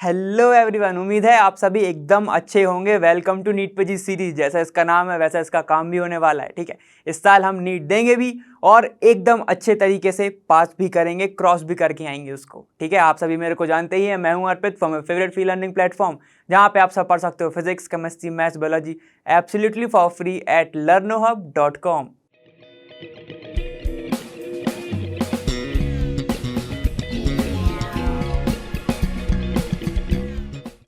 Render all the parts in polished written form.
Hello everyone, उम्मीद है आप सभी एकदम अच्छे होंगे। वेलकम टू नीट पेजी सीरीज। जैसा इसका नाम है वैसा इसका काम भी होने वाला है। ठीक है, इस साल हम नीट देंगे भी और एकदम अच्छे तरीके से पास भी करेंगे, क्रॉस भी करके आएंगे उसको। ठीक है, आप सभी मेरे को जानते ही हैं, मैं हूं Arpit from my favourite free learning platform, जहां पे आप सब पढ़ सकते हो physics, chemistry, maths, biology absolutely for free at learnohub.com।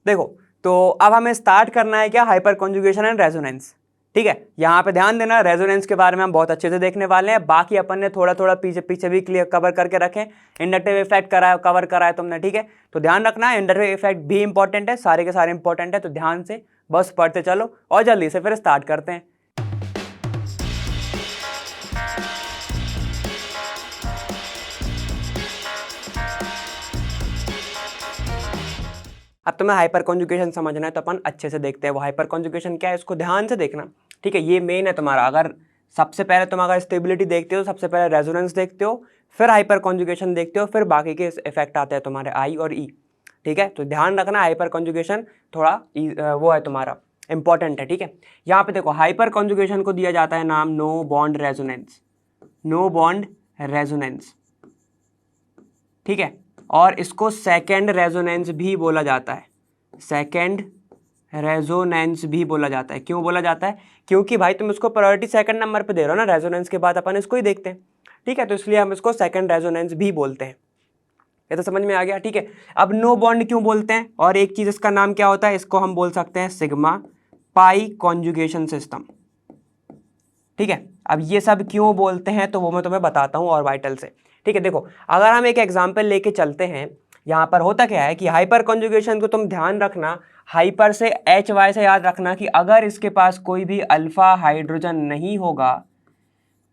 देखो, तो अब हमें स्टार्ट करना है क्या, हाइपर कॉन्जुगेशन एंड रेजोनेंस। ठीक है, यहाँ पे ध्यान देना, रेजोनेंस के बारे में हम बहुत अच्छे से देखने वाले हैं। बाकी अपन ने थोड़ा थोड़ा पीछे पीछे भी क्लियर कवर करके रखे। इंडक्टिव इफेक्ट कवर करा है तुमने। ठीक है, तो ध्यान रखना है, इंडक्टिव इफेक्ट भी इंपॉर्टेंट है, सारे के सारे इंपॉर्टेंट है, तो ध्यान से बस पढ़ते चलो और जल्दी से फिर स्टार्ट करते हैं। अब तुम्हें हाइपर कॉन्जुगेशन समझना है तो अपन अच्छे से देखते हैं वो हाइपर कॉन्जुगेशन क्या है, इसको ध्यान से देखना। ठीक है, ये मेन है तुम्हारा। अगर सबसे पहले तुम अगर स्टेबिलिटी देखते हो, सबसे पहले रेजोनेंस देखते हो, फिर हाइपर कॉन्जुगेशन देखते हो, फिर बाकी के इफेक्ट आते हैं तुम्हारे आई और ई। ठीक है, तो ध्यान रखना, हाइपर कॉन्जुगेशन थोड़ा वो है तुम्हारा इंपॉर्टेंट है। ठीक है, यहाँ पे देखो, हाइपर कॉन्जुगेशन को दिया जाता है नाम no bond resonance. No bond resonance, ठीक है, और इसको सेकेंड रेजोनेंस भी बोला जाता है। सेकेंड रेजोनेंस भी बोला जाता है। क्यों बोला जाता है? क्योंकि भाई तुम इसको प्रायोरिटी सेकंड नंबर पे दे रहे हो ना, रेजोनेंस के बाद अपन इसको ही देखते हैं। ठीक है, तो इसलिए हम इसको सेकेंड रेजोनेंस भी बोलते हैं। ये तो समझ में आ गया। ठीक है, अब नो बॉन्ड क्यों बोलते हैं, और एक चीज इसका नाम क्या होता है, इसको हम बोल सकते हैं सिग्मा पाई कॉन्जुगेशन सिस्टम। ठीक है, अब ये सब क्यों बोलते हैं तो वो मैं तुम्हें बताता हूँ और वाइटल से। ठीक है, देखो, अगर हम एक एग्जाम्पल लेके चलते हैं, यहाँ पर होता क्या है कि हाइपर कॉन्जुगेशन को तुम ध्यान रखना, हाइपर से एच वाई से याद रखना कि अगर इसके पास कोई भी अल्फा हाइड्रोजन नहीं होगा,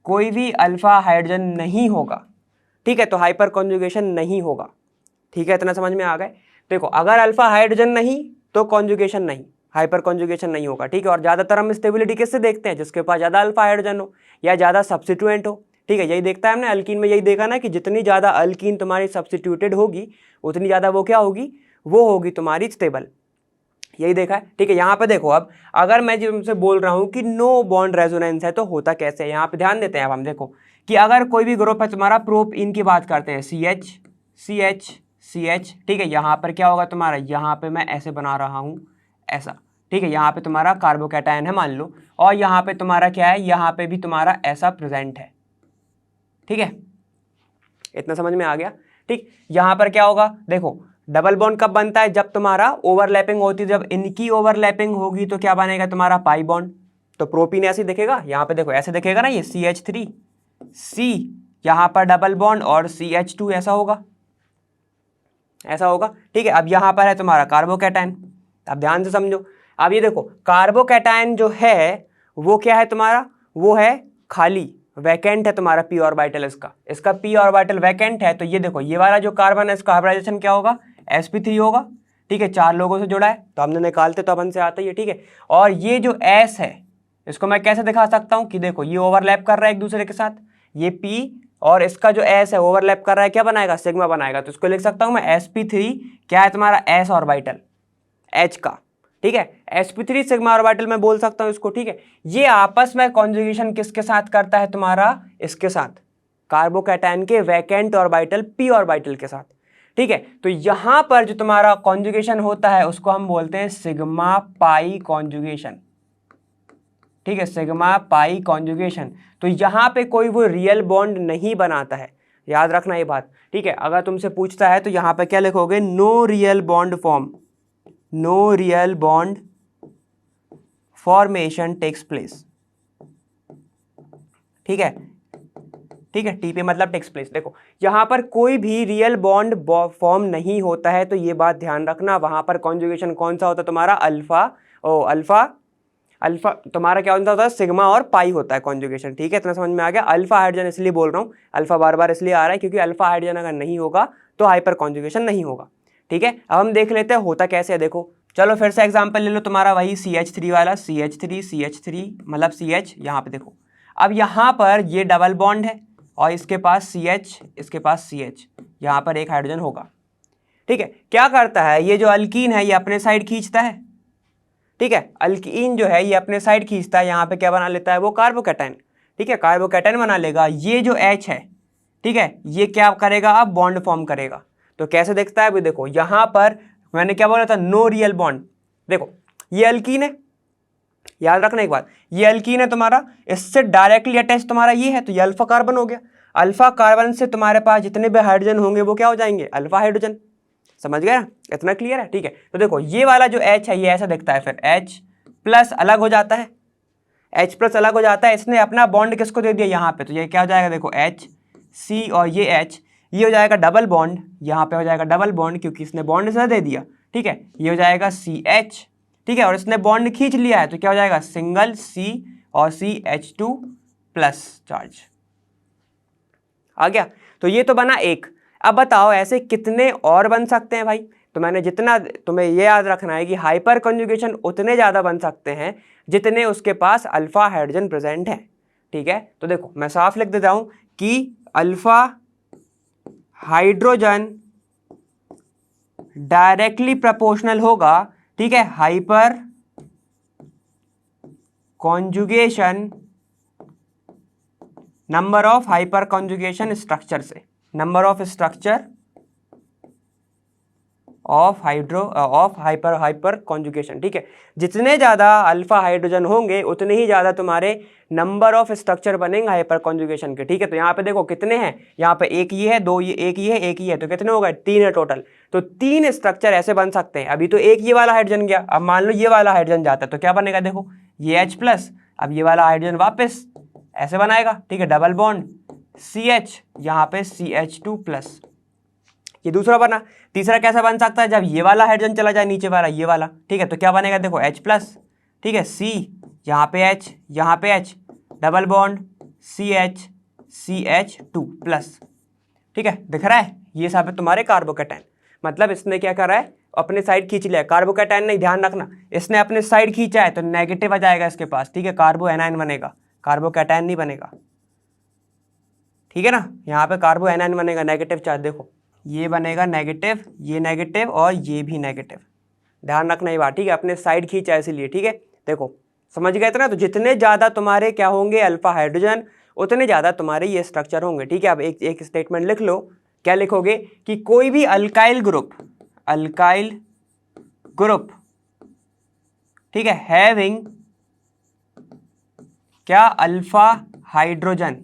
कोई भी अल्फा हाइड्रोजन नहीं होगा, ठीक है, तो हाइपर कॉन्जुगेशन नहीं होगा। ठीक है, इतना समझ में आ गए। देखो, अगर अल्फा हाइड्रोजन नहीं तो कॉन्जुगेशन नहीं, हाइपर कॉन्जुगेशन नहीं होगा। ठीक है, और ज़्यादातर हम स्टेबिलिटी किससे देखते हैं, जिसके पास ज़्यादा अल्फा हाइड्रोजन हो या ज़्यादा सब्स्टिट्यूएंट हो। ठीक है, यही देखता है हमने अल्कीन में, यही देखा ना कि जितनी ज़्यादा अल्कीन तुम्हारी सब्स्टिट्यूटेड होगी उतनी ज़्यादा वो क्या होगी, वो होगी तुम्हारी स्टेबल। यही देखा है। ठीक है, यहाँ पे देखो, अब अगर मैं तुमसे बोल रहा हूँ कि नो बॉन्ड रेजोनेंस है तो होता कैसे है, यहाँ पे ध्यान देते हैं। अब हम देखो कि अगर कोई भी ग्रुप है तुम्हारा, प्रोप इन की बात करते हैं, C H C H C H. ठीक है, यहाँ पर क्या होगा तुम्हारा, यहाँ पे मैं ऐसे बना रहा हूँ, ऐसा। ठीक है, यहाँ पे तुम्हारा कार्बोकैटायन है मान लो, और यहाँ पे तुम्हारा क्या है, यहाँ पे भी तुम्हारा ऐसा प्रेजेंट है। ठीक है, इतना समझ में आ गया। ठीक, यहाँ पर क्या होगा, देखो, डबल बॉन्ड कब बनता है, जब तुम्हारा ओवरलैपिंग होती है, जब इनकी ओवरलैपिंग होगी तो क्या बनेगा तुम्हारा पाई बॉन्ड। तो प्रोपीन ऐसे दिखेगा, यहाँ पे देखो ऐसे दिखेगा ना, ये CH3 C, यहाँ पर डबल बॉन्ड और CH2 ऐसा होगा, ऐसा होगा। ठीक है, अब यहाँ पर है तुम्हारा कार्बोकैटायन। अब ध्यान से समझो, अब ये देखो, कार्बोकैटायन जो है वो क्या है तुम्हारा, वो है खाली, वैकेंट है तुम्हारा p ऑर्बिटल, इसका p ऑर्बिटल वैकेंट है। तो ये देखो, ये वाला जो कार्बन है इसका हाइब्रिडाइजेशन क्या होगा, sp3 होगा। ठीक है, 4 लोगों से जुड़ा है तो हमने निकालते तो अपन से आता ही है। ठीक है, और ये जो s है इसको मैं कैसे दिखा सकता हूँ कि देखो, ये ओवरलैप कर रहा है एक दूसरे के साथ, ये p और इसका जो s है ओवरलैप कर रहा है, क्या बनाएगा, सिग्मा बनाएगा। तो इसको लिख सकता हूँ मैं sp3 क्या है तुम्हारा, s ऑर्बिटल h का। ठीक है, sp3 सिग्मा ऑर्बिटल में बोल सकता हूं इसको। ठीक है, ये आपस में कॉन्जुगेशन किसके साथ करता है तुम्हारा, इसके साथ, कार्बोकैटायन के वैकेंट ऑर्बिटल p ऑर्बिटल के साथ। ठीक है, तो यहां पर जो तुम्हारा कॉन्जुगेशन होता है उसको हम बोलते हैं सिग्मा पाई कॉन्जुगेशन। ठीक है, सिग्मा पाई कॉन्जुगेशन। तो यहां पे कोई वो रियल बॉन्ड नहीं बनाता है, याद रखना ये बात। ठीक है, अगर तुमसे पूछता है तो यहां पे क्या लिखोगे, no real bond form, no real bond formation takes place. ठीक है, ठीक है, टी पे मतलब टेक्स प्लेस। देखो, यहां पर कोई भी रियल बॉन्ड फॉर्म नहीं होता है, तो ये बात ध्यान रखना। वहां पर कॉन्जुगेशन कौन सा होता है तुम्हारा, अल्फा तुम्हारा क्या होता है, सिग्मा और पाई होता है कॉन्जुगेशन। ठीक है, इतना समझ में आ गया। अल्फा हाइड्रोजन इसलिए बोल रहा हूँ, अल्फा बार बार इसलिए आ रहा है क्योंकि अल्फा हाइड्रोजन अगर नहीं होगा तो हाइपर कॉन्जुगेशन नहीं होगा। ठीक है, अब हम देख लेते हैं होता कैसे है। देखो, चलो फिर से एग्जांपल ले लो तुम्हारा वही CH3 वाला, CH3 मतलब CH। यहाँ पे देखो, अब यहाँ पर ये डबल बॉन्ड है और इसके पास CH, इसके पास CH, यहाँ पर एक हाइड्रोजन होगा। ठीक है, क्या करता है ये जो अल्कीन है ये अपने साइड खींचता है, ठीक है, अल्कीन जो है ये अपने साइड खींचता है, यहाँ पे क्या बना लेता है वो कार्बोकैटायन, ठीक है, कार्बोकैटायन बना लेगा। ये जो H है, ठीक है, ये क्या करेगा अब बॉन्ड फॉर्म करेगा। तो कैसे दिखता है अभी देखो, यहाँ पर मैंने क्या बोला था, नो रियल बॉन्ड। देखो ये अल्कीन है, याद रखना एक बात, ये अल्कीन है तुम्हारा, इससे डायरेक्टली अटैच तुम्हारा ये है, तो ये अल्फा कार्बन हो गया। अल्फा कार्बन से तुम्हारे पास जितने भी हाइड्रोजन होंगे वो क्या हो जाएंगे, अल्फा हाइड्रोजन। समझ गया, इतना क्लियर है, ठीक है। तो देखो ये वाला जो H है ये ऐसा दिखता है, फिर H प्लस अलग हो जाता है, H प्लस अलग हो जाता है, इसने अपना बॉन्ड किसको दे दिया यहाँ पे, तो ये क्या हो जाएगा देखो H C और ये H, ये हो जाएगा डबल बॉन्ड, यहाँ पे हो जाएगा डबल बॉन्ड क्योंकि इसने बॉन्ड इसने दे दिया, ठीक है, ये हो जाएगा CH, ठीक है, और इसने बॉन्ड खींच लिया है तो क्या हो जाएगा सिंगल C और CH2 प्लस चार्ज आ गया। तो ये तो बना एक। अब बताओ ऐसे कितने और बन सकते हैं भाई। तो मैंने जितना, तुम्हें ये याद रखना है कि हाइपर कॉन्जुगेशन उतने ज़्यादा बन सकते हैं जितने उसके पास अल्फा हाइड्रोजन प्रेजेंट है, ठीक है। तो देखो मैं साफ लिख देता हूँ कि अल्फा हाइड्रोजन डायरेक्टली प्रोपोर्शनल होगा, ठीक है, hyperconjugation number of hyperconjugation structure से, number of structure of hyperconjugation, ठीक है। जितने ज़्यादा अल्फा हाइड्रोजन होंगे उतने ही ज़्यादा तुम्हारे नंबर ऑफ स्ट्रक्चर बनेंगे हाइपर कॉन्जुगेशन के, ठीक है। तो यहाँ पे देखो कितने हैं, यहाँ पे एक ये है, दो ये, एक ये है, एक ये है, तो कितने हो गए, 3 है टोटल। तो 3 स्ट्रक्चर ऐसे बन सकते हैं। अभी तो एक ये वाला हाइड्रोजन गया, अब मान लो ये वाला हाइड्रोजन जाता है तो क्या बनेगा, देखो ये H प्लस, अब ये वाला हाइड्रोजन वापस ऐसे बनाएगा, ठीक है, डबल बॉन्ड CH, यहाँ पे CH2 प्लस, ये दूसरा बना। तीसरा कैसा बन सकता है, जब ये वाला हाइड्रोजन चला जाए नीचे वाला ये वाला, ठीक है, तो क्या बनेगा देखो H प्लस, ठीक है, C, यहाँ पे H, यहाँ पे H, double bond CH CH2 plus, ठीक है, दिख रहा है, ये सब है तुम्हारे कार्बोकैटायन। मतलब इसने क्या करा है, अपने साइड खींच लिया, कार्बोकैटायन नहीं, ध्यान रखना, इसने अपने साइड खींचा है तो नेगेटिव आ जाएगा इसके पास, ठीक है, कार्बो एनायन बनेगा, कार्बोकैटायन नहीं बनेगा, ठीक है ना। यहाँ पे कार्बो एनायन बनेगा, नेगेटिव चार्ज, देखो ये बनेगा नेगेटिव, ये नेगेटिव और ये भी नेगेटिव, ध्यान रखना ये बात, ठीक है, अपने साइड खींचा इसीलिए, ठीक है। देखो समझ गए थे ना। तो जितने ज़्यादा तुम्हारे क्या होंगे अल्फा हाइड्रोजन उतने ज़्यादा तुम्हारे ये स्ट्रक्चर होंगे, ठीक है। अब एक स्टेटमेंट लिख लो, क्या लिखोगे कि कोई भी अल्काइल ग्रुप, ठीक है, हैविंग क्या अल्फा हाइड्रोजन,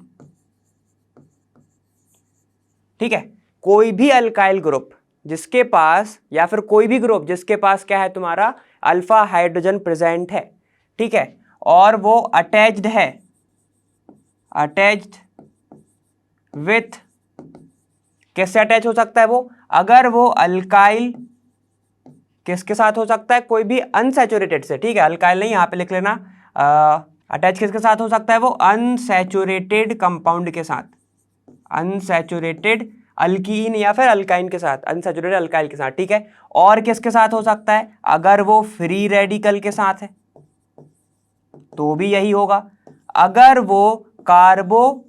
ठीक है, कोई भी अल्काइल ग्रुप जिसके पास, या फिर कोई भी ग्रुप जिसके पास क्या है तुम्हारा अल्फा हाइड्रोजन प्रेजेंट है, ठीक है, और वो अटैच्ड है, अटैच्ड विथ, किससे अटैच हो सकता है वो, अगर वो अल्काइल, किसके साथ हो सकता है, कोई भी अनसैचुरेटेड से, ठीक है, अल्काइल नहीं, यहाँ पे लिख लेना, अटैच किसके साथ हो सकता है वो, अनसैचुरेटेड कंपाउंड के साथ, अनसैचुरेटेड अल्कीन या फिर अल्काइन के साथ, अनसैचुरेटेड अल्काइल के साथ, ठीक है। और किसके साथ हो सकता है, अगर वो फ्री रेडिकल के साथ है तो भी यही होगा, अगर वो कार्बो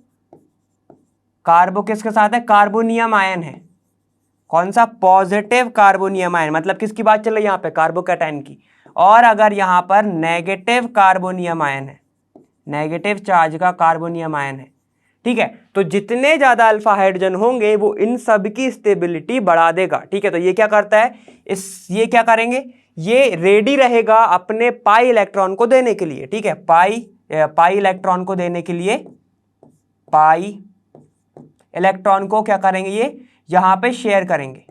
किसके साथ है, कार्बोनियम आयन है, कौन सा, पॉजिटिव कार्बोनियम आयन, मतलब किसकी बात चल रही है यहाँ पे, कार्बोकैटायन की। और अगर यहाँ पर नेगेटिव कार्बोनियम आयन है, नेगेटिव चार्ज का कार्बोनियम आयन है, ठीक है। तो जितने ज्यादा अल्फा हाइड्रोजन होंगे वो इन सब की स्टेबिलिटी बढ़ा देगा, ठीक है। तो ये क्या करता है, ये क्या करेंगे, ये रेडी रहेगा अपने पाई इलेक्ट्रॉन को देने के लिए, ठीक है, पाई इलेक्ट्रॉन को देने के लिए, पाई इलेक्ट्रॉन को क्या करेंगे, ये यहां पे शेयर करेंगे,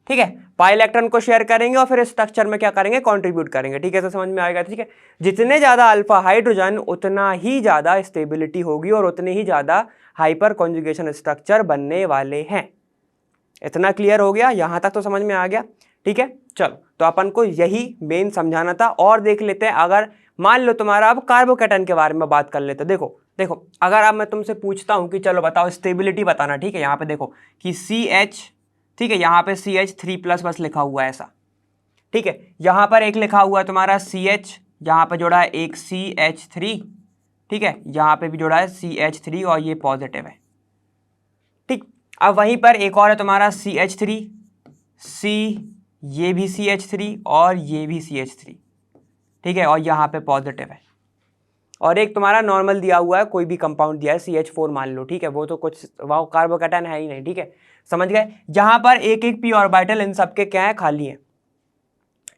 ठीक है, पाई इलेक्ट्रॉन को शेयर करेंगे और फिर स्ट्रक्चर में क्या करेंगे, कंट्रीब्यूट करेंगे, ठीक है। तो समझ में आएगा, ठीक है। जितने ज्यादा अल्फा हाइड्रोजन उतना ही ज्यादा स्टेबिलिटी होगी और उतने ही ज्यादा हाइपर कॉन्जुगेशन स्ट्रक्चर बनने वाले हैं। इतना क्लियर हो गया, यहां तक तो समझ में आ गया, ठीक है। चलो तो अपन को यही मेन समझाना था। और देख लेते हैं, अगर मान लो तुम्हारा, अब कार्बोकैटायन के बारे में बात कर लेते हैं। देखो अगर अब मैं तुमसे पूछता हूं कि चलो बताओ स्टेबिलिटी बताना, ठीक है, यहाँ पे देखो कि CH, ठीक है, यहाँ पे CH3+ बस लिखा हुआ है ऐसा, ठीक है, यहाँ पर एक लिखा हुआ है तुम्हारा CH, यहाँ पे जोड़ा है एक CH3, ठीक है, यहाँ पे भी जोड़ा है CH3 और ये पॉजिटिव है, ठीक। अब वहीं पर एक और है तुम्हारा CH3, ये भी CH3 और ये भी CH3, ठीक है, और यहाँ पे पॉजिटिव है। और एक तुम्हारा नॉर्मल दिया हुआ है, कोई भी कंपाउंड दिया है CH4 मान लो, ठीक है, वो तो कुछ वो कार्बोकैटायन है ही नहीं, ठीक है, समझ गए। जहां पर एक एक p ऑर्बिटल इन सबके क्या है, खाली है,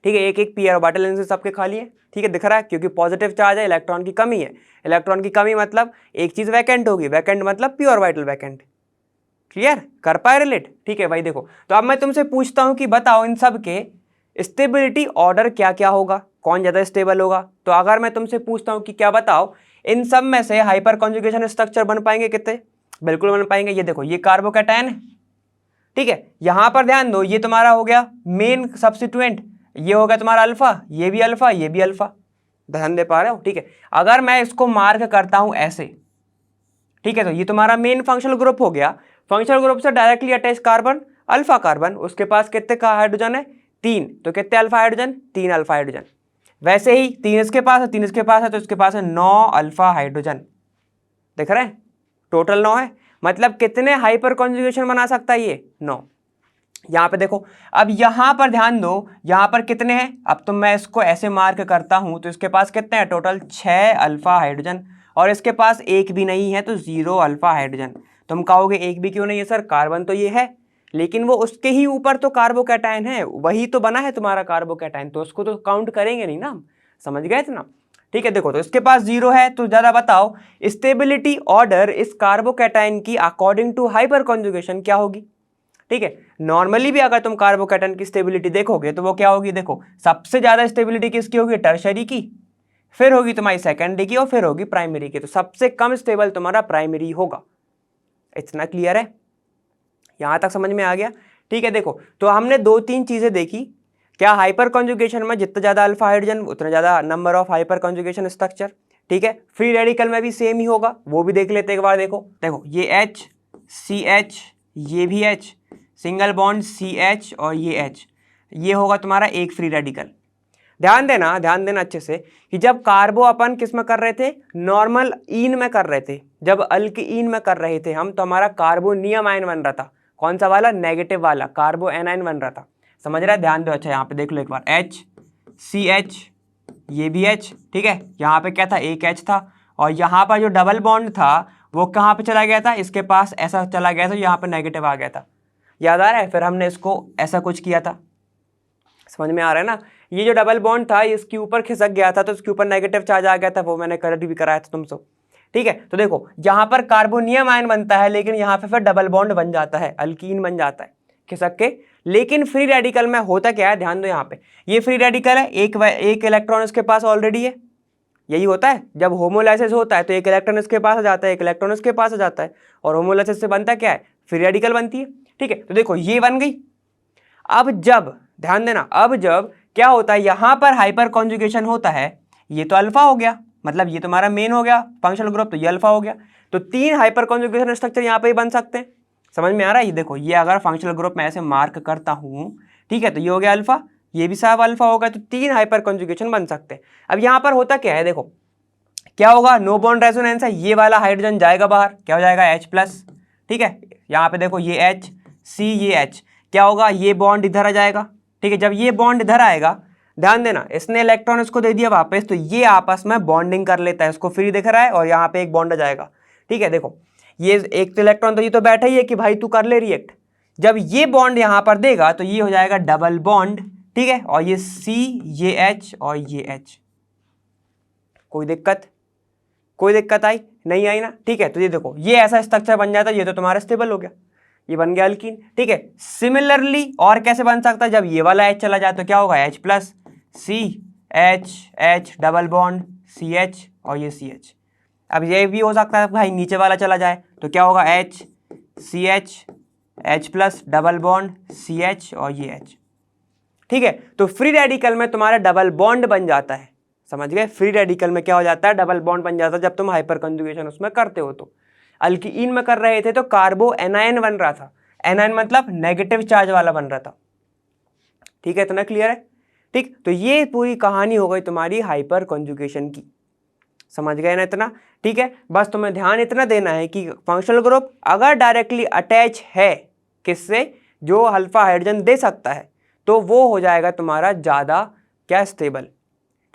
ठीक है, एक एक p ऑर्बिटल इन सबके खाली है, ठीक है, दिख रहा है, क्योंकि पॉजिटिव चार्ज है, इलेक्ट्रॉन की कमी है। इलेक्ट्रॉन की कमी मतलब एक चीज वैकेंट होगी, वैकेंट मतलब p ऑर्बिटल वैकेंट। क्लियर, कर पाए रिलेट, ठीक है। भाई देखो, तो अब मैं तुमसे पूछता हूं कि बताओ इन सब के स्टेबिलिटी ऑर्डर क्या क्या होगा, कौन ज्यादा स्टेबल होगा। तो अगर मैं तुमसे पूछता हूं कि क्या बताओ इन सब में से हाइपर कॉन्जुगेशन स्ट्रक्चर बन पाएंगे कितने, बिल्कुल बन पाएंगे। ये देखो, ये कार्बोकैटायन है, ठीक है, यहां पर ध्यान दो, ये तुम्हारा हो गया मेन सब्स्टिट्यूएंट, ये हो गया तुम्हारा अल्फा, ये भी अल्फा, ये भी अल्फा, ध्यान दे पा रहे हो, ठीक है। अगर मैं इसको मार्क करता हूं ऐसे, ठीक है, तो ये तुम्हारा मेन फंक्शनल ग्रुप हो गया। फंक्शनल ग्रुप से directly attach carbon, alpha carbon, उसके पास कितने का हाइड्रोजन है, 3, तो कितने अल्फा हाइड्रोजन, 3 अल्फा हाइड्रोजन। वैसे ही 3 इसके पास है, 3 इसके पास है, तो इसके पास है 9 अल्फा हाइड्रोजन, देख रहे हैं, टोटल 9 है। मतलब कितने हाइपर कॉन्जुगेशन बना सकता है ये, 9। यहां पे देखो, अब यहां पर ध्यान दो, यहां पर कितने हैं, अब तो मैं इसको ऐसे मार्क करता हूं, तो इसके पास कितने हैं टोटल, 6 अल्फा हाइड्रोजन, और इसके पास एक भी नहीं है, तो 0 अल्फा हाइड्रोजन। तुम कहोगे एक भी क्यों नहीं है सर, कार्बन तो ये है, लेकिन वो उसके ही ऊपर तो कार्बोकैटायन है, वही तो बना है तुम्हारा कार्बोकैटायन, तो उसको तो काउंट करेंगे नहीं ना, समझ गए थे ना, ठीक है। देखो, तो इसके पास 0 है, तो ज्यादा बताओ स्टेबिलिटी ऑर्डर इस कार्बोकैटायन की अकॉर्डिंग टू हाइपर कॉन्जुगेशन क्या होगी, ठीक है। नॉर्मली भी अगर तुम कार्बोकैटायन की स्टेबिलिटी देखोगे तो वो क्या होगी, देखो सबसे ज्यादा स्टेबिलिटी किसकी होगी, टर्शरी की, फिर होगी तुम्हारी सेकेंडरी की, और फिर होगी प्राइमरी की। तो सबसे कम स्टेबल तुम्हारा प्राइमरी होगा। इतना क्लियर है, यहां तक समझ में आ गया, ठीक है। देखो, तो हमने 2-3 चीजें देखी, क्या हाइपर कॉन्जुगेशन में जितना ज्यादा अल्फा हाइड्रोजन उतना ज्यादा number of hyperconjugation structure, ठीक है। फ्री रेडिकल में भी सेम ही होगा, वो भी देख लेते एक बार। देखो देखो, ये H, CH, ये भी H, सिंगल बॉन्ड CH, और ये H, ये होगा तुम्हारा एक फ्री रेडिकल। ध्यान देना अच्छे से कि जब कार्बो अपन किस में कर रहे थे, नॉर्मल ईन में कर रहे थे, जब अल्कीन में कर रहे थे हम, तो हमारा कार्बोनियम आयन बन रहा था, कौन सा वाला, नेगेटिव वाला, कार्बो एनायन बन रहा था, समझ रहा है, ध्यान दो। अच्छा, यहाँ पे देख लो एक बार, H, CH, ये भी H, ठीक है, यहाँ पे क्या था, एक H था, और यहाँ पर जो डबल बॉन्ड था वो कहाँ पे चला गया था, इसके पास ऐसा चला गया था, यहाँ पे नेगेटिव आ गया था, याद आ रहा है। फिर हमने इसको ऐसा कुछ किया था, समझ में आ रहा है ना। ये जो डबल बॉन्ड था इसके ऊपर खिसक गया था, तो इसके ऊपर नेगेटिव चार्ज आ गया था, वो मैंने करेक्ट भी कराया था तुमसे, ठीक है। तो देखो, यहाँ पर कार्बोनियम आयन बनता है, लेकिन यहाँ पे फिर डबल बॉन्ड बन जाता है, अल्कीन बन जाता है खिसक के। लेकिन फ्री रेडिकल में होता क्या है, ध्यान दो, यहाँ पे ये फ्री रेडिकल है, एक इलेक्ट्रॉन इसके पास ऑलरेडी है, यही होता है जब होमोलाइसिस होता है, तो एक इलेक्ट्रॉन इसके पास आ जाता है, एक इलेक्ट्रॉन इसके पास आ जाता है, और होमोलाइसिस से बनता क्या है, फ्री रेडिकल बनती है, ठीक है। तो देखो, ये बन गई। अब जब, ध्यान देना, अब जब क्या होता है, यहां पर हाइपर कॉन्जुगेशन होता है, ये तो अल्फा हो गया, मतलब ये तुम्हारा मेन हो गया फंक्शनल ग्रुप, तो ये अल्फा हो गया, तो 3 हाइपर कॉन्जुगेशन स्ट्रक्चर यहां पे ही बन सकते हैं, समझ में आ रहा है। ये देखो, ये अगर फंक्शनल ग्रुप में ऐसे मार्क करता हूं, ठीक है, तो ये हो गया अल्फा, ये भी साहब अल्फा होगा, तो 3 हाइपर कॉन्जुगेशन बन सकते हैं। अब यहां पर होता क्या है, देखो क्या होगा, नो बॉन्ड रेजोनेंस है, ये वाला हाइड्रोजन जाएगा बाहर, क्या हो जाएगा, H+, ठीक है। यहाँ पे देखो, ये H, C, ये H, क्या होगा, ये बॉन्ड इधर आ जाएगा, ठीक है। जब ये बॉन्ड इधर आएगा, ध्यान देना, इसने इलेक्ट्रॉन इसको दे दिया वापस, तो ये आपस में बॉन्डिंग कर लेता है, इसको फ्री दिख रहा है, और यहाँ पे एक बॉन्ड आ जाएगा, ठीक है। देखो, ये एक तो इलेक्ट्रॉन तो ये तो बैठा ही है कि भाई तू कर ले रिएक्ट, जब ये बॉन्ड यहाँ पर देगा तो ये हो जाएगा डबल बॉन्ड, ठीक है, और ये C, ये H, और ये H। कोई दिक्कत आई नहीं आई ना, ठीक है। तो ये देखो, ये ऐसा स्ट्रक्चर बन जाता है, ये तो तुम्हारा स्टेबल हो गया, ये बन गया अल्कीन, ठीक है। सिमिलरली और कैसे बन सकता है, जब ये वाला H चला जाए तो क्या होगा, H+, C, H, double bond CH, और ये CH। अब ये भी हो सकता है भाई नीचे वाला चला जाए, तो क्या होगा, H, CH, H+, double bond CH, और ये H, ठीक है। तो फ्री रेडिकल में तुम्हारा डबल बॉन्ड बन जाता है, समझ गए। फ्री रेडिकल में क्या हो जाता है, डबल बॉन्ड बन जाता है जब तुम हाइपर कंजुगेशन उसमें करते हो। तो अल्कीन में कर रहे थे तो कार्बो एनायन बन रहा था, एनायन मतलब नेगेटिव चार्ज वाला बन रहा था, ठीक है। इतना क्लियर है, ठीक। तो ये पूरी कहानी हो गई तुम्हारी हाइपर कंजुगेशन की, समझ गए ना इतना? ठीक है, बस तुम्हें ध्यान इतना देना है कि फंक्शनल ग्रुप अगर डायरेक्टली अटैच है किससे, जो अल्फा हाइड्रोजन दे सकता है, तो वो हो जाएगा तुम्हारा ज़्यादा क्या स्टेबल।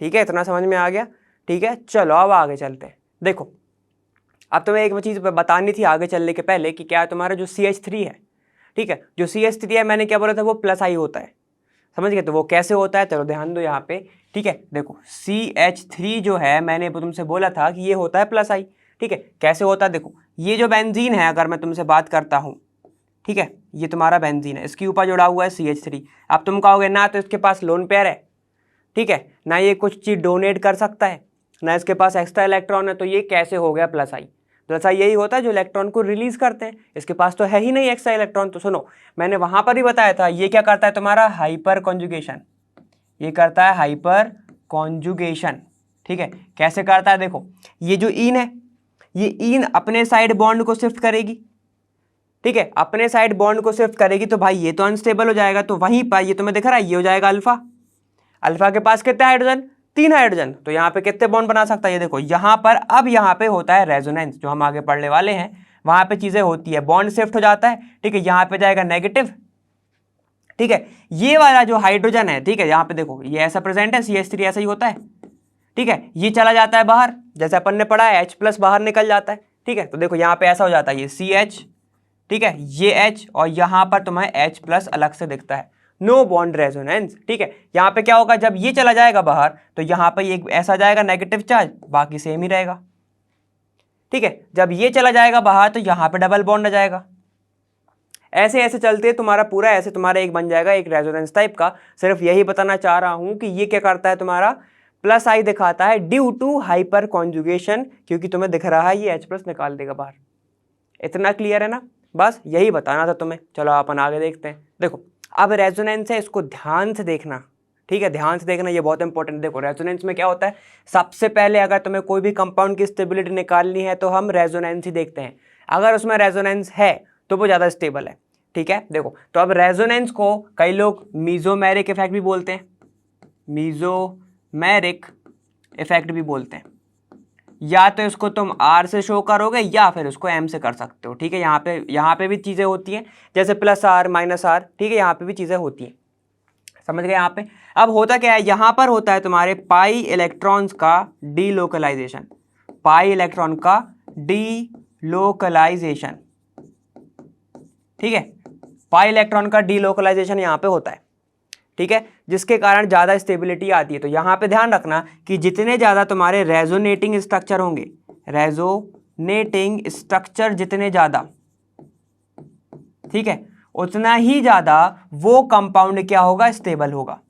ठीक है, इतना समझ में आ गया? ठीक है, चलो अब आगे चलते हैं। देखो अब तुम्हें एक चीज़ बतानी थी आगे चलने के पहले कि क्या तुम्हारा जो CH3 है, ठीक है, जो CH3 है मैंने क्या बोला था वो प्लस आई होता है, समझ गए? तो वो कैसे होता है, चलो ध्यान दो यहाँ पे। ठीक है, देखो CH3 जो है मैंने तुमसे बोला था कि ये होता है प्लस आई। ठीक है, कैसे होता है? देखो ये जो बेंजीन है, अगर मैं तुमसे बात करता हूँ, ठीक है, ये तुम्हारा बेंजीन है, इसके ऊपर जुड़ा हुआ है CH3। अब तुम कहोगे ना तो इसके पास लोन पेयर है, ठीक है, ना ये कुछ चीज़ डोनेट कर सकता है, ना इसके पास एक्स्ट्रा इलेक्ट्रॉन है, तो ये कैसे हो गया प्लस आई? प्लस आई यही होता है जो इलेक्ट्रॉन को रिलीज करते हैं, इसके पास तो है ही नहीं एक्स्ट्रा इलेक्ट्रॉन। तो सुनो, मैंने वहां पर ही बताया था ये क्या करता है तुम्हारा हाइपर कॉन्जुगेशन, ये करता है हाइपर कॉन्जुगेशन। ठीक है, कैसे करता है? देखो ये जो ईन है, ये ईन अपने साइड बॉन्ड को शिफ्ट करेगी, ठीक है, अपने साइड बॉन्ड को शिफ्ट करेगी, तो भाई ये तो अनस्टेबल हो जाएगा, तो वहीं पर ये तुम्हें दिख रहा है ये हो जाएगा अल्फा। अल्फा के पास कितने हाइड्रोजन? 3 हाइड्रोजन, तो यहाँ पे कितने बॉन्ड बना सकता है? ये देखो यहाँ पर, अब यहाँ पे होता है रेजोनेंस, जो हम आगे पढ़ने वाले हैं वहां पे चीजें होती है, बॉन्ड शिफ्ट हो जाता है, ठीक है, यहाँ पे जाएगा नेगेटिव, ठीक है, ये वाला जो हाइड्रोजन है, ठीक है, यहाँ पे देखो ये ऐसा प्रेजेंट है, CH3 ऐसा ही होता है, ठीक है, ये चला जाता है बाहर, जैसे अपन ने पढ़ा है H+ बाहर निकल जाता है, ठीक है, तो देखो यहाँ पे ऐसा हो जाता है, ये CH, ठीक है, ये H, और यहाँ पर तुम्हें H+ अलग से दिखता है, नो बॉन्ड रेजोनेंस। ठीक है, यहाँ पे क्या होगा, जब ये चला जाएगा बाहर तो यहाँ पे एक ऐसा जाएगा नेगेटिव चार्ज, बाकी सेम ही रहेगा। ठीक है, जब ये चला जाएगा बाहर तो यहाँ पे डबल बॉन्ड आ जाएगा। ऐसे ऐसे चलते तुम्हारा पूरा, ऐसे तुम्हारा एक बन जाएगा एक रेजोनेंस टाइप का। सिर्फ यही बताना चाह रहा हूं कि ये क्या करता है, तुम्हारा प्लस आई दिखाता है ड्यू टू हाइपर कॉन्जुगेशन, क्योंकि तुम्हें दिख रहा है ये H+ निकाल देगा बाहर। इतना क्लियर है ना? बस यही बताना था तुम्हें। चलो अपन आगे देखते हैं। देखो अब रेजोनेंस है, इसको ध्यान से देखना, ठीक है, ध्यान से देखना, ये बहुत इंपॉर्टेंट। देखो रेजोनेंस में क्या होता है, सबसे पहले अगर तुम्हें कोई भी कंपाउंड की स्टेबिलिटी निकालनी है तो हम रेजोनेंस ही देखते हैं। अगर उसमें रेजोनेंस है तो वो ज़्यादा स्टेबल है। ठीक है, देखो तो अब रेजोनेंस को कई लोग मीजोमेरिक इफेक्ट भी बोलते हैं, मीजोमेरिक इफेक्ट भी बोलते हैं। या तो इसको तुम R से शो करोगे या फिर उसको M से कर सकते हो। ठीक है, यहाँ पे भी चीज़ें होती हैं, जैसे +R -R, ठीक है, यहाँ पे भी चीज़ें होती हैं, समझ गए? यहाँ पे अब होता क्या है, यहाँ पर होता है तुम्हारे पाई इलेक्ट्रॉन्स का डीलोकलाइजेशन, पाई इलेक्ट्रॉन का डीलोकलाइजेशन। ठीक है, पाई इलेक्ट्रॉन का डीलोकलाइजेशन यहाँ पे होता है, ठीक है, जिसके कारण ज़्यादा स्टेबिलिटी आती है। तो यहाँ पे ध्यान रखना कि जितने ज़्यादा तुम्हारे रेजोनेटिंग स्ट्रक्चर होंगे, रेजोनेटिंग स्ट्रक्चर जितने ज़्यादा, ठीक है, उतना ही ज़्यादा वो कंपाउंड क्या होगा, स्टेबल होगा,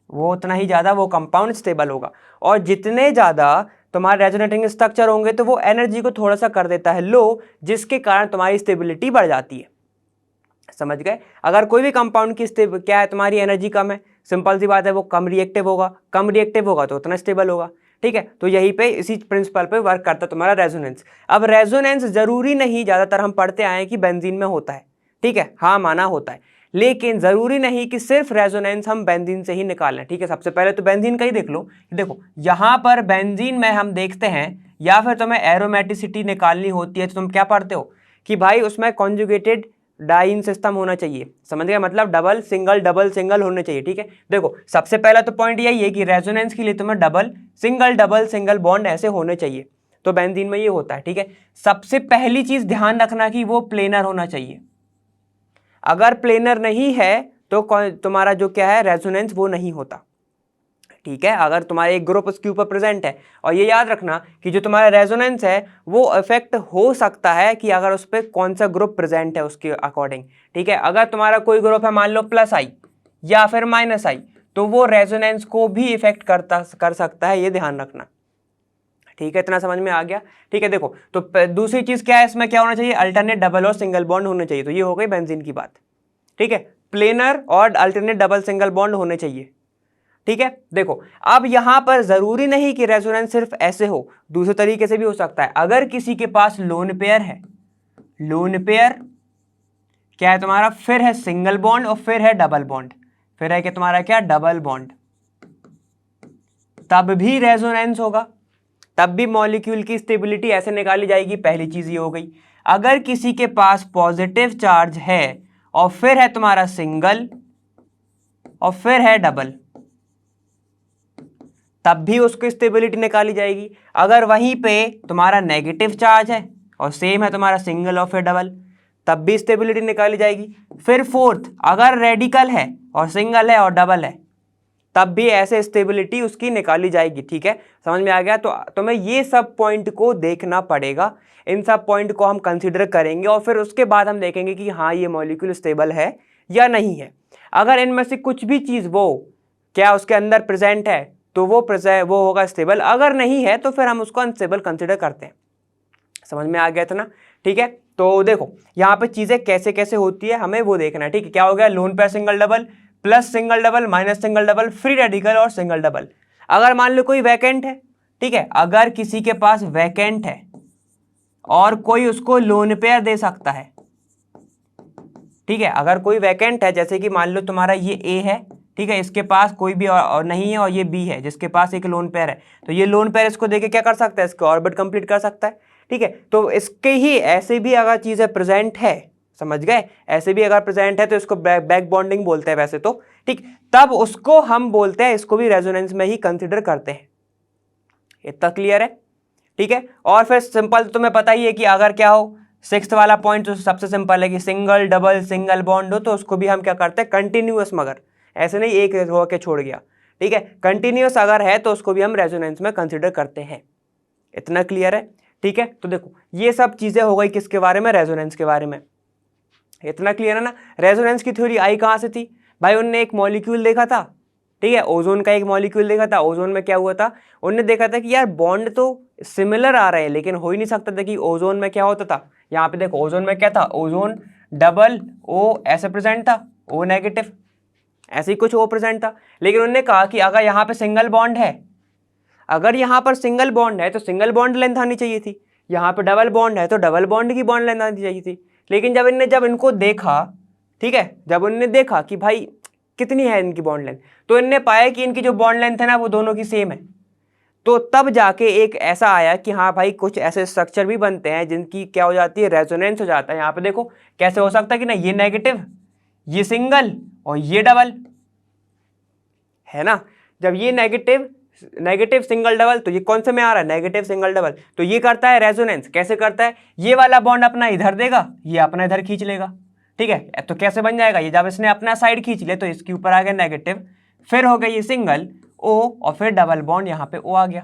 वो उतना ही ज़्यादा वो कंपाउंड स्टेबल होगा। और जितने ज़्यादा तुम्हारे रेजोनेटिंग स्ट्रक्चर होंगे तो वो एनर्जी को थोड़ा सा कर देता है लो, जिसके कारण तुम्हारी स्टेबिलिटी बढ़ जाती है। समझ गए? अगर कोई भी कंपाउंड की क्या है, तुम्हारी एनर्जी कम है, सिंपल सी बात है, वो कम रिएक्टिव होगा, कम रिएक्टिव होगा तो उतना स्टेबल होगा। ठीक है, तो यहीं पे इसी प्रिंसिपल पे वर्क करता है तुम्हारा रेजोनेंस। अब रेजोनेंस जरूरी नहीं, ज़्यादातर हम पढ़ते आए कि बेंजीन में होता है, ठीक है, हाँ माना होता है, लेकिन जरूरी नहीं कि सिर्फ रेजोनेंस हम बेंजीन से ही निकालें। ठीक है, सबसे पहले तो बेंजीन का ही देख लो। देखो यहाँ पर बेंजीन में हम देखते हैं, या फिर तुम्हें एरोमेटिसिटी निकालनी होती है तो तुम क्या पढ़ते हो कि भाई उसमें कॉन्जुगेटेड डाइन सिस्टम होना चाहिए। समझ गए? मतलब डबल सिंगल होने चाहिए। ठीक है, देखो सबसे पहला तो पॉइंट यही है कि रेजोनेंस के लिए तुम्हें डबल सिंगल बॉन्ड ऐसे होने चाहिए, तो बेंजीन में ये होता है। ठीक है, सबसे पहली चीज ध्यान रखना कि वो प्लेनर होना चाहिए। अगर प्लेनर नहीं है तो तुम्हारा जो क्या है रेजोनेंस वो नहीं होता। ठीक है, अगर तुम्हारा एक ग्रुप उसके ऊपर प्रेजेंट है, और ये याद रखना कि जो तुम्हारा रेजोनेंस है वो इफेक्ट हो सकता है कि अगर उस पर कौन सा ग्रुप प्रेजेंट है उसके अकॉर्डिंग। ठीक है, अगर तुम्हारा कोई ग्रुप है मान लो +I या फिर -I, तो वो रेजोनेंस को भी इफेक्ट कर सकता है, ये ध्यान रखना। ठीक है, इतना समझ में आ गया? ठीक है, देखो तो दूसरी चीज क्या है, इसमें क्या होना चाहिए, अल्टरनेट डबल और सिंगल बॉन्ड होने चाहिए। तो ये हो गई बेंजीन की बात। ठीक है, प्लेनर और अल्टरनेट डबल सिंगल बॉन्ड होने चाहिए। ठीक है, देखो अब यहां पर जरूरी नहीं कि रेजोनेंस सिर्फ ऐसे हो, दूसरे तरीके से भी हो सकता है। अगर किसी के पास लोन पेयर है, लोन पेयर क्या है तुम्हारा, फिर है सिंगल बॉन्ड और फिर है डबल बॉन्ड, फिर है कि तुम्हारा क्या डबल बॉन्ड, तब भी रेजोनेंस होगा, तब भी मॉलिक्यूल की स्टेबिलिटी ऐसे निकाली जाएगी। पहली चीज ये हो गई। अगर किसी के पास पॉजिटिव चार्ज है और फिर है तुम्हारा सिंगल और फिर है डबल, तब भी उसकी स्टेबिलिटी निकाली जाएगी। अगर वहीं पे तुम्हारा नेगेटिव चार्ज है और सेम है तुम्हारा सिंगल और फिर डबल, तब भी स्टेबिलिटी निकाली जाएगी। फिर फोर्थ, अगर रेडिकल है और सिंगल है और डबल है, तब भी ऐसे स्टेबिलिटी उसकी निकाली जाएगी। ठीक है, समझ में आ गया? तो तुम्हें ये सब पॉइंट को देखना पड़ेगा, इन सब पॉइंट को हम कंसीडर करेंगे और फिर उसके बाद हम देखेंगे कि हाँ ये मॉलिक्यूल स्टेबल है या नहीं है। अगर इनमें से कुछ भी चीज वो क्या उसके अंदर प्रेजेंट है तो वो होगा स्टेबल, अगर नहीं है तो फिर हम उसको अनस्टेबल कंसीडर करते हैं। समझ में आ गया था ना? ठीक है, तो देखो यहाँ पे चीजें कैसे कैसे होती है हमें वो देखना है। ठीक है, क्या हो गया? Lone pair single double, plus single double, minus single double, free radical और सिंगल डबल। अगर मान लो कोई वैकेंट है, ठीक है, अगर किसी के पास वैकेंट है और कोई उसको लोन पेयर दे सकता है, ठीक है, अगर कोई वैकेंट है, जैसे कि मान लो तुम्हारा ये ए है, ठीक है, इसके पास कोई भी और नहीं है और ये बी है जिसके पास एक लोन पेयर है, तो ये लोन पेयर इसको देके क्या कर सकता है? इसको ऑर्बिट कंप्लीट कर सकता है। ठीक है, तो इसके ही ऐसे भी अगर चीजें प्रेजेंट है, समझ गए, ऐसे भी अगर प्रेजेंट है तो इसको बैक बॉन्डिंग बोलते हैं वैसे तो। ठीक, तब उसको हम बोलते हैं, इसको भी रेजोनेंस में ही कंसिडर करते हैं। इतना क्लियर है? ठीक है, और फिर सिंपल तुम्हें पता ही है कि अगर क्या हो, सिक्स्थ वाला पॉइंट तो सबसे सिंपल है कि सिंगल डबल सिंगल बॉन्ड हो तो उसको भी हम क्या करते हैं? कंटिन्यूअस, मगर ऐसे नहीं एक होके छोड़ गया। ठीक है, कंटिन्यूअस अगर है तो उसको भी हम रेजोनेंस में कंसिडर करते हैं। इतना क्लियर है? ठीक है, तो देखो ये सब चीजें हो गई किसके बारे में? रेजोनेंस के बारे में। इतना क्लियर है ना? रेजोनेंस की थ्योरी आई कहां से थी भाई? उनने एक मॉलिक्यूल देखा था, ठीक है, ओजोन का एक मॉलिक्यूल देखा था। ओजोन में क्या हुआ था? उन्होंने देखा था कि यार बॉन्ड तो सिमिलर आ रहे हैं लेकिन हो ही नहीं सकता था कि ओजोन में क्या होता था। यहाँ पे देखो ओजोन में क्या था? ओजोन डबल ओ ऐसे प्रेजेंट था, ओ नेगेटिव ऐसे ही कुछ ओ प्रेजेंट था। लेकिन उन्होंने कहा कि अगर यहाँ पे सिंगल बॉन्ड है, अगर यहाँ पर सिंगल बॉन्ड है तो सिंगल बॉन्ड लेंथ आनी चाहिए थी, यहाँ पे डबल बॉन्ड है तो डबल बॉन्ड की बॉन्ड लेंथ आनी चाहिए थी। लेकिन जब इनको देखा, ठीक है, जब उन्होंने देखा कि भाई कितनी है इनकी बॉन्ड लेंथ, तो इनने पाया कि इनकी जो बॉन्ड लेंथ है ना वो दोनों की सेम है। तो तब जाके एक ऐसा आया कि हाँ भाई कुछ ऐसे स्ट्रक्चर भी बनते हैं जिनकी क्या हो जाती है? रेजोनेंस हो जाता है। यहाँ पे देखो कैसे हो सकता है कि ना ये नेगेटिव, ये सिंगल और ये डबल है ना। जब ये नेगेटिव सिंगल डबल, तो ये कौन से में आ रहा है? Negative single double. तो ये करता है रेजोनेंस। कैसे करता है? ये वाला बॉन्ड अपना इधर देगा, ये अपना इधर खींच लेगा। ठीक है, तो कैसे बन जाएगा? ये जब इसने अपना साइड खींच ले तो इसके ऊपर आ गया नेगेटिव, फिर हो गया ये सिंगल ओ और फिर डबल बॉन्ड यहाँ पे ओ आ गया।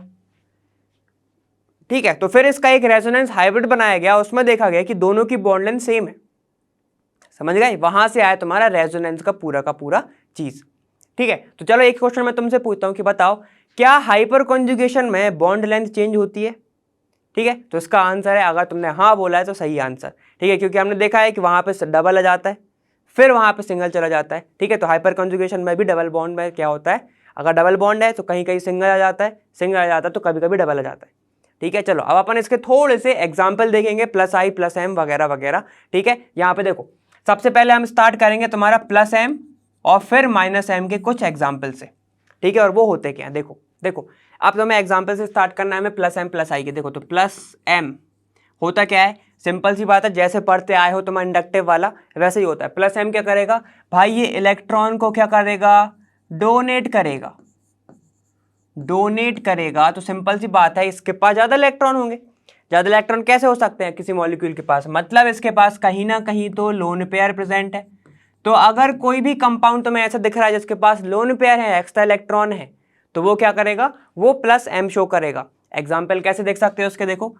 ठीक है, तो फिर इसका एक रेजोनेंस हाइब्रिड बनाया गया, उसमें देखा गया कि दोनों की बॉन्ड लेंथ सेम है। समझ गए? वहां से आया तुम्हारा रेजोनेंस का पूरा चीज। ठीक है, तो चलो एक क्वेश्चन मैं तुमसे पूछता हूं कि बताओ क्या हाइपर कॉन्जुगेशन में बॉन्ड लेंथ चेंज होती है? ठीक है, तो इसका आंसर है, अगर तुमने हाँ बोला है तो सही आंसर। ठीक है, क्योंकि हमने देखा है कि वहां पे डबल आ जाता है फिर वहां पे सिंगल चला जाता है। ठीक है, तो हाइपर कॉन्जुगेशन में भी डबल बॉन्ड में क्या होता है? अगर डबल बॉन्ड है तो कहीं कहीं सिंगल आ जाता है, सिंगल आ जाता है तो कभी कभी डबल आ जाता है। ठीक है, चलो अब अपन इसके थोड़े से एग्जाम्पल देखेंगे, प्लस आई प्लस एम वगैरह वगैरह। ठीक है, यहाँ पे देखो सबसे पहले हम स्टार्ट करेंगे तुम्हारा प्लस एम और फिर माइनस एम के कुछ एग्जाम्पल से। ठीक है, और वो होते क्या? देखो देखो अब तुम्हें एग्जाम्पल से स्टार्ट करना है हमें प्लस एम प्लस आई के। देखो तो प्लस एम होता क्या है? सिंपल सी बात है, जैसे पढ़ते आए हो तुम्हारा इंडक्टिव वाला वैसे ही होता है। प्लस एम क्या करेगा भाई? ये इलेक्ट्रॉन को क्या करेगा? डोनेट करेगा। डोनेट करेगा तो सिंपल सी बात है इसके पास ज्यादा इलेक्ट्रॉन होंगे। ज्यादा इलेक्ट्रॉन कैसे हो सकते हैं किसी मॉलिक्यूल के पास? मतलब इसके पास कहीं ना कहीं तो लोन पेयर प्रेजेंट है। तो अगर कोई भी कंपाउंड तुम्हें ऐसा दिख रहा है जिसके पास लोन पेयर है, एक्स्ट्रा इलेक्ट्रॉन है, तो वो क्या करेगा? वो प्लस एम शो करेगा। एग्जाम्पल कैसे देख सकते हो उसके? देखो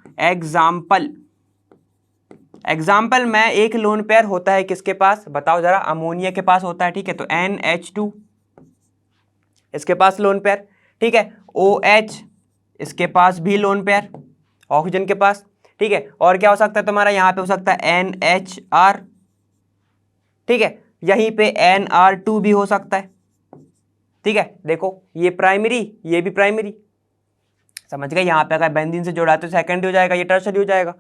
एग्जाम्पल में एक लोन पेयर होता है किसके पास? बताओ जरा। अमोनिया के पास होता है। ठीक है, तो NH2 इसके पास लोन पेयर। ठीक है, OH इसके पास भी लोन पेयर, ऑक्सीजन के पास। ठीक है, और क्या हो सकता है तुम्हारा? यहाँ पे हो सकता है NHR। ठीक है, यहीं पे NR2 भी हो सकता है। ठीक है, देखो ये प्राइमरी, ये भी प्राइमरी। समझ गए? यहाँ पे अगर बेंजीन से जोड़ा तो सेकेंडरी हो जाएगा, ये टर्शरी हो जाएगा।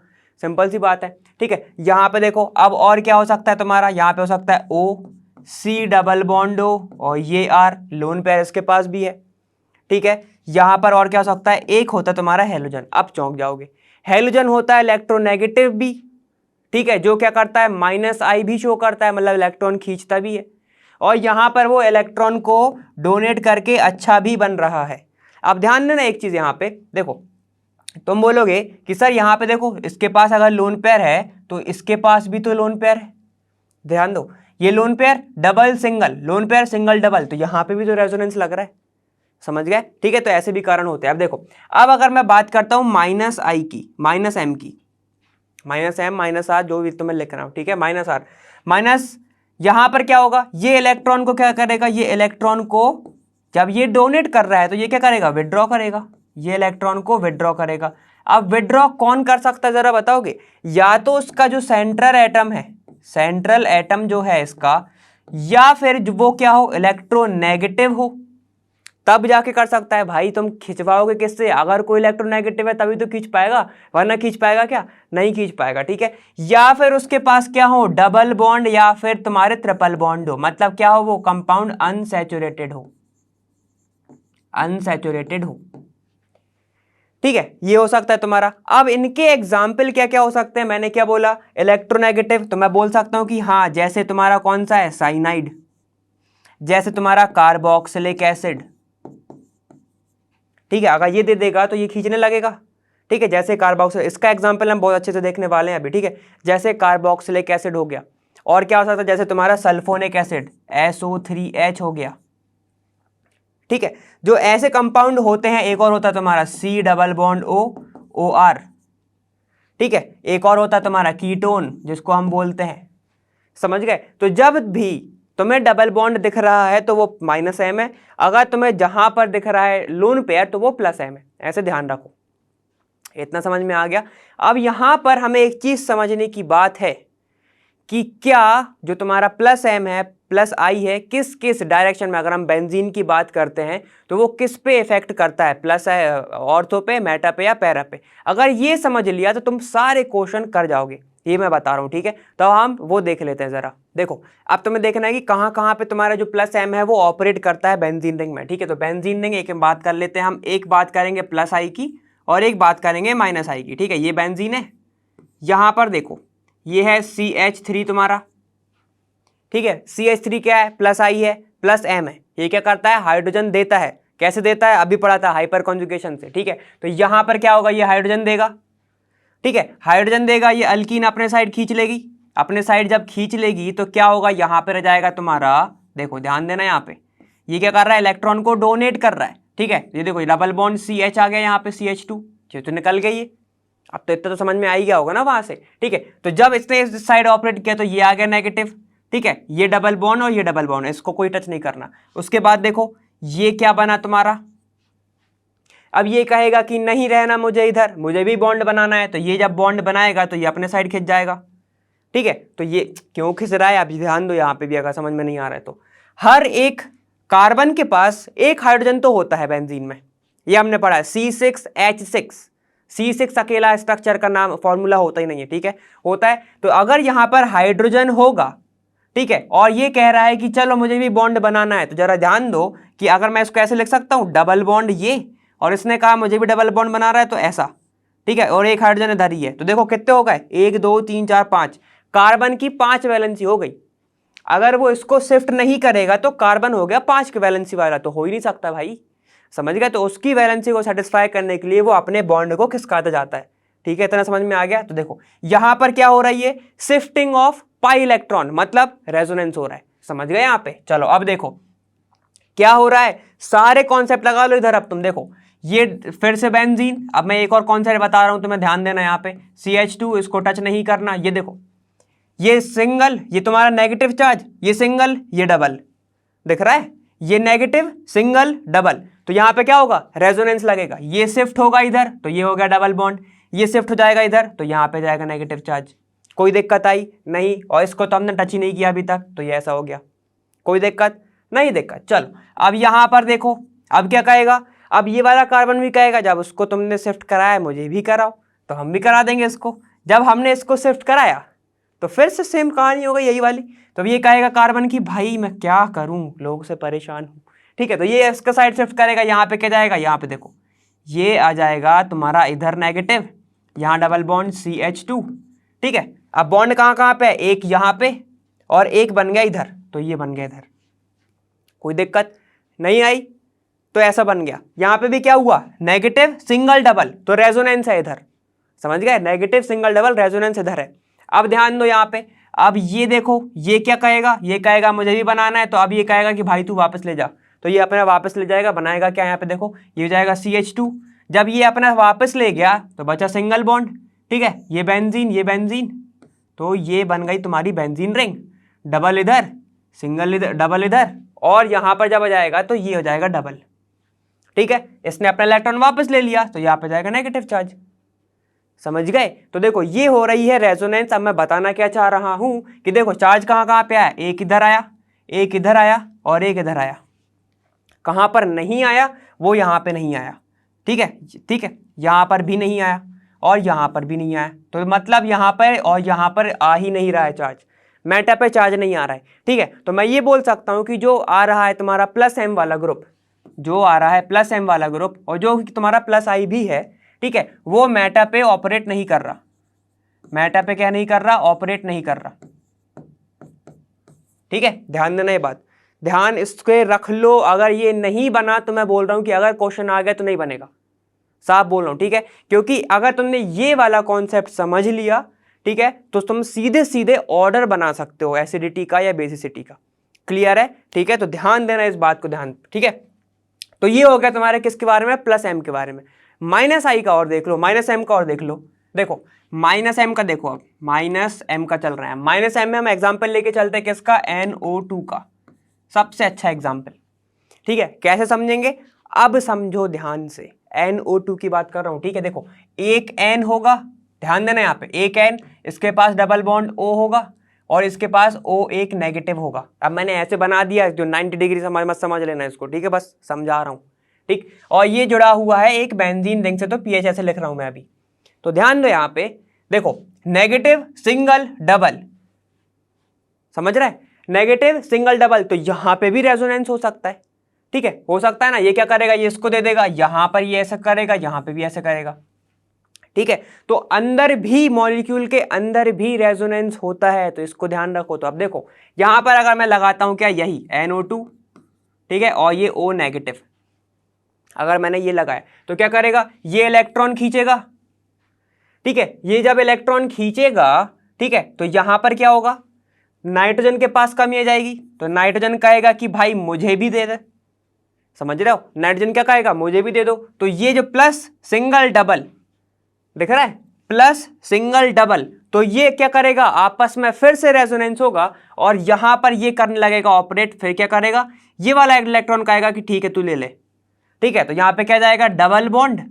सिंपल सी बात है। ठीक है, यहाँ पे देखो अब और क्या हो सकता है तुम्हारा? यहाँ पे हो सकता है OC डबल बॉन्ड O और ये R लोन पेयर इसके पास भी है। ठीक है, यहाँ पर और क्या हो सकता है, एक होता है तुम्हारा हेलोजन। अब चौंक जाओगे, हेलोजन होता है इलेक्ट्रोनेगेटिव भी, ठीक है, जो क्या करता है -I भी शो करता है, मतलब इलेक्ट्रॉन खींचता भी है, और यहाँ पर वो इलेक्ट्रॉन को डोनेट करके अच्छा भी बन रहा है। अब ध्यान देना एक चीज, यहाँ पे देखो, तुम बोलोगे कि सर यहाँ पे देखो इसके पास अगर लोन पेयर है तो इसके पास भी तो लोन पेयर है। ध्यान दो, ये lone pair double single, lone pair single double, तो यहाँ पे भी तो रेजोनेंस लग रहा है, समझ गए, ठीक है। तो ऐसे भी कारण होते हैं। अब देखो, अब अगर मैं बात करता हूं -I की, -M की, -M -R जो भी तुम्हें लिख रहा हूं, ठीक है, -R माइनस, यहां पर क्या होगा, ये इलेक्ट्रॉन को क्या करेगा, ये इलेक्ट्रॉन को जब ये डोनेट कर रहा है तो ये क्या करेगा, विड्रॉ करेगा, ये इलेक्ट्रॉन को विड्रॉ करेगा। अब विड्रॉ कौन कर सकता है जरा बताओगे, या तो उसका जो सेंट्रल एटम है, सेंट्रल एटम जो है इसका, या फिर वो क्या हो, इलेक्ट्रोनेगेटिव हो, तब जाके कर सकता है। भाई तुम खिंचवाओगे किससे, अगर कोई इलेक्ट्रोनेगेटिव है तभी तो खींच पाएगा, वरना खींच पाएगा क्या, नहीं खींच पाएगा, ठीक है। या फिर उसके पास क्या हो, डबल बॉन्ड या फिर तुम्हारे ट्रिपल बॉन्ड हो, मतलब क्या हो, वो कंपाउंड अनसैचुरेटेड हो, अनसैचुरेटेड हो, ठीक है, ये हो सकता है तुम्हारा। अब इनके एग्जाम्पल क्या क्या हो सकते हैं, मैंने क्या बोला, इलेक्ट्रोनेगेटिव, तो मैं बोल सकता हूं कि हाँ, जैसे तुम्हारा कौन सा है, साइनाइड, जैसे तुम्हारा कार्बोक्सिलिक एसिड, ठीक है, अगर ये दे देगा तो ये खींचने लगेगा, ठीक है, जैसे कार्बोक्सिलिक, इसका एग्जांपल हम बहुत अच्छे से देखने वाले हैं अभी, ठीक है, जैसे कार्बोक्सिलिक एसिड हो गया। और क्या हो सकता है, जैसे तुम्हारा सल्फोनिक एसिड SO3H हो गया, ठीक है, जो ऐसे कंपाउंड होते हैं। एक और होता है तुम्हारा C double bond O OR, ठीक है, एक और होता है तुम्हारा कीटोन जिसको हम बोलते हैं, समझ गए। तो जब भी तुम्हें डबल बॉन्ड दिख रहा है तो वो -M है, अगर तुम्हें जहां पर दिख रहा है लोन पेयर तो वो +M है, ऐसे ध्यान रखो। इतना समझ में आ गया। अब यहां पर हमें एक चीज समझने की बात है कि क्या जो तुम्हारा +M है, +I है, किस किस डायरेक्शन में, अगर हम बेंजीन की बात करते हैं तो वो किस पे इफेक्ट करता है, प्लस ऑर्थो पे, मेटा पे या पैरा पे। अगर ये समझ लिया तो तुम सारे क्वेश्चन कर जाओगे, ये मैं बता रहा हूं, ठीक है। तो हम वो देख लेते हैं जरा। देखो, अब तुम्हें देखना है कि कहां कहां पे तुम्हारा जो +M है वो ऑपरेट करता है बेंजीन रिंग में, ठीक है। तो बेंजीन रिंग एक बात कर लेते हैं हम, एक बात करेंगे +I की और एक बात करेंगे -I की, ठीक है। ये बेंजीन है, यहां पर देखो ये है CH3 तुम्हारा, ठीक है। CH3 क्या है, +I है, +M है, ये क्या करता है, हाइड्रोजन देता है। कैसे देता है, अभी पढ़ा था, हाइपर कॉन्जुगेशन से, ठीक है। तो यहां पर क्या होगा, ये हाइड्रोजन देगा, ठीक है, हाइड्रोजन देगा, ये अल्कीन अपने साइड खींच लेगी, अपने साइड जब खींच लेगी तो क्या होगा, यहां पर रह जाएगा तुम्हारा, देखो ध्यान देना, यहाँ पे ये क्या कर रहा है, इलेक्ट्रॉन को डोनेट कर रहा है, ठीक है। ये देखो डबल बॉन्ड CH आ गया, यहाँ पे CH2, ये तो निकल गई है। अब तो इतना तो समझ में आ ही गया होगा ना वहां से, ठीक है। तो जब इसने इस साइड ऑपरेट किया तो ये आ गया नेगेटिव, ठीक है, ये डबल बॉन्ड और ये डबल बॉन्ड, इसको कोई टच नहीं करना। उसके बाद देखो ये क्या बना तुम्हारा, अब ये कहेगा कि नहीं रहना मुझे इधर, मुझे भी बॉन्ड बनाना है, तो ये जब बॉन्ड बनाएगा तो ये अपने साइड खिंच जाएगा, ठीक है। तो ये क्यों खिंच रहा है, अभी ध्यान दो यहाँ पे भी, अगर समझ में नहीं आ रहा है तो, हर एक कार्बन के पास एक हाइड्रोजन तो होता है बेंजीन में, ये हमने पढ़ा है, C6H6, C6 अकेला स्ट्रक्चर का नाम फॉर्मूला होता ही नहीं है, ठीक है, होता है। तो अगर यहां पर हाइड्रोजन होगा, ठीक है, और ये कह रहा है कि चलो मुझे भी बॉन्ड बनाना है, तो जरा ध्यान दो कि अगर मैं इसको ऐसे लिख सकता हूं, डबल बॉन्ड ये, और इसने कहा मुझे भी डबल बॉन्ड बना रहा है तो ऐसा, ठीक है, और एक हाइड्रोजन इधर ही है, तो देखो कितने हो गए, 1 2 3 4 5, कार्बन की 5 वैलेंसी हो गई। अगर वो इसको शिफ्ट नहीं करेगा तो कार्बन हो गया 5 की वैलेंसी वाला, तो हो ही नहीं सकता भाई, समझ गए। तो उसकी वैलेंसी को सेटिस्फाई करने के लिए वो अपने बॉन्ड को खिसकाता जाता है, ठीक है, इतना समझ में आ गया। तो देखो यहां पर क्या हो रही है, शिफ्टिंग ऑफ पाई इलेक्ट्रॉन, मतलब रेजोनेंस हो रहा है, समझ गए यहां पे। चलो अब देखो क्या हो रहा है, सारे कॉन्सेप्ट लगा लो इधर। अब तुम देखो ये फिर से बेंजीन, अब मैं एक और कॉन्सेप्ट बता रहा हूं तुम्हें, ध्यान देना यहाँ पे, CH2 इसको टच नहीं करना। ये देखो ये सिंगल, ये तुम्हारा नेगेटिव चार्ज, ये सिंगल, ये डबल, दिख रहा है, ये नेगेटिव सिंगल डबल, तो यहां पे क्या होगा, रेजोनेंस लगेगा, ये शिफ्ट होगा इधर तो ये हो गया डबल बॉन्ड, ये शिफ्ट हो जाएगा इधर तो यहां पे जाएगा नेगेटिव चार्ज। कोई दिक्कत आई नहीं, और इसको तो हमने टच ही नहीं किया अभी तक, तो ये ऐसा हो गया, कोई दिक्कत नहीं, दिक्कत। चलो अब यहां पर देखो, अब क्या कहेगा, अब ये वाला कार्बन भी कहेगा जब उसको तुमने शिफ्ट कराया मुझे भी कराओ, तो हम भी करा देंगे इसको। जब हमने इसको शिफ्ट कराया तो फिर से सेम कहानी हो गई यही वाली, तो ये कहेगा कार्बन की भाई मैं क्या करूं, लोगों से परेशान हूं, ठीक है, तो ये इसका साइड शिफ्ट करेगा, यहाँ पे क्या जाएगा, यहाँ पे देखो ये आ जाएगा तुम्हारा इधर नेगेटिव, यहाँ डबल बॉन्ड CH2, ठीक है। अब बॉन्ड कहाँ कहाँ पे है, एक यहाँ पे और एक बन गया इधर, तो ये बन गया इधर, कोई दिक्कत नहीं आई, तो ऐसा बन गया। यहाँ पे भी क्या हुआ, नेगेटिव सिंगल डबल, तो रेजोनेंस है इधर, समझ गए, नेगेटिव सिंगल डबल रेजोनेंस इधर है। अब ध्यान दो यहाँ पे, अब ये देखो ये क्या कहेगा, ये कहेगा मुझे भी बनाना है, तो अब ये कहेगा कि भाई तू वापस ले जा, तो ये अपना वापस ले जाएगा, बनाएगा क्या, यहाँ पे देखो ये हो जाएगा CH2। जब ये अपना वापस ले गया तो बचा सिंगल बॉन्ड, ठीक है, ये बेंजीन, तो ये बन गई तुम्हारी बेंजीन रिंग, डबल इधर सिंगल इधर डबल इधर, और यहाँ पर जब आ जाएगा तो ये हो जाएगा डबल, ठीक है। इसने अपना इलेक्ट्रॉन वापस ले लिया तो यहाँ पे जाएगा नेगेटिव चार्ज, समझ गए। तो देखो ये हो रही है रेजोनेंस। अब मैं बताना क्या चाह रहा हूं कि देखो चार्ज कहाँ कहाँ पे आया, एक इधर आया, एक इधर आया और एक इधर आया, कहाँ पर नहीं आया, वो यहाँ पे नहीं आया, ठीक है, यहाँ पर भी नहीं आया और यहाँ पर भी नहीं आया, तो मतलब यहाँ पर और यहाँ पर आ ही नहीं रहा है चार्ज, मेटा पे चार्ज नहीं आ रहा है, ठीक है। तो मैं ये बोल सकता हूँ कि जो आ रहा है तुम्हारा +M वाला ग्रुप, जो आ रहा है +M वाला ग्रुप और जो तुम्हारा +I भी है, ठीक है, वो मेटा पे ऑपरेट नहीं कर रहा, मेटा पे क्या नहीं कर रहा, ऑपरेट नहीं कर रहा, ठीक है। ध्यान देना ये बात, ध्यान इसके रख लो। अगर ये नहीं बना तो मैं बोल रहा हूं कि अगर क्वेश्चन आ गया तो नहीं बनेगा, साफ बोल रहा हूं, ठीक है। क्योंकि अगर तुमने ये वाला कॉन्सेप्ट समझ लिया, ठीक है, तो तुम सीधे सीधे ऑर्डर बना सकते हो एसिडिटी का या बेसिसिटी का, क्लियर है, ठीक है। तो ध्यान देना इस बात को, ध्यान, ठीक है। तो ये हो गया तुम्हारे किसके बारे में, +M के बारे में। -I का और देख लो, -M का और देख लो, देखो -M का देखो, अब -M का चल रहा है, -M में हम एग्जाम्पल लेके चलते हैं किसका, NO2 का, सबसे अच्छा एग्जाम्पल, ठीक है। कैसे समझेंगे, अब समझो ध्यान से, NO2 की बात कर रहा हूं, ठीक है। देखो एक N होगा, ध्यान देना यहाँ पे, एक N, इसके पास डबल बॉन्ड O होगा और इसके पास O एक नेगेटिव होगा। अब मैंने ऐसे बना दिया, जो 90 डिग्री मत समझ लेना इसको, ठीक है, बस समझा रहा हूं, ठीक। और ये जुड़ा हुआ है एक बेंजीन रिंग से, तो PH ऐसे लिख रहा हूं मैं अभी। तो ध्यान दो यहाँ पे, देखो नेगेटिव सिंगल डबल, समझ रहे हैं, नेगेटिव सिंगल डबल, तो यहां पे भी रेजोनेंस हो सकता है, ठीक है, हो सकता है ना। ये क्या करेगा, ये इसको दे देगा, यहां पर ये ऐसा करेगा, यहां पे भी ऐसा करेगा, ठीक है। तो अंदर भी, मॉलिक्यूल के अंदर भी रेजोनेंस होता है, तो इसको ध्यान रखो। तो अब देखो यहां पर अगर मैं लगाता हूं क्या, यही NO2, ठीक है, और ये O नेगेटिव, अगर मैंने ये लगाया तो क्या करेगा, ये इलेक्ट्रॉन खींचेगा, ठीक है। ये जब इलेक्ट्रॉन खींचेगा, ठीक है, तो यहां पर क्या होगा, नाइट्रोजन के पास कमी आ जाएगी, तो नाइट्रोजन कहेगा कि भाई मुझे भी दे दे, समझ रहे हो, नाइट्रोजन क्या कहेगा, मुझे भी दे दो। तो ये जो प्लस सिंगल डबल दिख रहा है, प्लस सिंगल डबल, तो ये क्या करेगा, आपस में फिर से रेजोनेंस होगा और यहां पर ये करने लगेगा ऑपरेट। फिर क्या करेगा, ये वाला इलेक्ट्रॉन कहेगा कि ठीक है तू ले ले, ठीक है। तो यहां पे क्या जाएगा, डबल बॉन्ड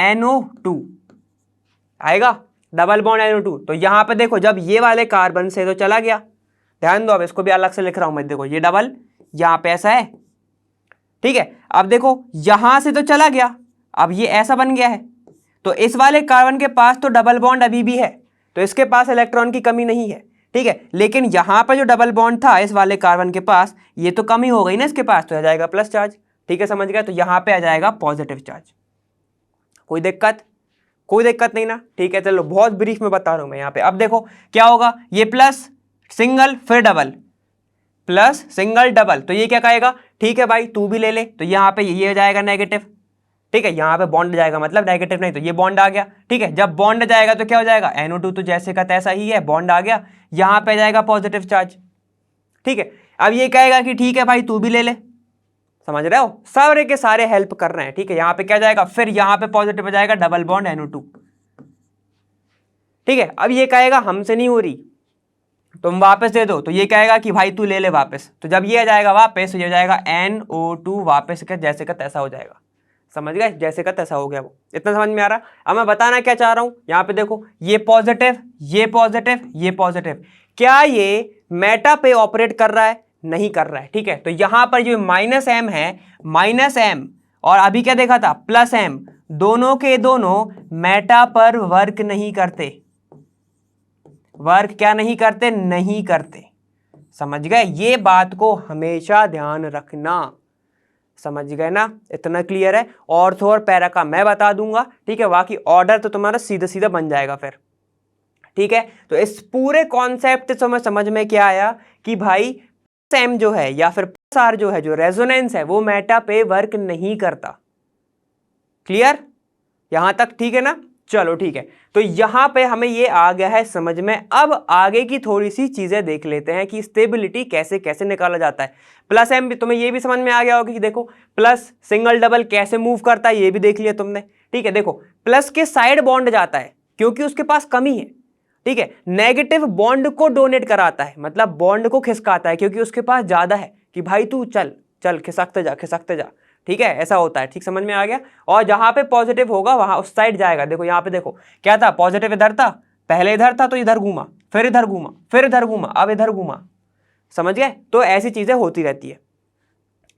NO2 आएगा, डबल बॉन्ड NO2। तो यहां पे देखो जब ये वाले कार्बन से तो चला गया, ध्यान दो, अब इसको भी अलग से लिख रहा हूं मैं, देखो ये डबल यहां पे ऐसा है, ठीक है। अब देखो यहां से तो चला गया, अब ये ऐसा बन गया है, तो इस वाले कार्बन के पास तो डबल बॉन्ड अभी भी है, तो इसके पास इलेक्ट्रॉन की कमी नहीं है, ठीक है। लेकिन यहां पर जो डबल बॉन्ड था इस वाले कार्बन के पास, ये तो कमी हो गई ना इसके पास, तो आ जाएगा प्लस चार्ज, ठीक है, समझ गया। तो यहां पे आ जाएगा पॉजिटिव चार्ज, कोई दिक्कत, कोई दिक्कत नहीं ना, ठीक है। चलो बहुत ब्रीफ में बता रहा हूं मैं यहाँ पे। अब देखो क्या होगा, ये प्लस सिंगल फिर डबल, प्लस सिंगल डबल, तो ये क्या कहेगा, ठीक है भाई तू भी ले ले, तो यहाँ पे ये हो जाएगा नेगेटिव, ठीक है। यहाँ पे बॉन्ड जाएगा, मतलब नेगेटिव नहीं, तो ये बॉन्ड आ गया, ठीक है। जब बॉन्ड जाएगा तो क्या हो जाएगा, NO2 तो जैसे का तैसा ही है, बॉन्ड आ गया, यहाँ पे जाएगा पॉजिटिव चार्ज, ठीक है। अब ये कहेगा कि ठीक है भाई तू भी ले ले, समझ रहे हो, सारे के सारे हेल्प कर रहे हैं, ठीक है। यहाँ पे क्या जाएगा, फिर यहाँ पे पॉजिटिव हो जाएगा, डबल बॉन्ड NO2, ठीक है। अब ये कहेगा हमसे नहीं हो रही, तुम वापस दे दो, तो ये कहेगा कि भाई तू ले ले वापस, तो जब ये आ जाएगा वापस, तो ये हो जाएगा NO2 वापस का जैसे का तैसा हो जाएगा, समझ गए, जैसे का तैसा हो गया वो, इतना समझ में आ रहा। अब मैं बताना क्या चाह रहा हूं, यहाँ पे देखो ये पॉजिटिव, ये पॉजिटिव, ये पॉजिटिव, क्या ये मेटा पे ऑपरेट कर रहा है, नहीं कर रहा है, ठीक है। तो यहां पर जो -M है, -M और अभी क्या देखा था +M, दोनों के दोनों मेटा पर वर्क नहीं करते, वर्क क्या नहीं करते, नहीं करते, समझ गए। ये बात को हमेशा ध्यान रखना, समझ गए ना, इतना क्लियर है। ऑर्थो और पैरा का मैं बता दूंगा, ठीक है, बाकी ऑर्डर तो तुम्हारा सीधा सीधा बन जाएगा फिर, ठीक है। तो इस पूरे कॉन्सेप्ट से समझ में क्या आया कि भाई एम जो है या फिर आर जो है, जो रेजोनेंस है, वो मेटा पे वर्क नहीं करता। क्लियर यहां तक, ठीक है ना। चलो ठीक है, तो यहां पे हमें ये आ गया है समझ में। अब आगे की थोड़ी सी चीजें देख लेते हैं कि स्टेबिलिटी कैसे कैसे निकाला जाता है। प्लस एम भी तुम्हें ये भी समझ में आ गया होगा कि देखो प्लस सिंगल डबल कैसे मूव करता है, ये भी देख लिया तुमने, ठीक है। देखो प्लस के साइड बॉन्ड जाता है क्योंकि उसके पास कमी है, ठीक है। नेगेटिव बॉन्ड को डोनेट कराता है, मतलब बॉन्ड को खिसकाता है क्योंकि उसके पास ज्यादा है कि भाई तू चल चल खिसकते जा खिसकते जा, ठीक है, ऐसा होता है, ठीक, समझ में आ गया। और जहां पे पॉजिटिव होगा वहां उस साइड जाएगा। देखो यहाँ पे देखो क्या था, पॉजिटिव इधर था, पहले इधर था तो इधर घूमा, फिर इधर घूमा, फिर इधर घूमा, अब इधर घूमा, समझ गए। तो ऐसी चीजें होती रहती है,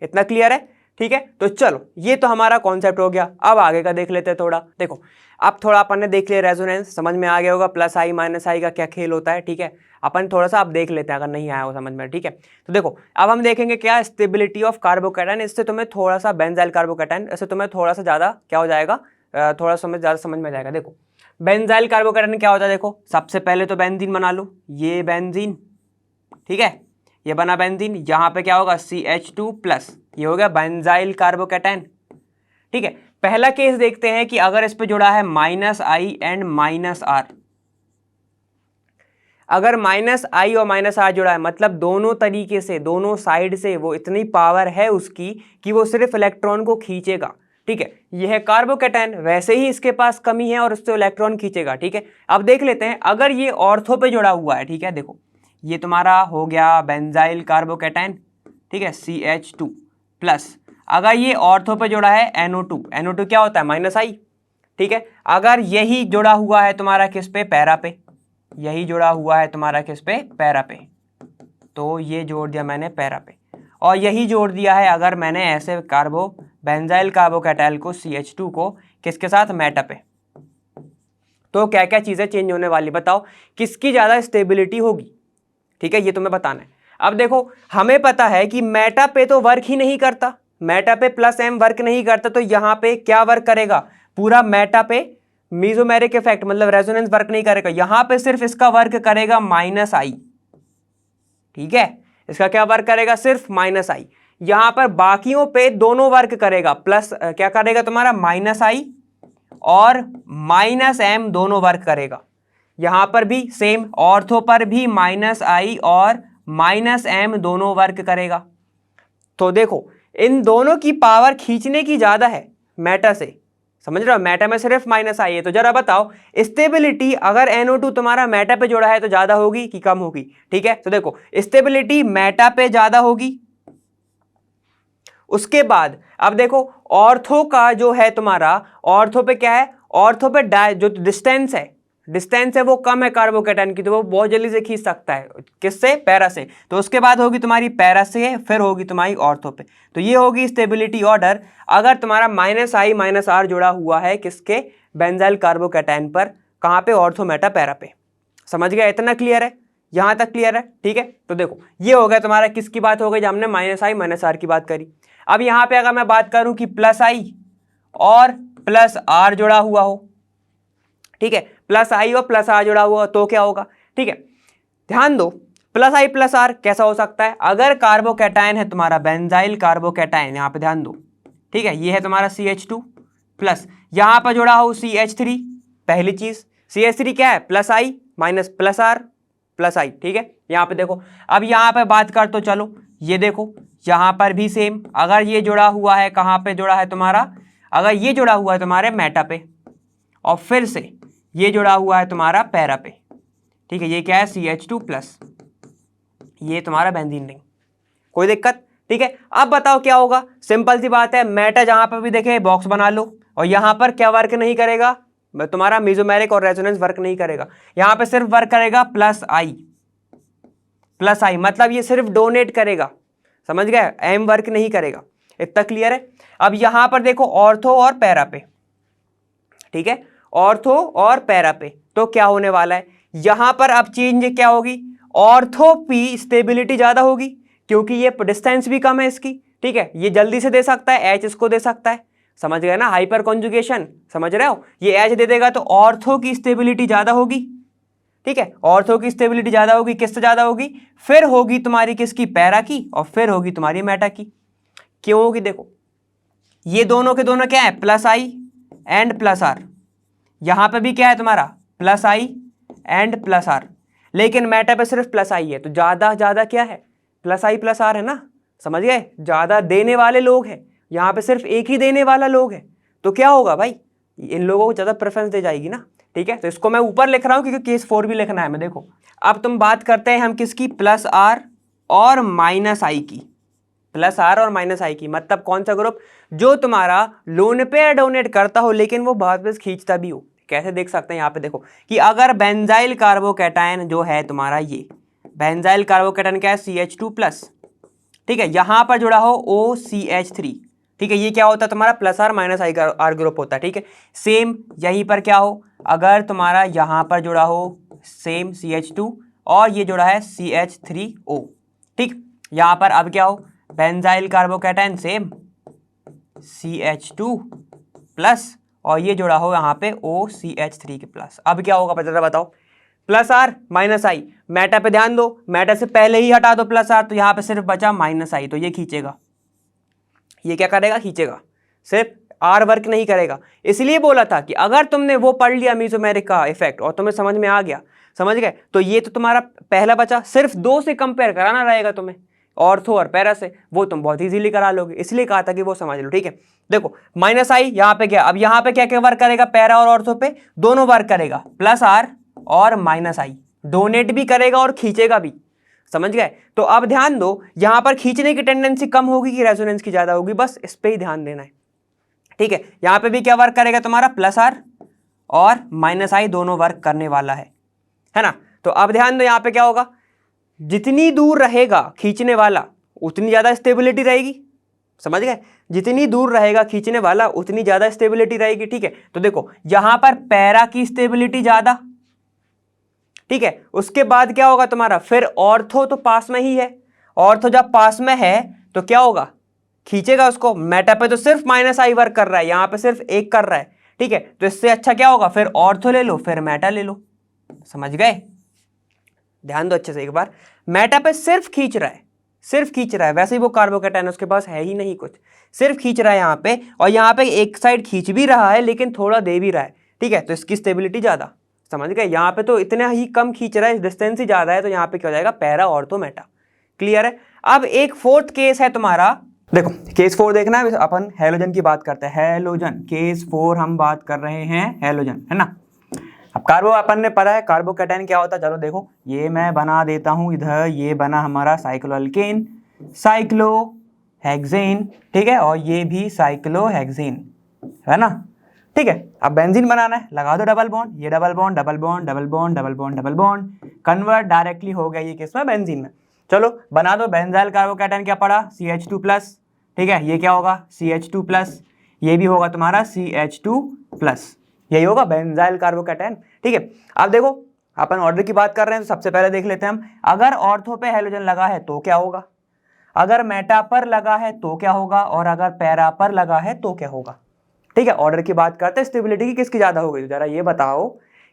इतना क्लियर है, ठीक है। तो चलो ये तो हमारा कॉन्सेप्ट हो गया। अब आगे का देख लेते हैं थोड़ा। देखो अब थोड़ा अपन ने देख लिया रेजोनेंस, समझ में आ गया होगा प्लस आई माइनस आई का क्या खेल होता है, ठीक है। अपन थोड़ा सा अब देख लेते हैं अगर नहीं आया हो समझ में, ठीक है। तो देखो अब हम देखेंगे क्या, स्टेबिलिटी ऑफ कार्बोकैटायन। इससे तुम्हें थोड़ा सा बेंजाइल कार्बोकैटायन, इससे तुम्हें थोड़ा सा ज्यादा क्या हो जाएगा, थोड़ा ज्यादा समझ में जाएगा। देखो बेंजाइल कार्बोकैटायन क्या होता है, देखो सबसे पहले तो बेंजीन बना लो, ये बेंजीन, ठीक है, ये बना बेंजीन। यहाँ पे क्या होगा CH2+, ये हो गया बेंजाइल कार्बोकैटायन, ठीक है। पहला केस देखते हैं कि अगर इस पे जुड़ा है -I एंड -R, अगर -I और -R जुड़ा है मतलब दोनों तरीके से, दोनों साइड से वो इतनी पावर है उसकी कि वो सिर्फ इलेक्ट्रॉन को खींचेगा, ठीक है। यह है कार्बोकैटायन, वैसे ही इसके पास कमी है और उससे इलेक्ट्रॉन खींचेगा, ठीक है। अब देख लेते हैं अगर ये ऑर्थो पे जुड़ा हुआ है, ठीक है। देखो ये तुम्हारा हो गया बेंजाइल कार्बोकैटायन, ठीक है, CH2+। अगर ये ऑर्थो पे जुड़ा है NO2, NO2 क्या होता है -I, ठीक है। अगर यही जुड़ा हुआ है तुम्हारा किस पे, पैरा पे, यही जुड़ा हुआ है तुम्हारा किस पे, पैरा पे, तो ये जोड़ दिया मैंने पैरा पे, और यही जोड़ दिया है अगर मैंने ऐसे बेंजाइल कार्बोकैटायन को CH2 को किसके साथ, मेटा पे। तो क्या क्या चीजें चेंज होने वाली, बताओ किसकी ज्यादा स्टेबिलिटी होगी, ठीक है, ये तुम्हें बताना है। अब देखो हमें पता है कि मेटा पे तो वर्क ही नहीं करता, मेटा पे +M वर्क नहीं करता, तो यहां पे क्या वर्क करेगा, पूरा मेटा पे मीजोमेरिक इफेक्ट मतलब रेजोनेंस वर्क नहीं करेगा, यहां पे सिर्फ इसका वर्क करेगा -I, ठीक है। इसका क्या वर्क करेगा, सिर्फ -I। यहां पर बाकियों पे दोनों वर्क करेगा, प्लस क्या करेगा तुम्हारा -I और -M दोनों वर्क करेगा। यहां पर भी सेम, ऑर्थो पर भी -I और -M दोनों वर्क करेगा। तो देखो इन दोनों की पावर खींचने की ज्यादा है मेटा से, समझ रहे हो, मेटा में सिर्फ -I है। तो जरा बताओ स्टेबिलिटी अगर NO2 तुम्हारा मेटा पे जोड़ा है तो ज्यादा होगी कि कम होगी, ठीक है। तो देखो स्टेबिलिटी मेटा पे ज्यादा होगी। उसके बाद अब देखो ऑर्थो का जो है तुम्हारा, ऑर्थो पे क्या है, ऑर्थो पे जो डिस्टेंस है वो कम है कार्बोकैटायन की, तो वो बहुत जल्दी से खींच सकता है, किससे, पैरा से। तो उसके बाद होगी तुम्हारी पैरा से, फिर होगी तुम्हारी ऑर्थो पे। तो ये होगी स्टेबिलिटी ऑर्डर अगर तुम्हारा -I -R जुड़ा हुआ है किसके, बेंजाइल कार्बोकैटायन पर, कहाँ पे, ऑर्थो मेटा पैरा पे। समझ गया, इतना क्लियर है, यहां तक क्लियर है, ठीक है। तो देखो ये हो गया तुम्हारा, किसकी बात हो गई, जब हमने -I -R की बात करी। अब यहां पे अगर मैं बात करूं कि +I और +R जुड़ा हुआ हो, ठीक है, +I और +R जुड़ा हुआ तो क्या होगा, ठीक है। ध्यान दो +I +R कैसा हो सकता है, अगर कार्बोकैटायन है तुम्हारा बेंजाइल कार्बोकैटायन, यहां पे ध्यान दो, ठीक है, ये है तुम्हारा CH2+, यहां पर जुड़ा हो CH3, पहली चीज CH3 क्या है, +I -+R +I, ठीक है। यहां पे देखो अब यहां पे बात कर तो चलो, ये देखो यहां पर भी सेम, अगर ये जुड़ा हुआ है, कहां पे जुड़ा है तुम्हारा, अगर ये जुड़ा हुआ है तुम्हारे मेटा पे, और फिर से ये जुड़ा हुआ है तुम्हारा पैरा पे, ठीक है, ये क्या है CH2+, ये तुम्हारा बेंजीन रिंग, कोई दिक्कत, ठीक है। अब बताओ क्या होगा, सिंपल सी बात है, मेटा जहां पर भी देखे बॉक्स बना लो, और यहां पर क्या वर्क नहीं करेगा, तुम्हारा मीजोमेरिक और रेजोनेंस वर्क नहीं करेगा, यहां पे सिर्फ वर्क करेगा +I, मतलब ये सिर्फ डोनेट करेगा, समझ गए, M वर्क नहीं करेगा, इतना क्लियर है। अब यहां पर देखो ऑर्थो और पैरा पे, ठीक है, ऑर्थो और पैरा पे, तो क्या होने वाला है, यहां पर अब चेंज क्या होगी, ऑर्थो पी स्टेबिलिटी ज्यादा होगी क्योंकि ये डिस्टेंस भी कम है इसकी, ठीक है, ये जल्दी से दे सकता है, एच इसको दे सकता है, समझ गए ना, हाइपर कॉन्जुगेशन, समझ रहे हो, ये एच दे देगा तो ऑर्थो की स्टेबिलिटी ज्यादा होगी, ठीक है, ऑर्थो की स्टेबिलिटी ज्यादा होगी, किससे ज्यादा होगी, फिर होगी तुम्हारी किसकी, पैरा की, और फिर होगी तुम्हारी मेटा की। क्यों होगी, देखो ये दोनों के दोनों क्या है, plus I and plus R, यहां पे भी क्या है तुम्हारा plus I and plus R, लेकिन मेटा पे सिर्फ प्लस आई है, तो ज्यादा ज्यादा क्या है, प्लस आई प्लस आर है ना, समझ गए, ज्यादा देने वाले लोग हैं, यहाँ पे सिर्फ एक ही देने वाला लोग है, तो क्या होगा भाई, इन लोगों को ज्यादा प्रेफरेंस दे जाएगी ना, ठीक है, तो इसको मैं ऊपर लिख रहा हूं क्योंकि केस 4 भी लिखना है मैं। देखो अब तुम बात करते हैं हम किसकी, प्लस आर और माइनस आई की, प्लस आर और माइनस आई की, मतलब कौन सा ग्रुप, जो तुम्हारा लोन पे डोनेट करता हो लेकिन वो बहुत बस खींचता भी हो। कैसे देख सकते हैं, यहाँ पे देखो कि अगर बेंजाइल कार्बोकैटायन जो है तुम्हारा, ये बेंजाइल कार्बोकैटायन क्या है, CH2+, ठीक है, यहां पर जुड़ा हो OCH3, ठीक है, ये क्या होता है तुम्हारा plus R minus I R group होता है, ठीक है। सेम यहीं पर क्या हो, अगर तुम्हारा यहां पर जुड़ा हो सेम CH2 और ये जुड़ा है CH3O, ठीक, यहां पर अब क्या हो, बेंजाइल कार्बोकैटायन सेम CH2+ और ये जुड़ा हो यहाँ पे OCH3 के प्लस। अब क्या होगा जरा बताओ, plus R minus I, meta पे ध्यान दो, मेटा से पहले ही हटा दो प्लस आर, तो यहाँ पे सिर्फ बचा माइनस आई, तो ये खींचेगा, ये क्या करेगा, खींचेगा, सिर्फ आर वर्क नहीं करेगा। इसलिए बोला था कि अगर तुमने वो पढ़ लिया मीजोमेरिक का इफेक्ट और तुम्हें समझ में आ गया, समझ गए, तो ये तो तुम्हारा पहला बचा, सिर्फ 2 से कंपेयर कराना रहेगा तुम्हें, ऑर्थो और पैरा से, वो तुम बहुत इजीली करा लोगे, इसलिए कहा था कि वो समझ लो, ठीक है। देखो माइनस आई यहाँ पे क्या, अब यहाँ पे क्या क्या वर्क करेगा, पैरा और ऑर्थो पे दोनों वर्क करेगा, प्लस आर और माइनस आई, डोनेट भी करेगा और खींचेगा भी, समझ गए। तो अब ध्यान दो, यहां पर खींचने की टेंडेंसी कम होगी कि रेजोनेंस की ज्यादा होगी, बस इस पे ही ध्यान देना है, ठीक है। यहां पे भी क्या वर्क करेगा तुम्हारा, प्लस आर और माइनस आई दोनों वर्क करने वाला है ना। तो अब ध्यान दो, यहां पे क्या होगा, जितनी दूर रहेगा खींचने वाला उतनी ज्यादा स्टेबिलिटी रहेगी, समझ गए, जितनी दूर रहेगा खींचने वाला उतनी ज्यादा स्टेबिलिटी रहेगी, ठीक है। तो देखो यहां पर पैरा की स्टेबिलिटी ज्यादा, ठीक है, उसके बाद क्या होगा तुम्हारा, फिर ऑर्थो तो पास में ही है, ऑर्थो जब पास में है तो क्या होगा, खींचेगा उसको, मेटा पे तो सिर्फ माइनस आई वर्क कर रहा है, यहां पे सिर्फ एक कर रहा है, ठीक है, तो इससे अच्छा क्या होगा, फिर ऑर्थो ले लो फिर मेटा ले लो, समझ गए। ध्यान दो अच्छे से एक बार, मेटा पे सिर्फ खींच रहा है, सिर्फ खींच रहा है, वैसे ही वो कार्बोकैटायन उसके पास है ही नहीं कुछ, सिर्फ खींच रहा है यहाँ पे, और यहाँ पे एक साइड खींच भी रहा है लेकिन थोड़ा दे भी रहा है, ठीक है, तो इसकी स्टेबिलिटी ज्यादा, समझ गए। यहाँ पे तो इतना ही कम खींच रहा है, डिस्टेंस ही ज्यादा है, तो यहाँ पे क्या हो जाएगा, पैरा ऑर्थो मेटा, क्लियर है। अब एक फोर्थ केस है तुम्हारा, देखो केस 4 देखना है, अपन हेलोजन की बात करते हैं, हेलोजन केस 4 हम बात कर रहे हैं, हेलोजन है ना। अब कार्बो अपन ने पढ़ा है कार्बोकैटायन क्या होता है, चलो देखो ये मैं बना देता हूं इधर, ये बना हमारा साइक्लोअल्केन, साइक्लोहेक्सेन, ठीक है, और ये भी साइक्लोहेक्सेन है ना, ठीक है। अब बेंजीन बनाना है, लगा दो डबल बॉन्ड, ये double bond double bond double bond double bond double bond, convert directly हो गया ये किसमें, बेंजीन में। चलो बना दो, बेंजाइल कार्बोकैटायन क्या पड़ा, CH2+, ठीक है, ये क्या होगा CH2+, ये भी होगा तुम्हारा CH2+, यही होगा बेंजाइल कार्बोकैटायन, ठीक है। अब देखो अपन ऑर्डर की बात कर रहे हैं, तो सबसे पहले देख लेते हैं हम, अगर ऑर्थो पे हेलोजन लगा है तो क्या होगा, अगर मेटा पर लगा है तो क्या होगा, और अगर पैरा पर लगा है तो क्या होगा, ठीक है। ऑर्डर की बात करते हैं, स्टेबिलिटी की किसकी ज्यादा होगी, तो जरा ये बताओ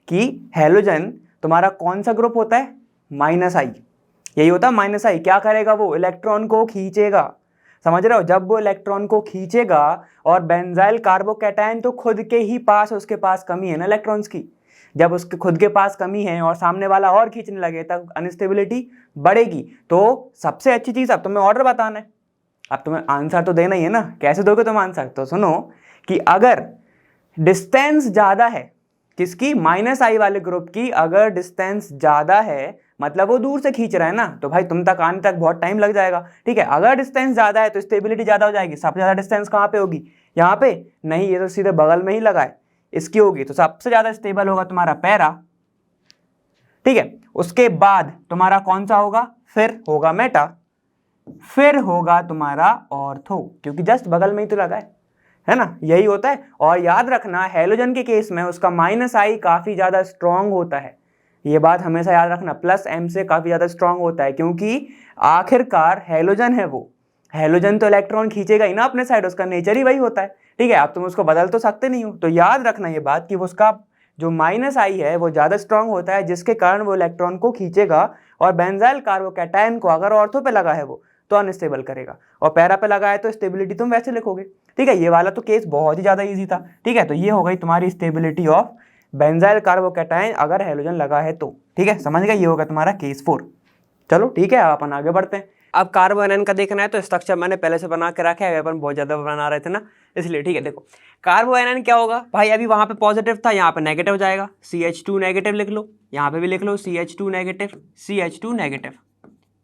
कि हेलोजन तुम्हारा कौन सा ग्रुप होता है, माइनस आई, यही होता है माइनस आई, क्या करेगा वो, इलेक्ट्रॉन को खींचेगा, समझ रहे हो, जब वो इलेक्ट्रॉन को खींचेगा, और बेंजाइल कार्बोकैटायन तो खुद के ही पास, उसके पास कमी है ना इलेक्ट्रॉन्स की, जब उसके खुद के पास कमी है और सामने वाला और खींचने लगे तब अनस्टेबिलिटी बढ़ेगी। तो सबसे अच्छी चीज, अब तुम्हें ऑर्डर बताना है, अब तुम्हें आंसर तो देना ही है ना, कैसे दोगे तुम आंसर, तो सुनो कि अगर डिस्टेंस ज्यादा है किसकी, माइनस आई वाले ग्रुप की, अगर डिस्टेंस ज्यादा है मतलब वो दूर से खींच रहा है ना, तो भाई तुम तक आने तक बहुत टाइम लग जाएगा, ठीक है। अगर डिस्टेंस ज्यादा है तो स्टेबिलिटी ज्यादा हो जाएगी, सबसे ज्यादा डिस्टेंस कहाँ पे होगी, यहाँ पे नहीं, ये तो सीधे बगल में ही लगा है, इसकी होगी, तो सबसे ज्यादा स्टेबल होगा तुम्हारा पैरा, ठीक है। उसके बाद तुम्हारा कौन सा होगा, फिर होगा मेटा, फिर होगा तुम्हारा ऑर्थो, क्योंकि जस्ट बगल में ही तो लगा है ना, यही होता है। और याद रखना हेलोजन के केस में उसका माइनस आई काफी ज्यादा स्ट्रांग होता है, ये बात हमेशा याद रखना, प्लस M से काफी ज्यादा स्ट्रांग होता है, क्योंकि आखिरकार हेलोजन है वो, हेलोजन तो इलेक्ट्रॉन खींचेगा ही ना अपने साइड, उसका नेचर ही वही होता है, ठीक है। अब तुम उसको बदल तो सकते नहीं हो, तो याद रखना ये बात कि उसका जो माइनस आई है वो ज़्यादा स्ट्रांग होता है, जिसके कारण वो इलेक्ट्रॉन को खींचेगा, और बेंजाइल कार्बोकैटायन को अगर ऑर्थो पे लगा है वो तो अनस्टेबल करेगा, और पैरा पे लगा है तो स्टेबिलिटी तुम वैसे लिखोगे, ठीक है। ये वाला तो केस बहुत ही ज़्यादा ईजी था, ठीक है। तो ये हो गई तुम्हारी स्टेबिलिटी ऑफ बेंजाइल कार्बोकैटायन अगर हेलोजन लगा है तो, ठीक है, समझ गए। ये होगा तुम्हारा केस 4। चलो ठीक है, अपन आगे बढ़ते हैं। अब कार्बो एनायन का देखना है तो स्ट्रक्चर मैंने पहले से बना के रखा है, अपन बहुत ज़्यादा बना रहे थे ना इसलिए, ठीक है। देखो कार्बो एनायन क्या होगा भाई, अभी वहाँ पे पॉजिटिव था, यहाँ पे नेगेटिव जाएगा, CH2 नेगेटिव लिख लो, यहाँ पे भी लिख लो CH2 नेगेटिव, CH2 नेगेटिव,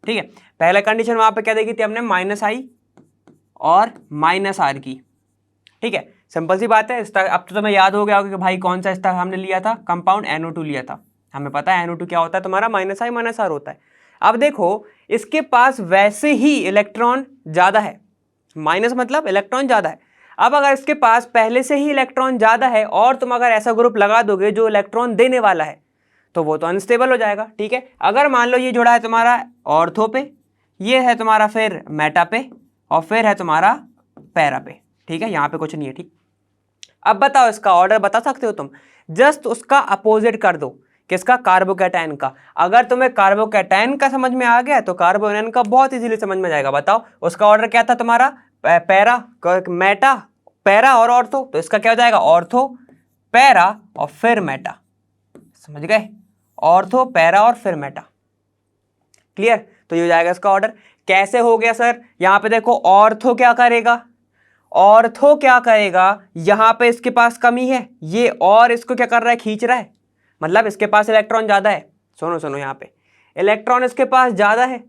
ठीक है। पहला कंडीशन वहाँ पे क्या देखी थी हमने, -I और -R की, ठीक है। सिंपल सी बात है। अब तो तुम्हें याद हो गया होगा कि भाई कौन सा स्तर हमने लिया था, कंपाउंड NO2 लिया था, हमें पता है NO2 क्या होता है तुम्हारा, -I -R होता है। अब देखो इसके पास वैसे ही इलेक्ट्रॉन ज़्यादा है, माइनस मतलब इलेक्ट्रॉन ज़्यादा है। अब अगर इसके पास पहले से ही इलेक्ट्रॉन ज़्यादा है और तुम अगर ऐसा ग्रुप लगा दोगे जो इलेक्ट्रॉन देने वाला है तो वो तो अनस्टेबल हो जाएगा, ठीक है। अगर मान लो ये जुड़ा है तुम्हारा ऑर्थो पे, ये है तुम्हारा फिर मेटा पे, और फिर है तुम्हारा पैरा पे, ठीक है। यहाँ पे कुछ नहीं है, ठीक। अब बताओ इसका ऑर्डर बता सकते हो तुम, जस्ट उसका अपोजिट कर दो, किसका, कार्बोकैटायन का। अगर तुम्हें कार्बोकैटायन का समझ में आ गया तो कार्बो एनायन का बहुत इजीली समझ में जाएगा। बताओ उसका ऑर्डर क्या था तुम्हारा, पैरा, मेटा, पैरा और ऑर्थो, तो इसका क्या हो जाएगा, ऑर्थो पैरा और फिर मेटा, समझ गए, ऑर्थो पैरा और फिर मेटा, क्लियर। तो ये हो जाएगा इसका ऑर्डर। कैसे हो गया सर, यहाँ पे देखो ऑर्थो क्या करेगा, ऑर्थो क्या करेगा, यहाँ पे इसके पास कमी है ये, और इसको क्या कर रहा है, खींच रहा है, मतलब इसके पास इलेक्ट्रॉन ज़्यादा है। सुनो यहाँ पे इलेक्ट्रॉन इसके पास ज़्यादा है,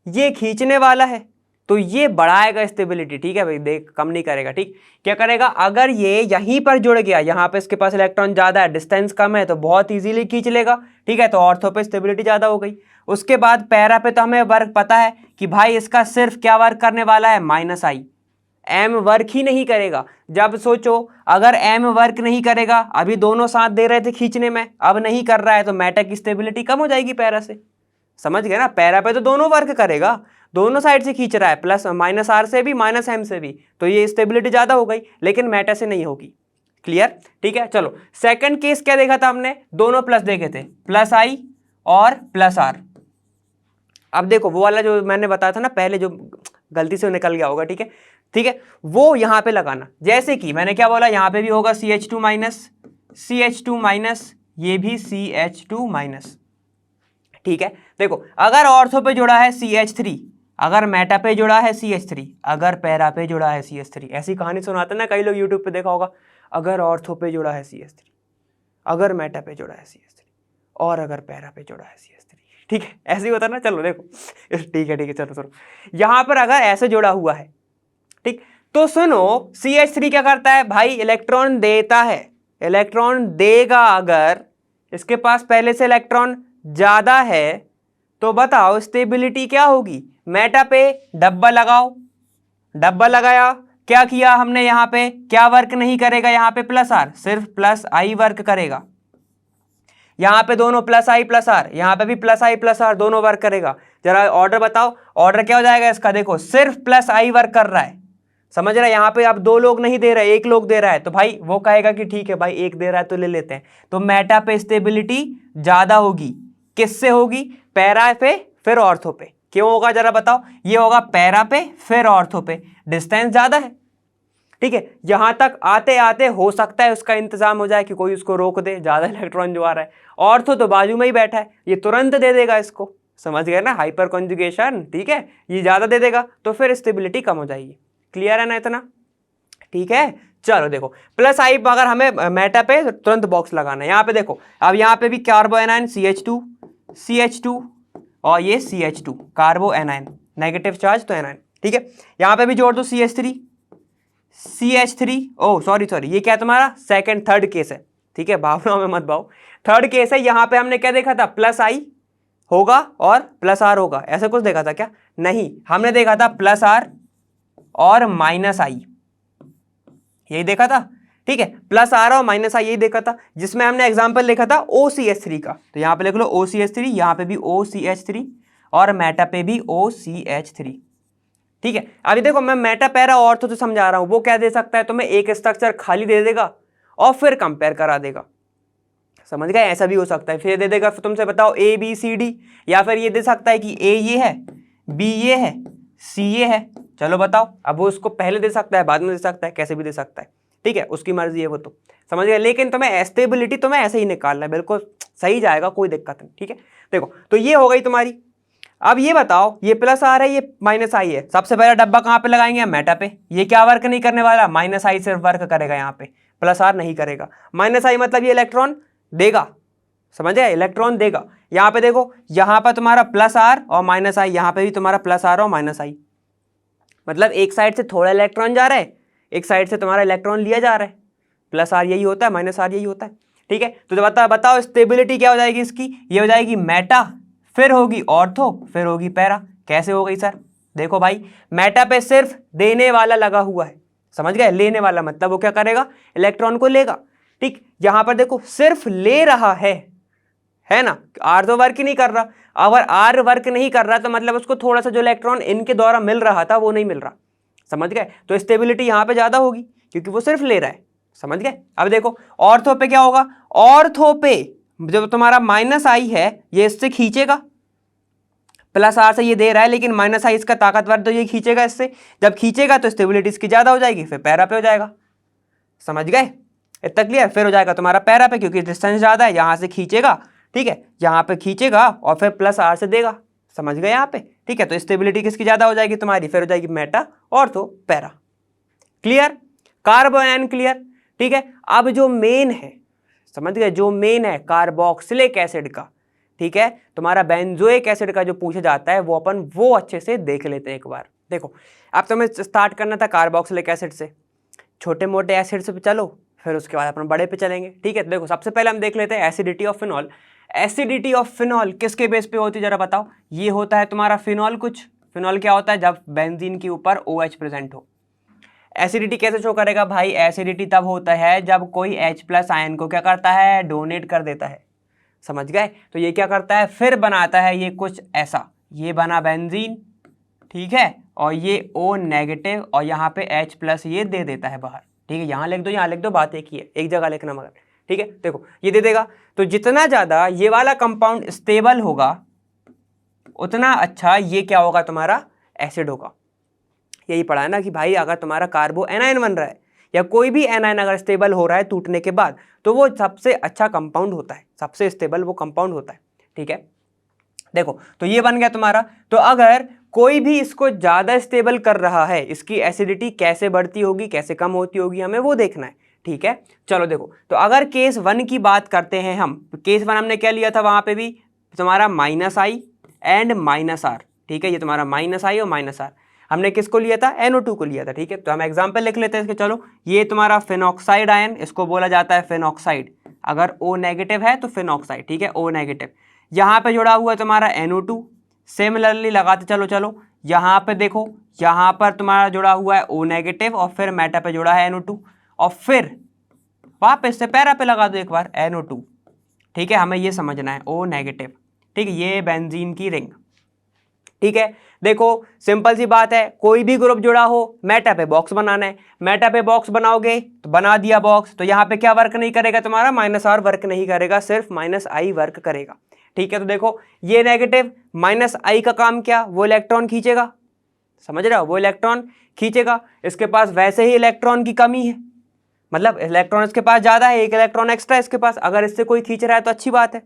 ये खींचने वाला है, तो ये बढ़ाएगा स्टेबिलिटी, ठीक है भाई, देख कम नहीं करेगा, ठीक। क्या करेगा, अगर ये यहीं पर जुड़ गया, यहाँ पे इसके पास इलेक्ट्रॉन ज़्यादा है, डिस्टेंस कम है, तो बहुत ईजिली खींच लेगा, ठीक है। तो ऑर्थो पे स्टेबिलिटी ज़्यादा हो गई। उसके बाद पैरा पे तो हमें वर्क पता है कि भाई इसका सिर्फ क्या वर्क करने वाला है, -I, M वर्क ही नहीं करेगा। जब सोचो अगर M वर्क नहीं करेगा, अभी दोनों साथ दे रहे थे खींचने में, अब नहीं कर रहा है, तो मेटा की स्टेबिलिटी कम हो जाएगी पैरा से, समझ गए ना। पैरा पे तो दोनों वर्क करेगा, दोनों साइड से खींच रहा है, प्लस -R से भी -M से भी, तो ये स्टेबिलिटी ज़्यादा हो गई, लेकिन मेटा से नहीं होगी, क्लियर, ठीक है। चलो सेकंड केस क्या देखा था हमने, दोनों प्लस देखे थे, +I और +R। अब देखो वो वाला जो मैंने बताया था ना पहले, जो गलती से निकल गया होगा, ठीक है, ठीक है, वो यहाँ पे लगाना। जैसे कि मैंने क्या बोला, यहाँ पे भी होगा CH2 माइनस, CH2 माइनस, ये भी CH2 माइनस, ठीक है। देखो अगर ऑर्थो पे जुड़ा है CH3, अगर मेटा पे जुड़ा है CH3, अगर पैरा पे जुड़ा है CH3, ऐसी कहानी सुनाते ना कई लोग, यूट्यूब पे देखा होगा, अगर ऑर्थो पे जुड़ा है CH3, अगर मेटा पे जुड़ा है CH3, और अगर पैरा पे जुड़ा है CH3, ठीक है, ऐसे ही होता ना। चलो देखो ठीक है, चलो यहाँ पर अगर ऐसे जुड़ा हुआ है, ठीक, तो सुनो CH3 क्या करता है भाई, इलेक्ट्रॉन देता है, इलेक्ट्रॉन देगा। अगर इसके पास पहले से इलेक्ट्रॉन ज्यादा है तो बताओ स्टेबिलिटी क्या होगी, मेटा पे डब्बा लगाओ, डब्बा लगाया, क्या किया हमने, यहाँ पे क्या वर्क नहीं करेगा, यहाँ पे +R, सिर्फ +I वर्क करेगा। यहाँ पे दोनों +I +R, यहाँ पे भी +I +R, दोनों वर्क करेगा। जरा ऑर्डर बताओ, ऑर्डर क्या हो जाएगा इसका, देखो सिर्फ +I वर्क कर रहा है, समझ रहे, यहाँ पे अब दो लोग नहीं दे रहे, एक लोग दे रहा है, तो भाई वो कहेगा कि ठीक है भाई एक दे रहा है तो ले लेते हैं। तो मेटा पे स्टेबिलिटी ज्यादा होगी, किससे होगी, पैरा पे फिर ऑर्थो पे। क्यों होगा जरा बताओ, ये होगा पैरा पे फिर ऑर्थो पे, डिस्टेंस ज्यादा है, ठीक है। यहां तक आते आते हो सकता है उसका इंतजाम हो जाए कि कोई उसको रोक दे, ज्यादा इलेक्ट्रॉन जो आ रहा है। ऑर्थो तो बाजू में ही बैठा है, ये तुरंत दे देगा इसको, समझ गए ना, हाइपर कॉन्जुगेशन, ठीक है, ये ज्यादा दे देगा तो फिर स्टेबिलिटी कम हो जाएगी। क्लियर है ना इतना, ठीक है। चलो देखो +I अगर हमें मेटा पे तुरंत बॉक्स लगाना है, यहाँ पे देखो, अब यहाँ पे भी कार्बो एनायन CH2 और ये CH2 कार्बो एनायन, नेगेटिव चार्ज तो एनायन, ठीक है। यहाँ पे भी जोड़ दो CH3, ओ सॉरी ये क्या है तुम्हारा, थर्ड केस है, ठीक है, भावनाओं में मत भाओ, थर्ड केस है। यहाँ पे हमने क्या देखा था, +I होगा और +R होगा, ऐसा कुछ देखा था क्या, नहीं, हमने देखा था +R और -I, यही देखा था, ठीक है, +R और -I यही देखा था, जिसमें हमने एग्जांपल देखा था OCH3 का। तो यहाँ पे लिख लो OCH3, यहाँ पे भी OCH3 और मेटा पे भी OCH3, ठीक है, अभी देखो मैं मेटा पैरा ऑर्थो तो समझा रहा हूं, वो क्या दे सकता है तुम्हें, एक स्ट्रक्चर खाली दे देगा और फिर कंपेयर करा देगा, समझ गए, ऐसा भी हो सकता है। फिर दे देगा फिर तुमसे बताओ ए बी सी डी, या फिर ये दे सकता है कि ए ये है, बी ये है, सी ये है, चलो बताओ। अब वो उसको पहले दे सकता है, बाद में दे सकता है, कैसे भी दे सकता है, ठीक है, उसकी मर्जी है वो, तो समझ गए। लेकिन तुम्हें स्टेबिलिटी तुम्हें ऐसे ही निकालना है, बिल्कुल सही जाएगा, कोई दिक्कत नहीं, ठीक है। देखो तो ये हो गई तुम्हारी। अब ये बताओ, ये प्लस आ रहा है, ये माइनस आई है, सबसे पहला डब्बा कहाँ पे लगाएंगे, मेटा पे। ये क्या वर्क नहीं करने वाला, माइनस आई सिर्फ वर्क करेगा यहाँ पे, प्लस आर नहीं करेगा। माइनस आई मतलब ये इलेक्ट्रॉन देगा, समझ गए, इलेक्ट्रॉन देगा। यहाँ पे देखो, यहाँ पर तुम्हारा प्लस आर और माइनस आई, यहाँ पे भी तुम्हारा प्लस आर और माइनस आई, मतलब एक साइड से थोड़ा इलेक्ट्रॉन जा रहा है, एक साइड से तुम्हारा इलेक्ट्रॉन लिया जा रहा है। प्लस आर यही होता है, माइनस आर यही होता है, ठीक है। तो बताओ स्टेबिलिटी क्या हो जाएगी इसकी, ये हो जाएगी मेटा, फिर होगी ऑर्थो, फिर होगी पैरा। कैसे हो गई सर, देखो भाई मेटा पे सिर्फ देने वाला लगा हुआ है, समझ गए, लेने वाला मतलब वो क्या करेगा, इलेक्ट्रॉन को लेगा, ठीक। यहां पर देखो सिर्फ ले रहा है ना, आर तो वर्क ही नहीं कर रहा। अगर आर वर्क नहीं कर रहा तो मतलब उसको थोड़ा सा जो इलेक्ट्रॉन इनके द्वारा मिल रहा था वो नहीं मिल रहा, समझ गए। तो स्टेबिलिटी यहां पे ज्यादा होगी क्योंकि वो सिर्फ ले रहा है, समझ गए। अब देखो ऑर्थो पे क्या होगा, ऑर्थो पे जब तुम्हारा माइनस आई है ये इससे खींचेगा, प्लस आर से ये दे रहा है लेकिन माइनस आई इसका ताकतवर, तो ये खींचेगा इससे, जब खींचेगा तो स्टेबिलिटी इसकी ज्यादा हो जाएगी, फिर पैरा पे हो जाएगा, समझ गए, इतना क्लियर। फिर हो जाएगा तुम्हारा पैरा पे क्योंकि डिस्टेंस ज्यादा है, यहां से खींचेगा, ठीक है, यहां पे खींचेगा और फिर प्लस आर से देगा, समझ गए यहाँ पे, ठीक है। तो स्टेबिलिटी किसकी ज्यादा हो जाएगी तुम्हारी, फिर हो जाएगी मेटा और तो पैरा, क्लियर, कार्बोनाइन क्लियर, ठीक है। अब जो मेन है, समझ गए, जो मेन है कार्बोक्सिलिक एसिड का, ठीक है, तुम्हारा बेंजोइक एसिड का जो पूछा जाता है वो अपन वो अच्छे से देख लेते हैं एक बार। देखो अब तुम्हें स्टार्ट करना था कार्बोक्सिलिक एसिड से, छोटे मोटे एसिड से चलो, फिर उसके बाद अपन बड़े पे चलेंगे, ठीक है। तो देखो सबसे पहले हम देख लेते हैं acidity of phenol. Acidity of phenol किसके बेस पे होती है जरा बताओ, ये होता है तुम्हारा फिनॉल, कुछ फिनॉल क्या होता है, जब बेंजीन के ऊपर OH प्रेजेंट हो। एसिडिटी कैसे शो करेगा भाई, एसिडिटी तब होता है जब कोई H+ आयन को क्या करता है, डोनेट कर देता है, समझ गए। तो ये क्या करता है, फिर बनाता है ये कुछ ऐसा, ये बना बेंजीन, ठीक है, और ये O नेगेटिव और यहाँ पे H+ ये दे देता है बाहर, ठीक है। यहाँ लिख दो, यहाँ लिख दो, बात एक ही है, एक जगह लिखना मगर, ठीक है। देखो ये दे देगा, तो जितना ज्यादा ये वाला कंपाउंड स्टेबल होगा उतना अच्छा ये क्या होगा, तुम्हारा एसिड होगा। यही पढ़ा है ना कि भाई अगर तुम्हारा कार्बो एनायन बन रहा है या कोई भी एनायन अगर स्टेबल हो रहा है टूटने के बाद, तो वो सबसे अच्छा कंपाउंड होता है, सबसे स्टेबल वो कंपाउंड होता है, ठीक है। देखो तो ये बन गया तुम्हारा। तो अगर कोई भी इसको ज्यादा स्टेबल कर रहा है, इसकी एसिडिटी कैसे बढ़ती होगी, कैसे कम होती होगी, हमें वो देखना है, ठीक है। चलो देखो, तो अगर केस 1 की बात करते हैं हम, तो केस 1 हमने क्या लिया था, वहां पे भी तुम्हारा -I एंड -R, ठीक है, ये तुम्हारा -I और -R, हमने किसको लिया था, NO2 को लिया था, ठीक है। तो हम एग्जाम्पल लिख लेते हैं इसके, चलो ये तुम्हारा फिनॉक्साइड आयन, इसको बोला जाता है फिनॉक्साइड, अगर O नेगेटिव है तो फिनॉक्साइड, ठीक है, O नेगेटिव। यहाँ पे जुड़ा हुआ है तुम्हारा NO2, सिमिलरली लगाते चलो, यहाँ पे देखो, यहाँ पर तुम्हारा जुड़ा हुआ है O नेगेटिव और फिर मेटा पे जुड़ा है NO2, और फिर वापस से पैरा पे लगा दो एक बार NO2, ठीक है। हमें ये समझना है O नेगेटिव, ठीक है, ये बेंजीन की रिंग, ठीक है। देखो सिंपल सी बात है, कोई भी ग्रुप जुड़ा हो मेटा पे बॉक्स बनाना है, मेटा पे बॉक्स बनाओगे तो बना दिया बॉक्स, तो यहाँ पे क्या वर्क नहीं करेगा तुम्हारा, -R वर्क नहीं करेगा, सिर्फ -I वर्क करेगा, ठीक है। तो देखो ये नेगेटिव, -I का काम क्या, वो इलेक्ट्रॉन खींचेगा, समझ रहे हो, वो इलेक्ट्रॉन खींचेगा, इसके पास वैसे ही इलेक्ट्रॉन की कमी है, मतलब इलेक्ट्रॉन इसके पास ज्यादा है, एक इलेक्ट्रॉन एक्स्ट्रा इसके पास, अगर इससे कोई खींच रहा है तो अच्छी बात है,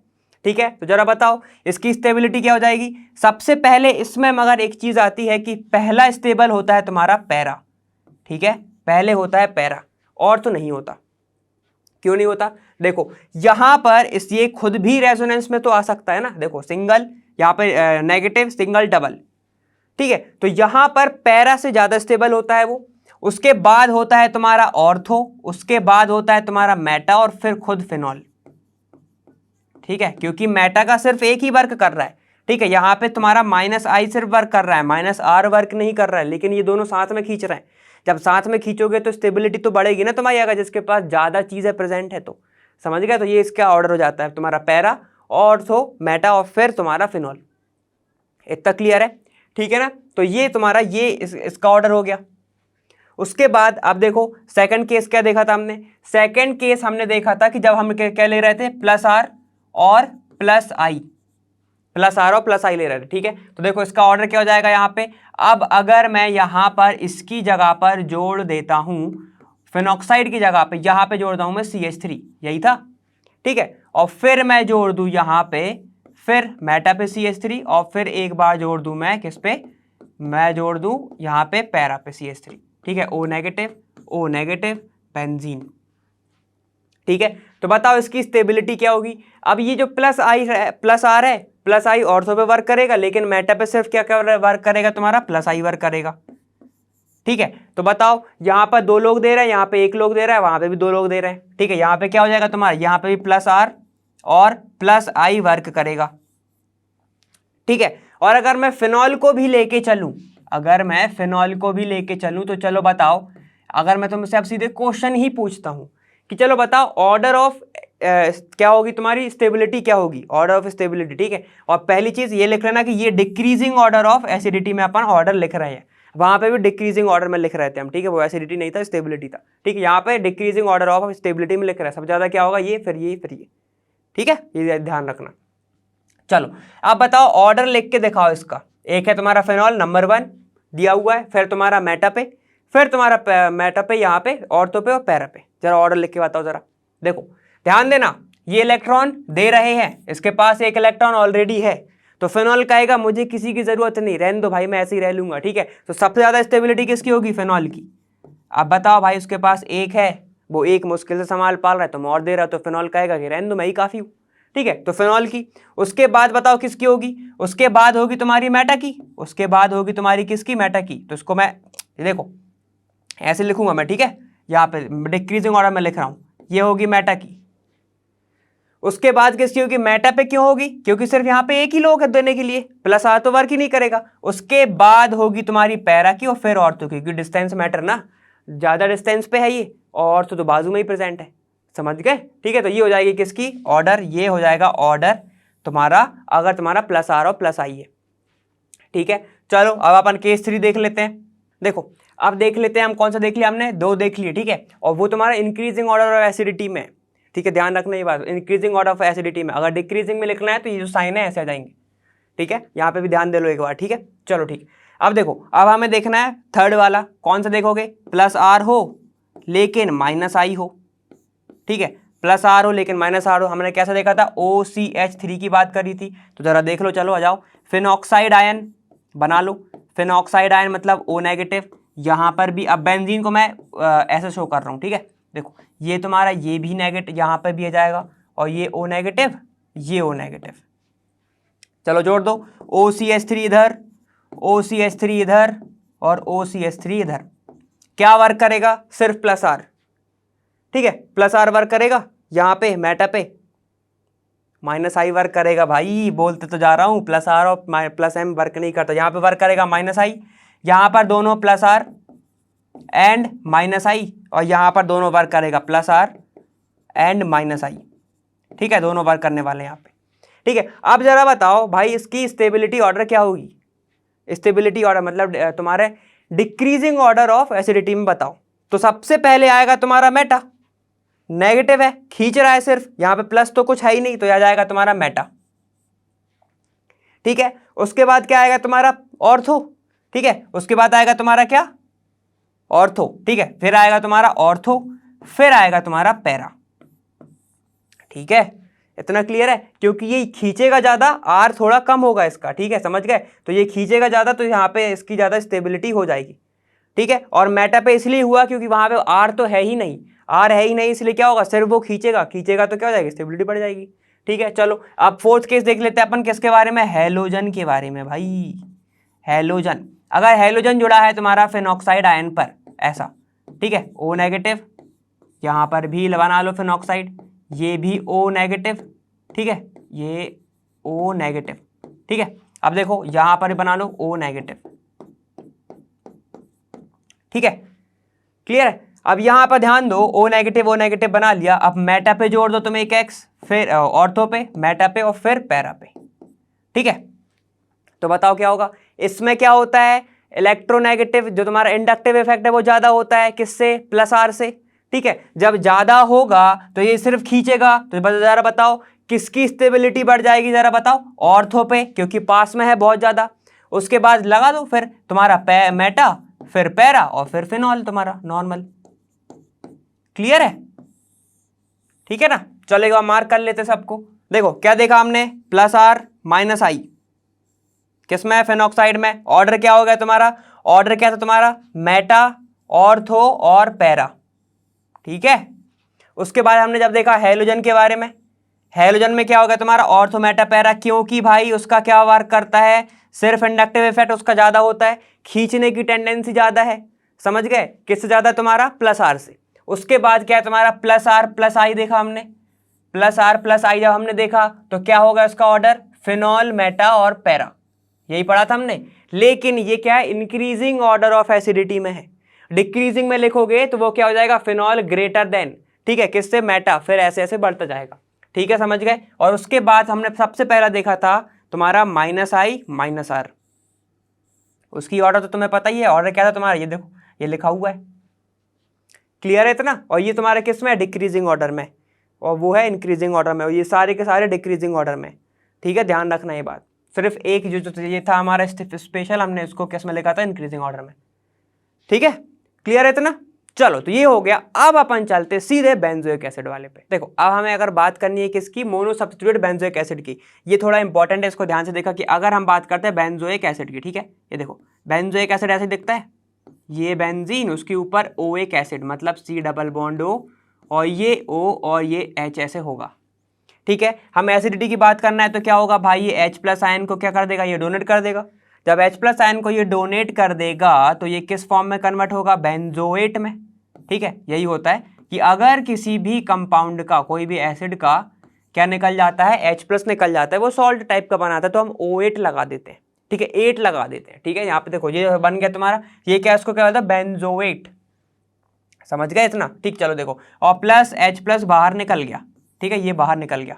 ठीक है। तो जरा बताओ इसकी स्टेबिलिटी क्या हो जाएगी। सबसे पहले इसमें मगर एक चीज आती है कि पहला स्टेबल होता है तुम्हारा पैरा, ठीक है, पहले होता है पैरा, और तो नहीं होता। क्यों नहीं होता, देखो यहां पर इस ये खुद भी रेजोनेंस में तो आ सकता है ना, देखो सिंगल, यहाँ पे नेगेटिव, सिंगल, डबल, ठीक है। तो यहां पर पैरा से ज्यादा स्टेबल होता है वो, उसके बाद होता है तुम्हारा ऑर्थो, उसके बाद होता है तुम्हारा मेटा और फिर खुद फिनॉल, ठीक है, क्योंकि मेटा का सिर्फ एक ही वर्क कर रहा है, ठीक है। यहाँ पे तुम्हारा -I सिर्फ वर्क कर रहा है, -R वर्क नहीं कर रहा है, लेकिन ये दोनों साथ में खींच रहे हैं। जब साथ में खींचोगे तो स्टेबिलिटी तो बढ़ेगी ना तुम्हारी, अगर जिसके पास ज्यादा चीजें प्रेजेंट है तो, समझ गए। तो ये इसका ऑर्डर हो जाता है तुम्हारा पैरा, ऑर्थो, मेटा और फिर तुम्हारा फिनॉल, इतना क्लियर है, ठीक है ना। तो ये तुम्हारा ये इसका ऑर्डर हो गया। उसके बाद अब देखो सेकंड केस क्या देखा था हमने, सेकंड केस हमने देखा था कि जब हम क्या ले रहे थे, प्लस आर और प्लस आई, प्लस आर और प्लस आई ले रहे थे, ठीक है। तो देखो इसका ऑर्डर क्या हो जाएगा यहाँ पे, अब अगर मैं यहाँ पर इसकी जगह पर जोड़ देता हूँ, फिनॉक्साइड की जगह पे यहाँ पे जोड़ दूँ मैं CH3, यही था, ठीक है। और फिर मैं जोड़ दूँ यहाँ पे, फिर मेटा पे CH3, और फिर एक बार जोड़ दूँ मैं किस पे, मैं जोड़ दूँ यहाँ पे पैरा पे CH3, ठीक है। O नेगेटिव बेंजीन, ठीक है। तो बताओ इसकी स्टेबिलिटी क्या होगी। अब ये जो प्लस आई है, प्लस आर है, प्लस आई ऑर्थो पे वर्क करेगा, लेकिन मेटा पे सिर्फ क्या क्या वर्क करेगा तुम्हारा, प्लस आई वर्क करेगा, ठीक है। तो बताओ यहाँ पर 2 लोग दे रहे हैं, यहाँ पे 1 लोग दे रहा है, वहां पे भी 2 लोग दे रहे हैं, ठीक है। यहाँ पे क्या हो जाएगा तुम्हारा, यहाँ पे भी प्लस आर और प्लस आई वर्क करेगा, ठीक है। और अगर मैं फिनॉल को भी लेके चलूं, अगर मैं फिनॉल को भी लेके चलूं, तो चलो बताओ, अगर मैं तुमसे अब सीधे क्वेश्चन ही पूछता हूं कि चलो बताओ ऑर्डर ऑफ क्या होगी तुम्हारी स्टेबिलिटी, क्या होगी ऑर्डर ऑफ स्टेबिलिटी, ठीक है। और पहली चीज ये लिख लेना कि ये डिक्रीजिंग ऑर्डर ऑफ एसिडिटी में अपन ऑर्डर लिख रहे हैं, वहां पे भी डिक्रीजिंग ऑर्डर में लिख रहे थे हम, ठीक है। वो एसिडिटी नहीं था, स्टेबिलिटी था, ठीक है। यहाँ पे डिक्रीजिंग ऑर्डर ऑफ स्टेबिलिटी में लिख रहे हैं, सबसे ज्यादा क्या होगा, ये फिर ये फिर ये, ठीक है। ये ध्यान रखना। चलो अब बताओ ऑर्डर लिख के दिखाओ इसका, एक है तुम्हारा फिनॉल नंबर 1 दिया हुआ है, फिर तुम्हारा मेटा पे, फिर तुम्हारा मेटा पे, यहाँ पे ऑर्थो पे और पैरा पे, जरा ऑर्डर लिख के बताओ जरा। देखो ध्यान देना, ये इलेक्ट्रॉन दे रहे हैं, इसके पास एक इलेक्ट्रॉन ऑलरेडी है, तो फिनॉल कहेगा मुझे किसी की जरूरत नहीं, रहने दो भाई मैं ऐसे ही रह लूंगा, ठीक है। तो सबसे ज्यादा स्टेबिलिटी किसकी होगी, फिनॉल की। अब बताओ भाई उसके पास एक है, वो एक मुश्किल से संभाल पाल रहा है, तुम और दे रहा, तो फिनॉल कहेगा कि रहने दो मैं ही काफी हूं, ठीक है। तो फिनॉल की। उसके बाद बताओ किसकी होगी, उसके बाद होगी तुम्हारी मेटा की, उसके बाद होगी तुम्हारी किसकी, मेटा की। तो इसको मैं देखो ऐसे लिखूंगा मैं, ठीक है, यहाँ पे डिक्रीजिंग ऑर्डर में लिख रहा हूं, ये होगी मेटा की। उसके बाद किसकी होगी, मेटा पे क्यों होगी, क्योंकि सिर्फ यहाँ पे एक ही लोग है देने के लिए, प्लस आर तो वर्क ही नहीं करेगा। उसके बाद होगी तुम्हारी पैरा की, और फिर ऑर्थो की, क्योंकि डिस्टेंस मैटर ना, ज्यादा डिस्टेंस पे है ये, और तो बाजू में ही प्रेजेंट है, समझ गए, ठीक है। तो ये हो जाएगी किसकी ऑर्डर, ये हो जाएगा ऑर्डर तुम्हारा, अगर तुम्हारा प्लस आर और प्लस आई है, ठीक है। चलो अब अपन केस 3 देख लेते हैं। देखो अब देख लेते हैं हम, कौन सा देख लिया हमने, 2 देख लिए, ठीक है। और वो तुम्हारा इंक्रीजिंग ऑर्डर ऑफ एसिडिटी में, ठीक है, ध्यान रखना ये बात, इंक्रीजिंग ऑर्डर ऑफ एसिडिटी में। अगर डिक्रीजिंग में लिखना है तो ये जो साइन है ऐसे आ जाएंगे, ठीक है। यहाँ पे भी ध्यान दे लो एक बार, ठीक है। चलो ठीक, अब देखो अब हमें देखना है थर्ड वाला, कौन सा देखोगे, प्लस आर हो लेकिन माइनस आई हो, ठीक है, प्लस आर हो लेकिन माइनस आर हो। हमने कैसा देखा था, OCH3 की बात करी थी, तो जरा देख लो, चलो आ जाओ, फिनॉक्साइड आयन बना लो, फिनॉक्साइड आयन मतलब O नेगेटिव। यहाँ पर भी अब बेंजीन को मैं ऐसे शो कर रहा हूँ, ठीक है। देखो ये तुम्हारा ये भी नेगेटिव यहाँ पर भी आ जाएगा, और ये O नेगेटिव, ये O नेगेटिव, चलो जोड़ दो, OCH3 इधर, OCH3 इधर और OCH3 इधर। क्या वर्क करेगा, सिर्फ प्लस आर, ठीक है, प्लस आर वर्क करेगा, यहाँ पे मेटा पे माइनस आई वर्क करेगा। भाई बोलते तो जा रहा हूँ, प्लस आर और प्लस एम वर्क नहीं करता, यहाँ पे वर्क करेगा माइनस आई, यहाँ पर दोनों प्लस आर एंड माइनस आई, और यहाँ पर दोनों वर्क करेगा प्लस आर एंड माइनस आई, ठीक है, दोनों वर्क करने वाले यहाँ पे, ठीक है। अब जरा बताओ भाई इसकी स्टेबिलिटी ऑर्डर क्या होगी, स्टेबिलिटी ऑर्डर मतलब तुम्हारे डिक्रीजिंग ऑर्डर ऑफ एसिडिटी में बताओ। तो सबसे पहले आएगा तुम्हारा मेटा, नेगेटिव है, खींच रहा है सिर्फ, यहाँ पे प्लस तो कुछ है ही नहीं, तो आ जाएगा तुम्हारा मेटा, ठीक है। उसके बाद क्या आएगा तुम्हारा ऑर्थो, ठीक है, उसके बाद आएगा तुम्हारा क्या, ऑर्थो, ठीक है, फिर आएगा तुम्हारा ऑर्थो, फिर आएगा तुम्हारा पैरा, ठीक है। इतना क्लियर है, क्योंकि ये खींचेगा ज्यादा, आर थोड़ा कम होगा इसका, ठीक है, समझ गए। तो ये खींचेगा ज्यादा, तो यहाँ पे इसकी ज्यादा स्टेबिलिटी हो जाएगी, ठीक है। और मेटा पे इसलिए हुआ क्योंकि वहां पे आर तो है ही नहीं, आर है ही नहीं, इसलिए क्या होगा, सिर्फ वो खींचेगा, खींचेगा तो क्या हो जाएगी, स्टेबिलिटी बढ़ जाएगी, ठीक है। चलो अब फोर्थ केस देख लेते हैं अपन, किसके बारे में, हेलोजन के बारे में। भाई हेलोजन, अगर हेलोजन जुड़ा है तुम्हारा फिनॉक्साइड आयन पर ऐसा, ठीक है, O नेगेटिव, यहाँ पर भी बना लो फिनॉक्साइड, ये भी O नेगेटिव, ठीक है, ये O नेगेटिव, ठीक है। अब देखो यहाँ पर बना लो O नेगेटिव, ठीक है, क्लियर है। अब यहाँ पर ध्यान दो, O नेगेटिव बना लिया, अब मेटा पे जोड़ दो तुम एक X, फिर ऑर्थो पे, मेटा पे और फिर पैरा पे, ठीक है। तो बताओ क्या होगा, इसमें क्या होता है, इलेक्ट्रोनेगेटिव जो तुम्हारा इंडक्टिव इफेक्ट है वो ज्यादा होता है किससे, प्लस आर से। ठीक है, जब ज्यादा होगा तो ये सिर्फ खींचेगा, तो जरा बताओ किसकी स्टेबिलिटी बढ़ जाएगी, जरा बताओ, ऑर्थो पे, क्योंकि पास में है बहुत ज्यादा। उसके बाद लगा दो फिर तुम्हारा मेटा, फिर पैरा, और फिर फिनॉल तुम्हारा नॉर्मल। क्लियर है? ठीक है ना, चलेगा, मार्क कर लेते सबको। देखो क्या देखा हमने, प्लस आर माइनस आई किसमें है, फेनॉक्साइड में। ऑर्डर क्या हो गया तुम्हारा, ऑर्डर क्या था तुम्हारा, मेटा, ऑर्थो और पैरा। ठीक है, उसके बाद हमने जब देखा हैलोजन के बारे में, हैलोजन में क्या हो गया तुम्हारा, ऑर्थो मेटा पैरा, क्योंकि भाई उसका क्या वर्क करता है, सिर्फ इंडक्टिव इफेक्ट उसका ज्यादा होता है, खींचने की टेंडेंसी ज्यादा है। समझ गए, किससे ज्यादा, तुम्हारा प्लस आर से। उसके बाद क्या है तुम्हारा, प्लस आर प्लस आई देखा हमने, प्लस आर प्लस आई जब हमने देखा तो क्या होगा उसका ऑर्डर, फिनॉल, मेटा और पैरा, यही पढ़ा था हमने। लेकिन ये क्या है, इंक्रीजिंग ऑर्डर ऑफ एसिडिटी में है, डिक्रीजिंग में लिखोगे तो वो क्या हो जाएगा, फिनॉल ग्रेटर देन, ठीक है, किससे, मेटा, फिर ऐसे ऐसे बढ़ता जाएगा। ठीक है, समझ गए। और उसके बाद हमने सबसे पहला देखा था तुम्हारा माइनस आई माइनस आर, उसकी ऑर्डर तो तुम्हें पता ही है, ऑर्डर क्या था तुम्हारा, ये देखो ये लिखा हुआ है। क्लियर है इतना? और ये तुम्हारे किस में है, डिक्रीजिंग ऑर्डर में, और वो है इंक्रीजिंग ऑर्डर में, और ये सारे के सारे डिक्रीजिंग ऑर्डर में। ठीक है, ध्यान रखना ये बात। सिर्फ एक जो ये था हमारा स्पेशल, हमने इसको किस में लिखा था, इंक्रीजिंग ऑर्डर में। ठीक है, क्लियर है इतना? चलो, तो ये हो गया। अब अपन चलते सीधे बेंजोइक एसिड वाले पे। देखो अब हमें अगर बात करनी है किसकी, मोनो सब्स्टिट्यूटेड बेंजोइक एसिड की। ये थोड़ा इंपॉर्टेंट है, इसको ध्यान से देखा कि अगर हम बात करते हैं बेंजोइक एसिड की, ठीक है, ये देखो बेंजोइक एसिड ऐसे दिखता है, ये बेंजीन, उसके ऊपर ओइक एसिड मतलब C डबल बॉन्ड O, और ये O और ये H ऐसे होगा। ठीक है, हम एसिडिटी की बात करना है तो क्या होगा भाई, ये H प्लस आयन को क्या कर देगा, ये डोनेट कर देगा। जब H प्लस आयन को ये डोनेट कर देगा तो ये किस फॉर्म में कन्वर्ट होगा, बेंजोएट में। ठीक है, यही होता है कि अगर किसी भी कंपाउंड का, कोई भी एसिड का क्या निकल जाता है, H प्लस निकल जाता है, वो सॉल्ट टाइप का बनाता है, तो हम O8 लगा देते हैं। ठीक है, 8 लगा देते हैं। ठीक है, यहाँ पे देखो ये बन गया तुम्हारा, ये क्या, इसको क्या होता है, बेंजोएट। समझ गए इतना? ठीक, चलो देखो, और प्लस H प्लस बाहर निकल गया। ठीक है, ये बाहर निकल गया।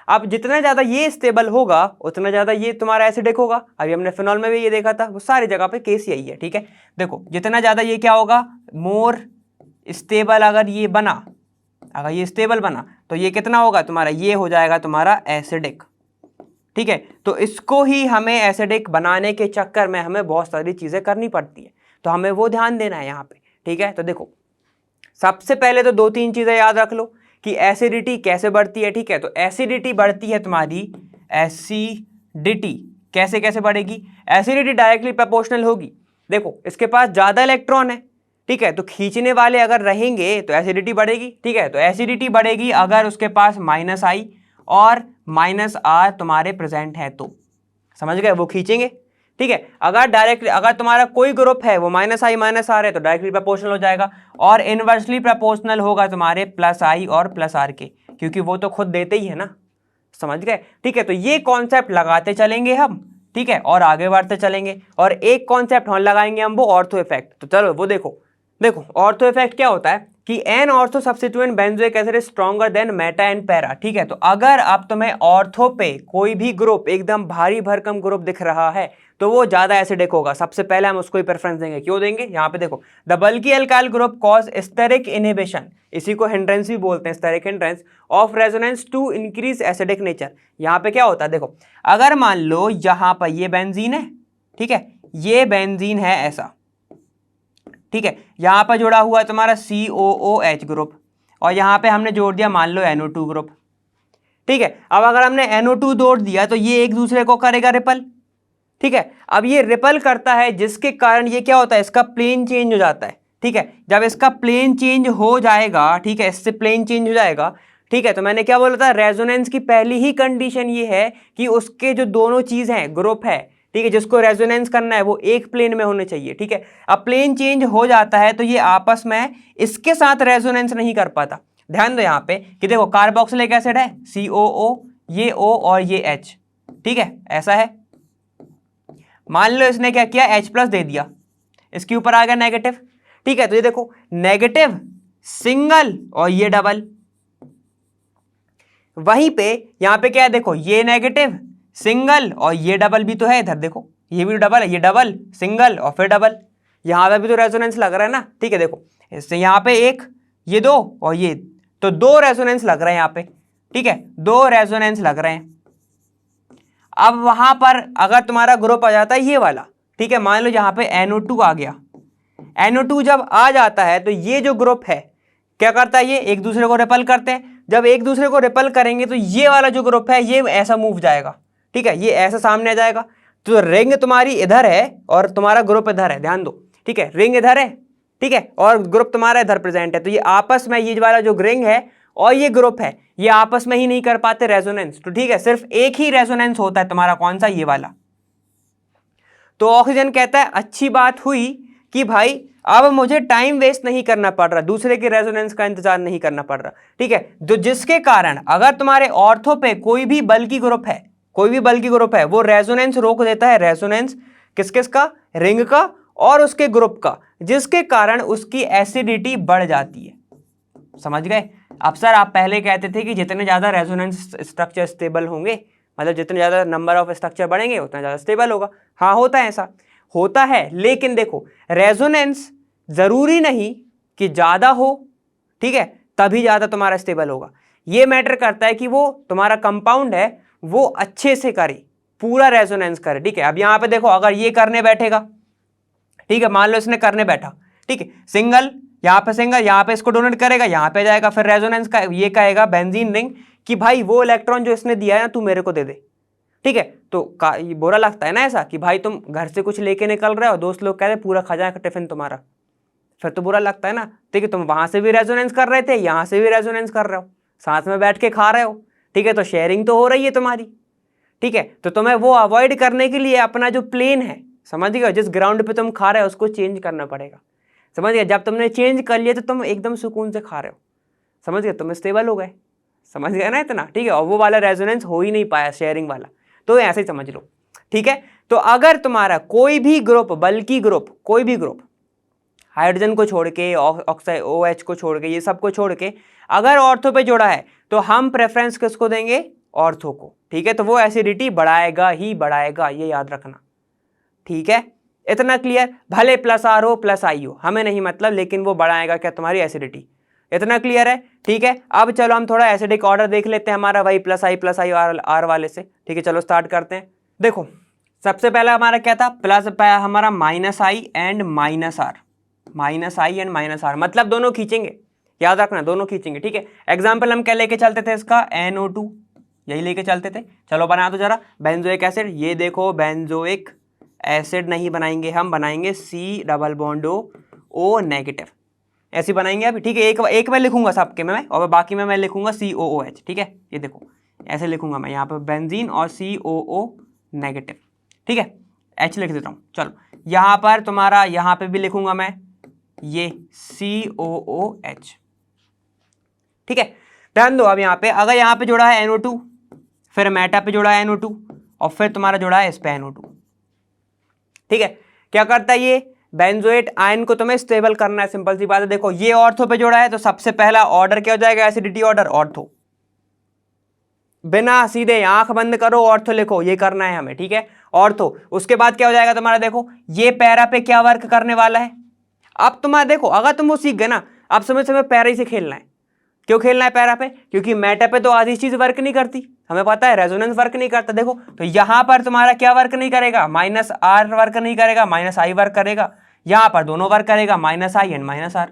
अब जितना ज्यादा ये स्टेबल होगा उतना ज्यादा ये तुम्हारा एसिडिक होगा। अभी हमने फिनॉल में भी ये देखा था, वो सारी जगह पे केस यही है। ठीक है, देखो जितना ज्यादा ये क्या होगा, मोर स्टेबल, अगर ये बना, अगर ये स्टेबल बना तो ये कितना होगा तुम्हारा, ये हो जाएगा तुम्हारा एसिडिक। ठीक है, तो इसको ही हमें एसिडिक बनाने के चक्कर में हमें बहुत सारी चीजें करनी पड़ती है, तो हमें वो ध्यान देना है यहाँ पे। ठीक है, तो देखो सबसे पहले तो 2-3 चीजें याद रख लो कि एसिडिटी कैसे बढ़ती है। ठीक है, तो एसिडिटी बढ़ती है तुम्हारी, एसिडिटी कैसे कैसे बढ़ेगी, एसिडिटी डायरेक्टली प्रोपोर्शनल होगी। देखो इसके पास ज्यादा इलेक्ट्रॉन है, ठीक है, तो खींचने वाले अगर रहेंगे तो एसिडिटी बढ़ेगी। ठीक है, तो एसिडिटी बढ़ेगी अगर उसके पास माइनस आई और माइनस आर तुम्हारे प्रेजेंट है तो, समझ गए, वो खींचेंगे। ठीक है, अगर डायरेक्टली, अगर तुम्हारा कोई ग्रुप है वो माइनस आई माइनस आर है तो डायरेक्टली प्रोपोर्शनल हो जाएगा, और इनवर्सली प्रोपोर्शनल होगा तुम्हारे प्लस आई और प्लस आर के, क्योंकि वो तो खुद देते ही है ना। समझ गए? ठीक है, तो ये कॉन्सेप्ट लगाते चलेंगे हम। ठीक है, और आगे बढ़ते चलेंगे, और एक कॉन्सेप्ट हम लगाएंगे हम, वो ऑर्थो इफेक्ट। तो चलो वो देखो ऑर्थो इफेक्ट क्या होता है कि an ortho substituent benzoic acid is stronger than meta and para. ठीक है, तो अगर अब तुम्हें ऑर्थो पे कोई भी ग्रुप एकदम भारी भरकम ग्रुप दिख रहा है तो वो ज्यादा एसिडिक होगा। सबसे पहले हम उसको ही प्रेफरेंस देंगे। क्यों देंगे? यहाँ पे देखो, the bulky alkyl group cause steric inhibition, इसी को हिंड्रेंस भी बोलते हैं, steric hindrance of resonance to increase acidic nature. यहाँ पे क्या होता है, देखो अगर मान लो यहाँ पर ये बेंजीन है, ठीक है, ये बेंजीन है ऐसा, ठीक है, यहाँ पर जोड़ा हुआ है तुम्हारा COOH ग्रुप, और यहाँ पे हमने जोड़ दिया मान लो NO2 ग्रुप। ठीक है, अब अगर हमने NO2 जोड़ दिया तो ये एक दूसरे को करेगा रिपल। ठीक है, अब ये रिपल करता है जिसके कारण ये क्या होता है, इसका प्लेन चेंज हो जाता है। ठीक है, जब इसका प्लेन चेंज हो जाएगा, ठीक है, इससे प्लेन चेंज हो जाएगा। ठीक है, तो मैंने क्या बोला था, रेजोनेंस की पहली ही कंडीशन ये है कि उसके जो दोनों चीज हैं, ग्रुप है, ठीक है, जिसको रेजोनेंस करना है वो एक प्लेन में होने चाहिए। ठीक है, अब प्लेन चेंज हो जाता है तो ये आपस में इसके साथ रेजोनेंस नहीं कर पाता। ध्यान दो यहाँ पे कि देखो कार्बोक्सिलिक एसिड है COO, ये O और ये H। ठीक है, ऐसा है, मान लो इसने क्या किया, H प्लस दे दिया, इसके ऊपर आ गया नेगेटिव। ठीक है, तो ये देखो नेगेटिव सिंगल और ये डबल, वहीं पे यहां पे क्या है, देखो ये नेगेटिव सिंगल और ये डबल भी तो है इधर, देखो ये भी डबल है, ये डबल, सिंगल और फिर डबल। यहाँ पे भी तो रेजोनेंस लग रहा है ना, ठीक है। देखो इससे यहाँ पे एक, ये दो और ये, तो दो रेजोनेंस लग रहे हैं यहाँ पे, ठीक है, दो रेजोनेंस लग रहे हैं। अब वहां पर अगर तुम्हारा ग्रुप आ जाता है ये वाला, ठीक है, मान लो यहाँ पे NO2 आ गया। NO2 जब आ जाता है तो ये जो ग्रुप है क्या करता है, ये एक दूसरे को रिपल करते हैं। जब एक दूसरे को रिपल करेंगे तो ये वाला जो ग्रुप है ये ऐसा मूव जाएगा, ठीक है, ये ऐसा सामने आ जाएगा। तो रिंग तुम्हारी इधर है और तुम्हारा ग्रुप इधर है, ध्यान दो, ठीक है, रिंग इधर है, ठीक है, और ग्रुप तुम्हारा इधर प्रेजेंट है। तो ये आपस में, ये वाला जो रिंग है और ये ग्रुप है, ये आपस में ही नहीं कर पाते रेजोनेंस, तो ठीक है, सिर्फ एक ही रेजोनेंस होता है तुम्हारा, कौन सा, ये वाला। तो ऑक्सीजन कहता है अच्छी बात हुई कि भाई अब मुझे टाइम वेस्ट नहीं करना पड़ रहा, दूसरे के रेजोनेंस का इंतजार नहीं करना पड़ रहा, ठीक है। जो जिसके कारण अगर तुम्हारे ऑर्थो पे कोई भी बल्की ग्रुप है, कोई भी बल्की ग्रुप है, वो रेजोनेंस रोक देता है, रेजोनेंस किस किस का, रिंग का और उसके ग्रुप का, जिसके कारण उसकी एसिडिटी बढ़ जाती है। समझ गए। अब सर आप पहले कहते थे कि जितने ज्यादा रेजोनेंस स्ट्रक्चर स्टेबल होंगे, मतलब जितने ज्यादा नंबर ऑफ स्ट्रक्चर बढ़ेंगे उतना ज्यादा स्टेबल होगा। हाँ होता है, ऐसा होता है, लेकिन देखो रेजोनेंस जरूरी नहीं कि ज्यादा हो, ठीक है, तभी ज्यादा तुम्हारा स्टेबल होगा। ये मैटर करता है कि वो तुम्हारा कंपाउंड है वो अच्छे से करे, पूरा रेजोनेंस करे, ठीक है। अब यहाँ पे देखो अगर ये करने बैठेगा, ठीक है, मान लो इसने करने बैठा, ठीक है, सिंगल, यहाँ पे सिंगल, यहाँ पे इसको डोनेट करेगा, यहाँ पे जाएगा, फिर रेजोनेंस का ये कहेगा बेंजीन रिंग कि भाई वो इलेक्ट्रॉन जो इसने दिया है ना तू मेरे को दे दे, ठीक है। तो ये बुरा लगता है ना ऐसा कि भाई तुम घर से कुछ लेके निकल रहे हो, दोस्त लोग कह रहे पूरा खजाना का टिफिन तुम्हारा, फिर तो बुरा लगता है ना, ठीक है। तुम वहां से भी रेजोनेंस कर रहे थे, यहाँ से भी रेजोनेंस कर रहे हो, साथ में बैठ के खा रहे हो, ठीक है, तो शेयरिंग तो हो रही है तुम्हारी, ठीक है। तो तुम्हें वो अवॉइड करने के लिए अपना जो प्लेन है, समझ गए, जिस ग्राउंड पे तुम खा रहे हो उसको चेंज करना पड़ेगा, समझ गए। जब तुमने चेंज कर लिया तो तुम एकदम सुकून से खा रहे हो, समझ गए, तुम स्टेबल हो गए, समझ गए ना इतना, ठीक है। और वो वाला रेजोनेंस हो ही नहीं पाया शेयरिंग वाला, तो ऐसे ही समझ लो, ठीक है। तो अगर तुम्हारा कोई भी ग्रुप, बल्कि ग्रुप, कोई भी ग्रुप, हाइड्रोजन को छोड़ के, ऑक्साइड OH को छोड़ के, ये सब को छोड़ के अगर ऑर्थो पे जोड़ा है तो हम प्रेफरेंस किसको देंगे, ऑर्थो को, ठीक है। तो वो एसिडिटी बढ़ाएगा ही बढ़ाएगा, ये याद रखना, ठीक है। इतना क्लियर, भले +R हो +I हो हमें नहीं मतलब, लेकिन वो बढ़ाएगा क्या, तुम्हारी एसिडिटी, इतना क्लियर है, ठीक है। अब चलो हम थोड़ा एसिडिक ऑर्डर देख लेते हैं हमारा, वही +I R वाले से, ठीक है। चलो स्टार्ट करते हैं। देखो सबसे पहला हमारा क्या था, प्लस हमारा -I and -R, -I and -R, मतलब दोनों खींचेंगे, याद रखना दोनों खींचेंगे, ठीक है। एग्जाम्पल हम क्या लेके चलते थे इसका, NO2, यही लेके चलते थे। चलो बना दो जरा, बेंजोइक एसिड, ये देखो बेंजोइक एसिड नहीं बनाएंगे हम, बनाएंगे C+O नेगेटिव, ऐसे बनाएंगे अभी, ठीक है। एक मैं लिखूंगा सबके में, और बाकी में मैं लिखूंगा COOH, ठीक है, ये देखो ऐसे लिखूंगा मैं यहाँ पे बेंजीन और COO नेगेटिव, ठीक है, H लिख देता हूँ। चलो यहाँ पर तुम्हारा, यहाँ पे भी लिखूंगा मैं ये COOH, ठीक है। ध्यान दो, अब यहाँ पे अगर यहाँ पे जोड़ा है NO2, फिर मेटा पे जोड़ा है NO2 और फिर तुम्हारा जोड़ा है इस पे NO2, ठीक है। क्या करता है ये, बेंजोएट आयन को तुम्हें स्टेबल करना है, सिंपल सी बात है। देखो ये ऑर्थो पे जोड़ा है तो सबसे पहला ऑर्डर क्या हो जाएगा, एसिडिटी ऑर्डर ऑर्थो, बिना सीधे आंख बंद करो ऑर्थो लिखो, ये करना है हमें, ठीक है, ऑर्थो। उसके बाद क्या हो जाएगा तुम्हारा, देखो ये पैरा पे क्या वर्क करने वाला है। अब तुम्हारा देखो अगर तुम वो सीख गए ना, अब समय समय पैरा ही से खेलना है। क्यों खेलना है पैरा पे, क्योंकि मेटा पे तो आधी चीज वर्क नहीं करती, हमें पता है, रेजोनेंस वर्क नहीं करता। देखो तो यहां पर तुम्हारा क्या वर्क नहीं करेगा, -R वर्क नहीं करेगा, -I वर्क करेगा, यहां पर दोनों वर्क करेगा, -I एंड -R,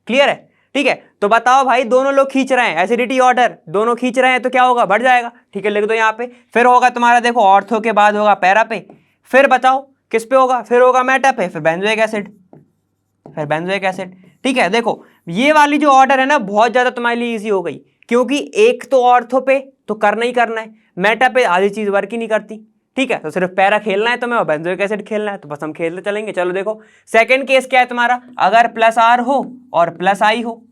क्लियर है, ठीक है। तो बताओ भाई दोनों लोग खींच रहे हैं, एसिडिटी ऑर्डर दोनों खींच रहे हैं, तो क्या होगा, बढ़ जाएगा, ठीक है, लिख दो यहाँ पे। फिर होगा तुम्हारा, देखो ऑर्थो के बाद होगा पैरा पे, फिर बताओ किस पे होगा, फिर होगा मेटा पे, फिर बेंजोइक एसिड, फिर बेंजोइक एसिड, ठीक है। देखो ये वाली जो ऑर्डर है ना बहुत ज्यादा तुम्हारे लिए इजी हो गई, क्योंकि एक तो ऑर्थो पे तो करना ही करना है, मेटा पे आधी चीज वर्क ही नहीं करती, ठीक है। तो सिर्फ पैरा खेलना है तुम्हें और बेंजोइक एसिड खेलना है, तो बस हम खेलते चलेंगे। चलो देखो सेकंड केस क्या है तुम्हारा, अगर +R हो और +I हो,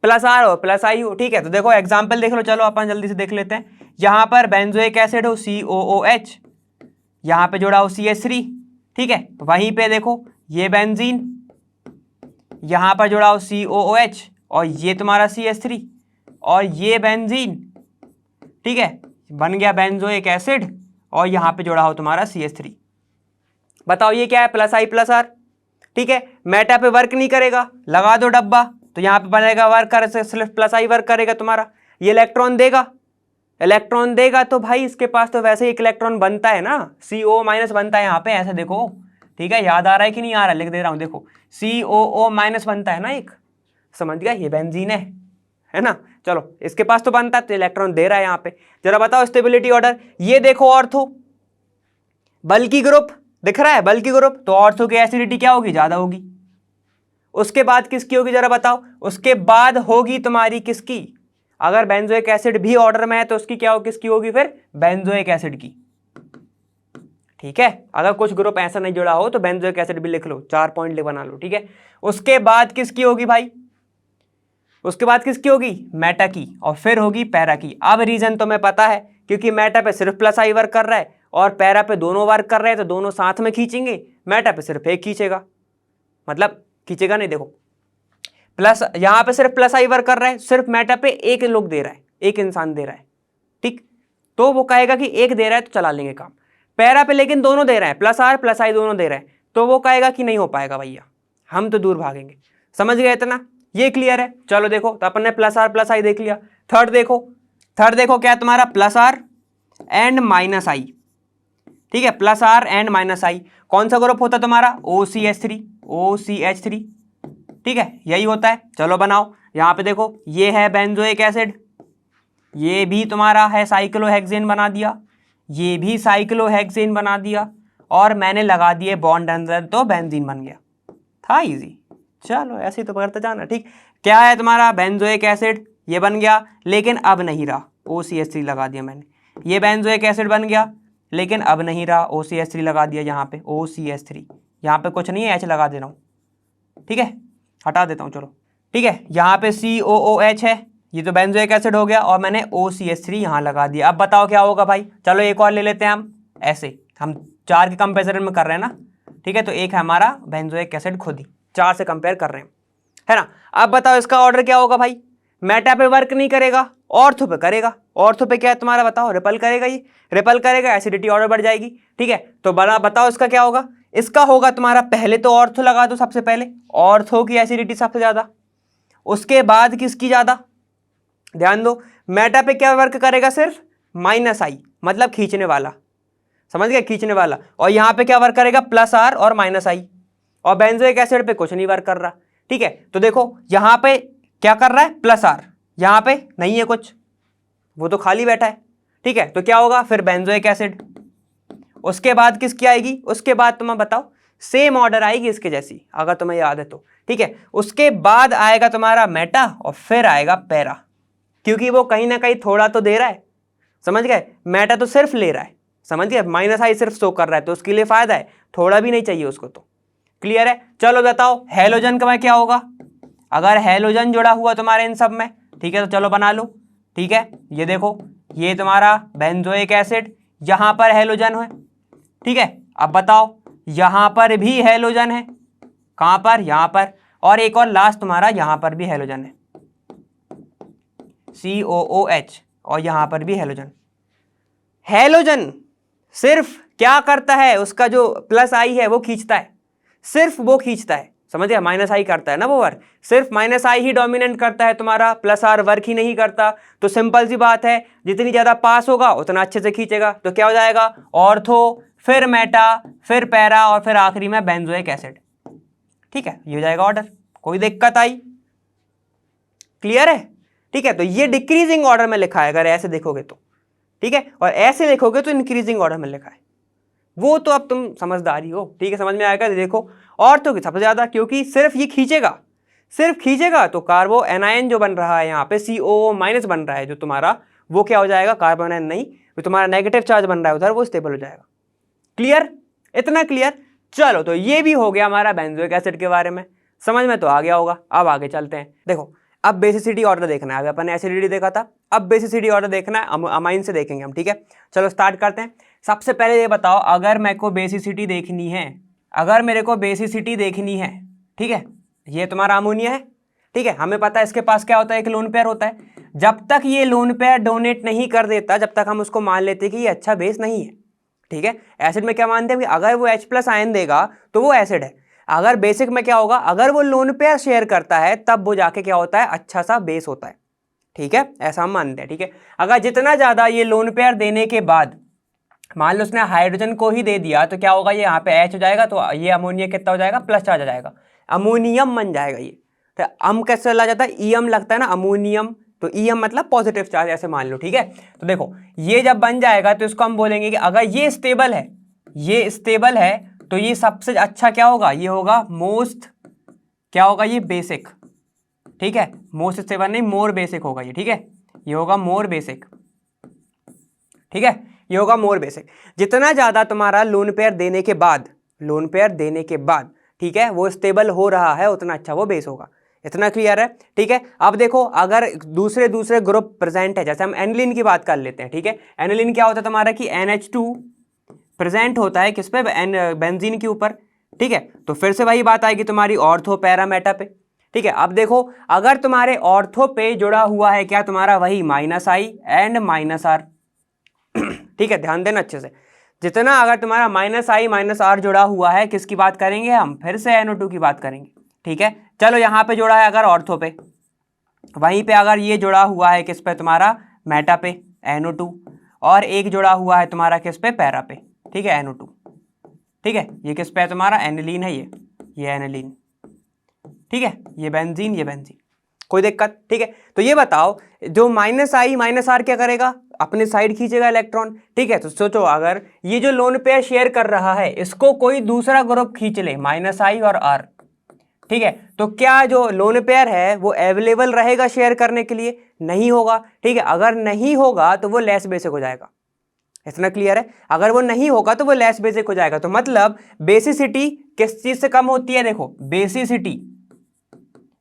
+R और +I हो, ठीक है। तो देखो एग्जाम्पल देख लो, चलो अपन जल्दी से देख लेते हैं। यहां पर बेंजोइक एसिड हो COOH, यहां पे जोड़ा हो CH3, ठीक है। वहीं पे देखो ये बेंजीन, यहां पर जोड़ा हो COOH और ये तुम्हारा CH3 और ये बेंजीन, ठीक है, बन गया बेंजोइक एसिड और यहाँ पे जोड़ा हो तुम्हारा CH3। बताओ ये क्या है, प्लस आई प्लस आर, ठीक है। मेटा पे वर्क नहीं करेगा, लगा दो डब्बा, तो यहाँ पे बनेगा वर्क कर, सिर्फ प्लस आई वर्क करेगा तुम्हारा। ये इलेक्ट्रॉन देगा, इलेक्ट्रॉन देगा तो भाई इसके पास तो वैसे ही एक इलेक्ट्रॉन बनता है ना, CO माइनस बनता है यहाँ पे, ऐसे देखो, ठीक है। याद आ रहा है कि नहीं आ रहा, लिख दे रहा हूँ, देखो COO माइनस बनता है ना एक, समझ गया, ये बेंजीन है ना। चलो इसके पास तो बनता है, तो इलेक्ट्रॉन दे रहा है यहाँ पे। जरा बताओ स्टेबिलिटी ऑर्डर, ये देखो ऑर्थो बल्कि ग्रुप दिख रहा है, बल्कि ग्रुप, तो ऑर्थो की एसिडिटी क्या होगी, ज्यादा होगी। उसके बाद किसकी होगी जरा बताओ, उसके बाद होगी तुम्हारी किसकी, अगर बेंजोइक एसिड भी ऑर्डर में है तो उसकी क्या होगी, किसकी होगी फिर, बेंजोइक एसिड की, ठीक है। अगर कुछ ग्रुप ऐसा नहीं जुड़ा हो तो बेंजोइक एसिड भी लिख लो, 4 पॉइंट बना लो, ठीक है। उसके बाद किसकी होगी भाई, उसके बाद किसकी होगी, मेटा की, और फिर होगी पैरा की। अब रीजन तो मैं पता है, क्योंकि मेटा पे सिर्फ प्लस आई वर्क कर रहा है और पैरा पे दोनों वर्क कर रहे हैं, तो दोनों साथ में खींचेंगे, मेटा पे सिर्फ एक खींचेगा, मतलब खींचेगा नहीं, देखो प्लस यहां पे सिर्फ प्लस आई वर्क कर रहा है, सिर्फ मेटा पे एक लोग दे रहा है, एक इंसान दे रहा है, ठीक, तो वो कहेगा कि एक दे रहा है तो चला लेंगे काम। पैरा पे लेकिन दोनों दे रहे हैं, प्लस आर प्लस आई दोनों दे रहे हैं, तो वो कहेगा कि नहीं हो पाएगा भैया, हम तो दूर भागेंगे। समझ गए इतना, ये क्लियर है। चलो देखो, तो अपन ने प्लस आर प्लस आई देख लिया। थर्ड देखो, थर्ड देखो क्या है तुम्हारा, प्लस आर एंड माइनस आई, ठीक है, प्लस आर एंड माइनस आई। कौन सा ग्रुप होता है तुम्हारा, OCH3, OCH3, ठीक है, यही होता है। चलो बनाओ, यहाँ पे देखो ये है बेंजोइक एसिड, ये भी तुम्हारा है साइक्लोहेक्सेन बना दिया, ये भी साइक्लोहेक्सेन बना दिया, और मैंने लगा दिए बॉन्ड अंदर, तो बेंजीन बन गया, था इजी। चलो ऐसे ही तो करते जाना, ठीक। क्या है तुम्हारा, बेंजोइक एसिड, ये बन गया, लेकिन अब नहीं रहा, OCH3 लगा दिया मैंने, ये बेंजोइक एसिड बन गया, लेकिन अब नहीं रहा, OCH3 लगा दिया यहाँ पे, OCH3, यहाँ पे कुछ नहीं है, H लगा दे रहा हूँ, ठीक है, हटा देता हूँ, चलो ठीक है। यहाँ पे COOH है, ये तो बेंजोइक एसिड हो गया, और मैंने OCH3 यहाँ लगा दिया। अब बताओ क्या होगा भाई, चलो एक और ले लेते हैं हम, ऐसे हम 4 के कंपेरिजन में कर रहे हैं ना, ठीक है, तो एक है हमारा बेंजोइक एसिड खुद ही, 4 से कंपेयर कर रहे हैं, है ना। अब बताओ इसका ऑर्डर क्या होगा भाई, मेटा पे वर्क नहीं करेगा, ऑर्थो पे करेगा। ऑर्थो पे क्या है तुम्हारा, बताओ, रिपल करेगा, ये रिपल करेगा, एसिडिटी ऑर्डर बढ़ जाएगी, ठीक है। तो बड़ा बताओ इसका क्या होगा, इसका होगा तुम्हारा, पहले तो ऑर्थो लगा दो, सबसे पहले ऑर्थो की एसिडिटी सबसे ज्यादा, उसके बाद किसकी ज्यादा, ध्यान दो, मेटा पे क्या वर्क करेगा, सिर्फ माइनस आई, मतलब खींचने वाला, समझ गए, खींचने वाला। और यहाँ पे क्या वर्क करेगा, प्लस आर और माइनस आई, और बेंजोइक एसिड पे कुछ नहीं वर्क कर रहा, ठीक है। तो देखो यहाँ पे क्या कर रहा है, प्लस आर, यहाँ पे नहीं है कुछ, वो तो खाली बैठा है, ठीक है। तो क्या होगा फिर, बेंजोइक एसिड, उसके बाद किसकी आएगी, उसके बाद तुम्हें बताओ, सेम ऑर्डर आएगी इसके जैसी, अगर तुम्हें याद है तो, ठीक है। उसके बाद आएगा तुम्हारा मेटा, और फिर आएगा पैरा, क्योंकि वो कहीं ना कहीं थोड़ा तो दे रहा है, समझ गए। मेटा तो सिर्फ ले रहा है, समझ गए, माइनस आई सिर्फ शो कर रहा है, तो उसके लिए फायदा है, थोड़ा भी नहीं चाहिए उसको, तो क्लियर है। चलो बताओ हेलोजन का क्या होगा, अगर हेलोजन जुड़ा हुआ तुम्हारे इन सब में, ठीक है, तो चलो बना लो, ठीक है। ये देखो, ये तुम्हारा बेंजोइक एसिड, यहां पर हेलोजन है, ठीक है। अब बताओ यहां पर भी हेलोजन है, कहां पर, यहां पर, और एक और लास्ट तुम्हारा यहां पर भी हेलोजन है, COOH, और यहां पर भी हेलोजन। हेलोजन सिर्फ क्या करता है, उसका जो प्लस आई है वो खींचता है, सिर्फ वो खींचता है, समझ गया, माइनस आई करता है ना वो वर्क, सिर्फ माइनस आई ही डोमिनेट करता है तुम्हारा, प्लस आर वर्क ही नहीं करता। तो सिंपल सी बात है, जितनी ज्यादा पास होगा उतना अच्छे से खींचेगा, तो क्या हो जाएगा, ऑर्थो, फिर मेटा, फिर पैरा, और फिर आखिरी में बेंजोइक एसिड, ठीक है, ये हो जाएगा ऑर्डर। कोई दिक्कत आई, क्लियर है, ठीक है। तो ये डिक्रीजिंग ऑर्डर में लिखा है, अगर ऐसे देखोगे तो, ठीक है, और ऐसे लिखोगे तो इंक्रीजिंग ऑर्डर में लिखा है, वो तो अब तुम समझदारी हो, ठीक है, समझ में आएगा। देखो ऑर्थो की सबसे ज्यादा, क्योंकि सिर्फ ये खींचेगा, सिर्फ खींचेगा, तो कार्बो एनायन जो बन रहा है यहाँ पे, COO माइनस बन रहा है जो तुम्हारा, वो क्या हो जाएगा, कार्बन एनायन नहीं, तो तुम्हारा नेगेटिव चार्ज बन रहा है उधर, वो स्टेबल हो जाएगा। क्लियर, इतना क्लियर। चलो तो ये भी हो गया हमारा बेंजोइक एसिड के बारे में, समझ में तो आ गया होगा। अब आगे चलते हैं, देखो अब बेसिसिटी ऑर्डर देखना है, अभी अपन एसिडिटी देखा था, अब बेसिसिटी ऑर्डर देखना है, अमाइन से देखेंगे हम, ठीक है। चलो स्टार्ट करते हैं। सबसे पहले ये बताओ, अगर मेरे को बेसिसिटी देखनी है, अगर मेरे को बेसिसिटी देखनी है, ठीक है, ये तुम्हारा अमोनिया है, ठीक है, हमें पता है इसके पास क्या होता है, एक लोन पेयर होता है। जब तक ये लोन पेयर डोनेट नहीं कर देता, जब तक हम उसको मान लेते कि ये अच्छा बेस नहीं है, ठीक है, एसिड में क्या मानते हैं कि अगर वो H+ आयन देगा तो वो एसिड है। अगर बेसिक में क्या होगा, अगर वो लोन पेयर शेयर करता है तब वो जाके क्या होता है, अच्छा सा बेस होता है। ठीक है, ऐसा हम मानते हैं। ठीक है, अगर जितना ज्यादा ये लोन पेयर देने के बाद मान लो उसने हाइड्रोजन को ही दे दिया तो क्या होगा, ये यहाँ पे H हो जाएगा, तो ये अमोनिया कितना हो जाएगा, प्लस चार्ज आ जाएगा, अमोनियम बन जाएगा ये। तो अम कैसे चला जाता है, ईएम लगता है ना, अमोनियम, तो ईएम मतलब पॉजिटिव चार्ज, ऐसे मान लो। ठीक है, तो देखो ये जब बन जाएगा तो इसको हम बोलेंगे कि अगर ये स्टेबल है, ये स्टेबल है, तो ये सबसे अच्छा क्या होगा, ये होगा मोस्ट, क्या होगा, ये बेसिक। ठीक है, मोस्ट स्टेबल नहीं, मोर बेसिक होगा ये। ठीक है, ये होगा मोर बेसिक। ठीक है, ये होगा मोर बेसिक। जितना ज्यादा तुम्हारा लोन पेयर देने के बाद, लोन पेयर देने के बाद, ठीक है, वो स्टेबल हो रहा है, उतना अच्छा वो बेस होगा। इतना क्लियर है। ठीक है, अब देखो अगर दूसरे दूसरे ग्रुप प्रेजेंट है, जैसे हम एनिलीन की बात कर लेते हैं। ठीक है, एनिलीन क्या होता है तुम्हारा कि NH2 प्रेजेंट होता है किस पे, बेंजीन के ऊपर। ठीक है, तो फिर से वही बात आएगी तुम्हारी ऑर्थो पैरा मेटा पे। ठीक है, अब देखो अगर तुम्हारे ऑर्थो पे जुड़ा हुआ है क्या, तुम्हारा वही -I एंड -R। ठीक है, ध्यान देना अच्छे से, जितना अगर तुम्हारा -I -R जुड़ा हुआ है, किसकी बात करेंगे हम, फिर से NO2 की बात करेंगे। ठीक है, चलो यहाँ पे जुड़ा है अगर ऑर्थो पे, वहीं पे अगर ये जुड़ा हुआ है किस पे, तुम्हारा मेटा पे NO2, और एक जुड़ा हुआ है तुम्हारा किस पे, पैरा पे। ठीक है, NO2। ठीक है, ये किस पे है तुम्हारा, एनिलीन है ये एनिलीन। ठीक है, ये बेंजीन, ये बेंजीन, कोई दिक्कत। ठीक है, तो ये बताओ जो -I -R क्या करेगा, अपने साइड खींचेगा इलेक्ट्रॉन। ठीक है, तो सोचो अगर ये जो लोन पेयर शेयर कर रहा है इसको कोई दूसरा ग्रुप खींच ले, -I और R, ठीक है, तो क्या जो लोन पेयर है वो अवेलेबल रहेगा शेयर करने के लिए, नहीं होगा। ठीक है, अगर नहीं होगा तो वो लेस बेसिक हो जाएगा। इतना क्लियर है, अगर वो नहीं होगा तो वो लेस बेसिक हो जाएगा। तो मतलब बेसिसिटी किस चीज से कम होती है, देखो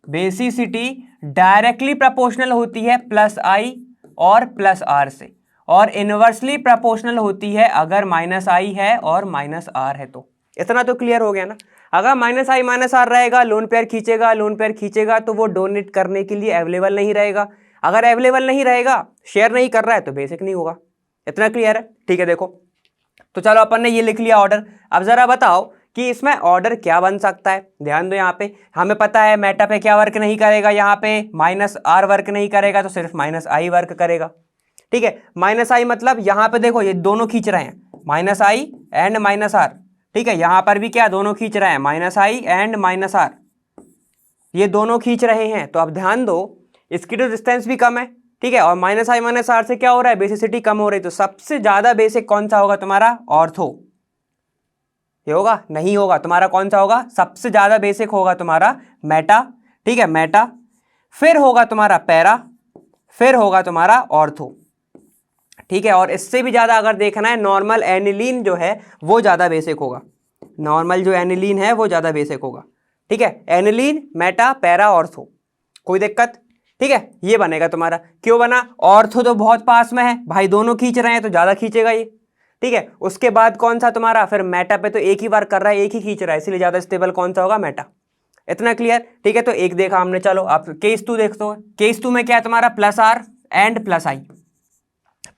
बेसिसिटी डायरेक्टली प्रोपोर्शनल होती है +I और +R से, और इनवर्सली प्रोपोर्शनल होती है अगर -I है और -R है। तो इतना तो क्लियर हो गया ना। अगर -I -R रहेगा, लोन पेयर खींचेगा तो वो डोनेट करने के लिए अवेलेबल नहीं रहेगा। अगर अवेलेबल नहीं रहेगा, शेयर नहीं कर रहा है, तो बेसिक नहीं होगा। इतना क्लियर है। ठीक है, देखो तो चलो अपन ने ये लिख लिया ऑर्डर। अब जरा बताओ कि इसमें ऑर्डर क्या बन सकता है। ध्यान दो, यहाँ पे हमें पता है मेटा पे क्या वर्क नहीं करेगा, यहाँ पे -R वर्क नहीं करेगा, तो सिर्फ -I वर्क करेगा। ठीक है, -I मतलब यहाँ पे देखो ये दोनों खींच रहे हैं, -I एंड -R। ठीक है, यहाँ पर भी क्या दोनों खींच रहे हैं, -I एंड -R, ये दोनों खींच रहे हैं। तो अब ध्यान दो, इसकी तो डिस्टेंस भी कम है। ठीक है, और -I -R से क्या हो रहा है, बेसिसिटी कम हो रही है। तो सबसे ज्यादा बेसिक कौन सा होगा तुम्हारा, ऑर्थो। ये होगा, नहीं होगा, तुम्हारा कौन सा होगा, सबसे ज्यादा बेसिक होगा तुम्हारा मेटा। ठीक है, मेटा, फिर होगा तुम्हारा पैरा, फिर होगा तुम्हारा ऑर्थो। ठीक है, और इससे भी ज्यादा अगर देखना है, नॉर्मल एनिलीन जो है वो ज्यादा बेसिक होगा, नॉर्मल जो एनिलीन है वो ज्यादा बेसिक होगा। ठीक है, एनिलीन, मेटा, पैरा, ऑर्थो, कोई दिक्कत। ठीक है, ये बनेगा तुम्हारा। क्यों बना, ऑर्थो तो बहुत पास में है भाई, दोनों खींच रहे हैं तो ज्यादा खींचेगा ये। ठीक है, उसके बाद कौन सा तुम्हारा, फिर मेटा पे तो एक ही बार कर रहा है, एक ही खींच रहा है, इसलिए ज्यादा स्टेबल कौन सा होगा, मेटा। इतना क्लियर। ठीक है, तो एक देखा हमने। चलो आप केस 2 देखते हो। केस 2 में क्या है तुम्हारा, +R एंड +I,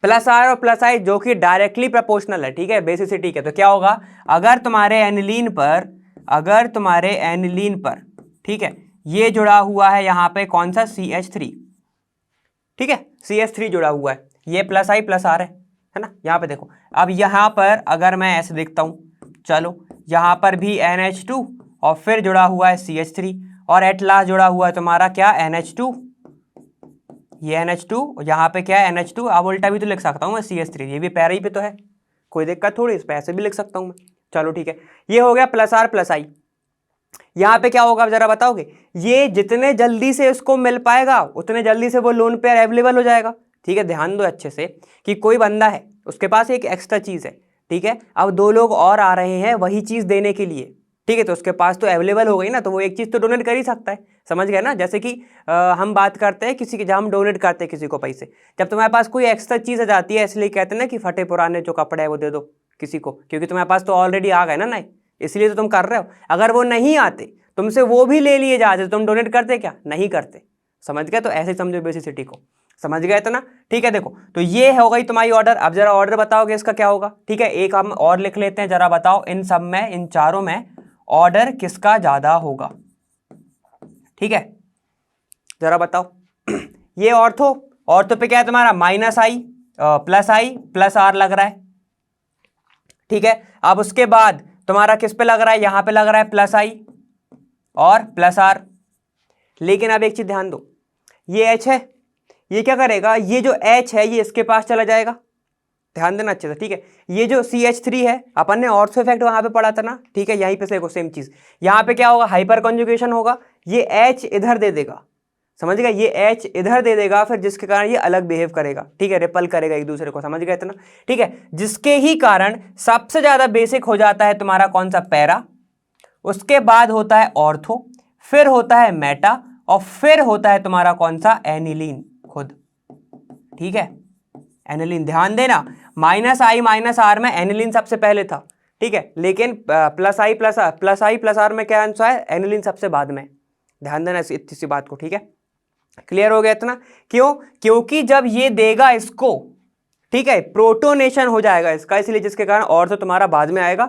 +R और +I जो कि डायरेक्टली प्रोपोर्शनल है। ठीक है, बेसिसिटी के। तो क्या होगा, अगर तुम्हारे एनिलीन पर ठीक है ये जुड़ा हुआ है यहाँ पे कौन सा, CH3। ठीक है, CH3 जुड़ा हुआ है, ये +I +R है ना। यहाँ पे देखो, अब यहाँ पर अगर मैं ऐसे देखता हूँ, चलो यहाँ पर भी NH2 और फिर जुड़ा हुआ है CH3, और एट लास्ट जुड़ा हुआ है तुम्हारा क्या, NH2, ये NH2, यहाँ पे क्या है NH2। अब उल्टा भी तो लिख सकता हूँ मैं, CH3, ये भी पैरा ही पे तो है, कोई दिक्कत थोड़ी, इस पे ऐसे भी लिख सकता हूँ मैं। चलो ठीक है, ये हो गया +R +I। यहाँ पे क्या होगा, अब जरा बताओगे, ये जितने जल्दी से उसको मिल पाएगा उतने जल्दी से वो लोन पेयर अवेलेबल हो जाएगा। ठीक है, ध्यान दो अच्छे से कि कोई बंदा है, उसके पास एक एक्स्ट्रा चीज है। ठीक है, अब 2 लोग और आ रहे हैं वही चीज देने के लिए। ठीक है, तो उसके पास तो अवेलेबल हो गई ना, तो वो एक चीज तो डोनेट कर ही सकता है। समझ गए ना, जैसे कि हम बात करते हैं किसी की, जब हम डोनेट करते हैं किसी को पैसे, जब तुम्हारे पास कोई एक्स्ट्रा चीज आ जाती है, इसलिए कहते हैं ना कि फटे पुराने जो कपड़े है वो दे दो किसी को, क्योंकि तुम्हारे पास तो ऑलरेडी आ गए ना नए, इसलिए तो तुम कर रहे हो। अगर वो नहीं आते, तुमसे वो भी ले लिए जाते, तुम डोनेट करते क्या, नहीं करते। समझ गए, तो ऐसे समझो बेसिसिटी को। समझ गए इतना? ठीक है, देखो तो ये हो गई तुम्हारी ऑर्डर। अब जरा ऑर्डर बताओगे इसका क्या होगा? ठीक है, एक हम और लिख लेते हैं, जरा बताओ इन सब में, इन चारों में ऑर्डर किसका ज्यादा होगा? ठीक है, जरा बताओ। ये ऑर्थो, ऑर्थो पे क्या है तुम्हारा माइनस आई प्लस आर लग रहा है। ठीक है, अब उसके बाद तुम्हारा किस पे लग रहा है? यहां पे लग रहा है प्लस आई और प्लस आर। लेकिन अब एक चीज ध्यान दो, ये एच है, ये क्या करेगा? ये जो एच है ये इसके पास चला जाएगा, ध्यान देना अच्छे से। ठीक है, ये जो CH3 है, अपन ने ऑर्थो इफेक्ट वहां पे पढ़ा था ना, ठीक है, यहीं पे से देखो सेम चीज, यहां पे क्या होगा? हाइपर कॉन्जुगेशन होगा, ये एच इधर दे देगा, समझ गया? ये एच इधर दे देगा, फिर जिसके कारण ये अलग बिहेव करेगा, ठीक है, रिपल करेगा एक दूसरे को, समझ गए इतना? ठीक है, जिसके ही कारण सबसे ज्यादा बेसिक हो जाता है तुम्हारा कौन सा? पैरा, उसके बाद होता है ऑर्थो, फिर होता है मेटा, और फिर होता है तुम्हारा कौन सा? एनिलीन खुद। ठीक है, एनिलीन, ध्यान देना माइनस आई माइनस आर में एनिलीन सबसे पहले था, ठीक है, लेकिन प्लस आई प्लस आर में क्या आंसर है? एनिलीन सबसे बाद में। ध्यान देना इतनी सी बात को, ठीक है, क्लियर हो गया इतना? क्यों? क्योंकि जब ये देगा इसको, ठीक है, प्रोटोनेशन हो जाएगा इसका, इसलिए जिसके कारण ऑर्थो तुम्हारा बाद में आएगा,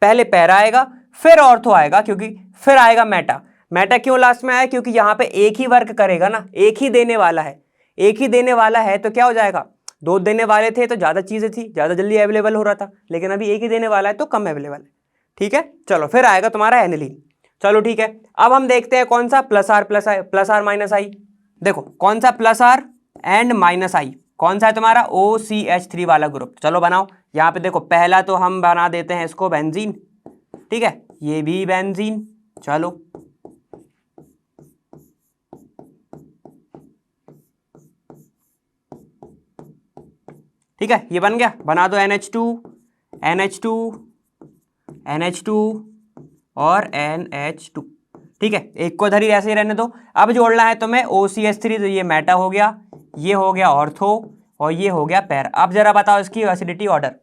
पहले पैरा आएगा फिर ऑर्थो आएगा, क्योंकि फिर आएगा मेटा। मेटा क्यों लास्ट में आया? क्योंकि यहां पे एक ही वर्क करेगा ना, एक ही देने वाला है, एक ही देने वाला है, तो क्या हो जाएगा? दो देने वाले थे तो ज्यादा चीजें थी, ज्यादा जल्दी अवेलेबल हो रहा था, लेकिन अभी एक ही देने वाला है तो कम अवेलेबल है। ठीक है, चलो फिर आएगा तुम्हारा एनिलीन। चलो ठीक है, अब हम देखते हैं कौन सा? प्लस आर माइनस आई। देखो कौन सा प्लस आर एंड माइनस आई, कौन सा है तुम्हारा? OCH3 वाला ग्रुप। चलो बनाओ, यहां पे देखो पहला तो हम बना देते हैं इसको बेंजीन, ठीक है, ये भी बेंजीन। चलो ठीक है, ये बन गया, बना दो NH2 और NH2। ठीक है, एक को धरी ऐसे ही रहने दो। अब जोड़ना है तुम्हें OCH3, तो ये मेटा हो गया, ये हो गया ऑर्थो, और ये हो गया पैर। अब जरा बताओ इसकी एसिडिटी ऑर्डर,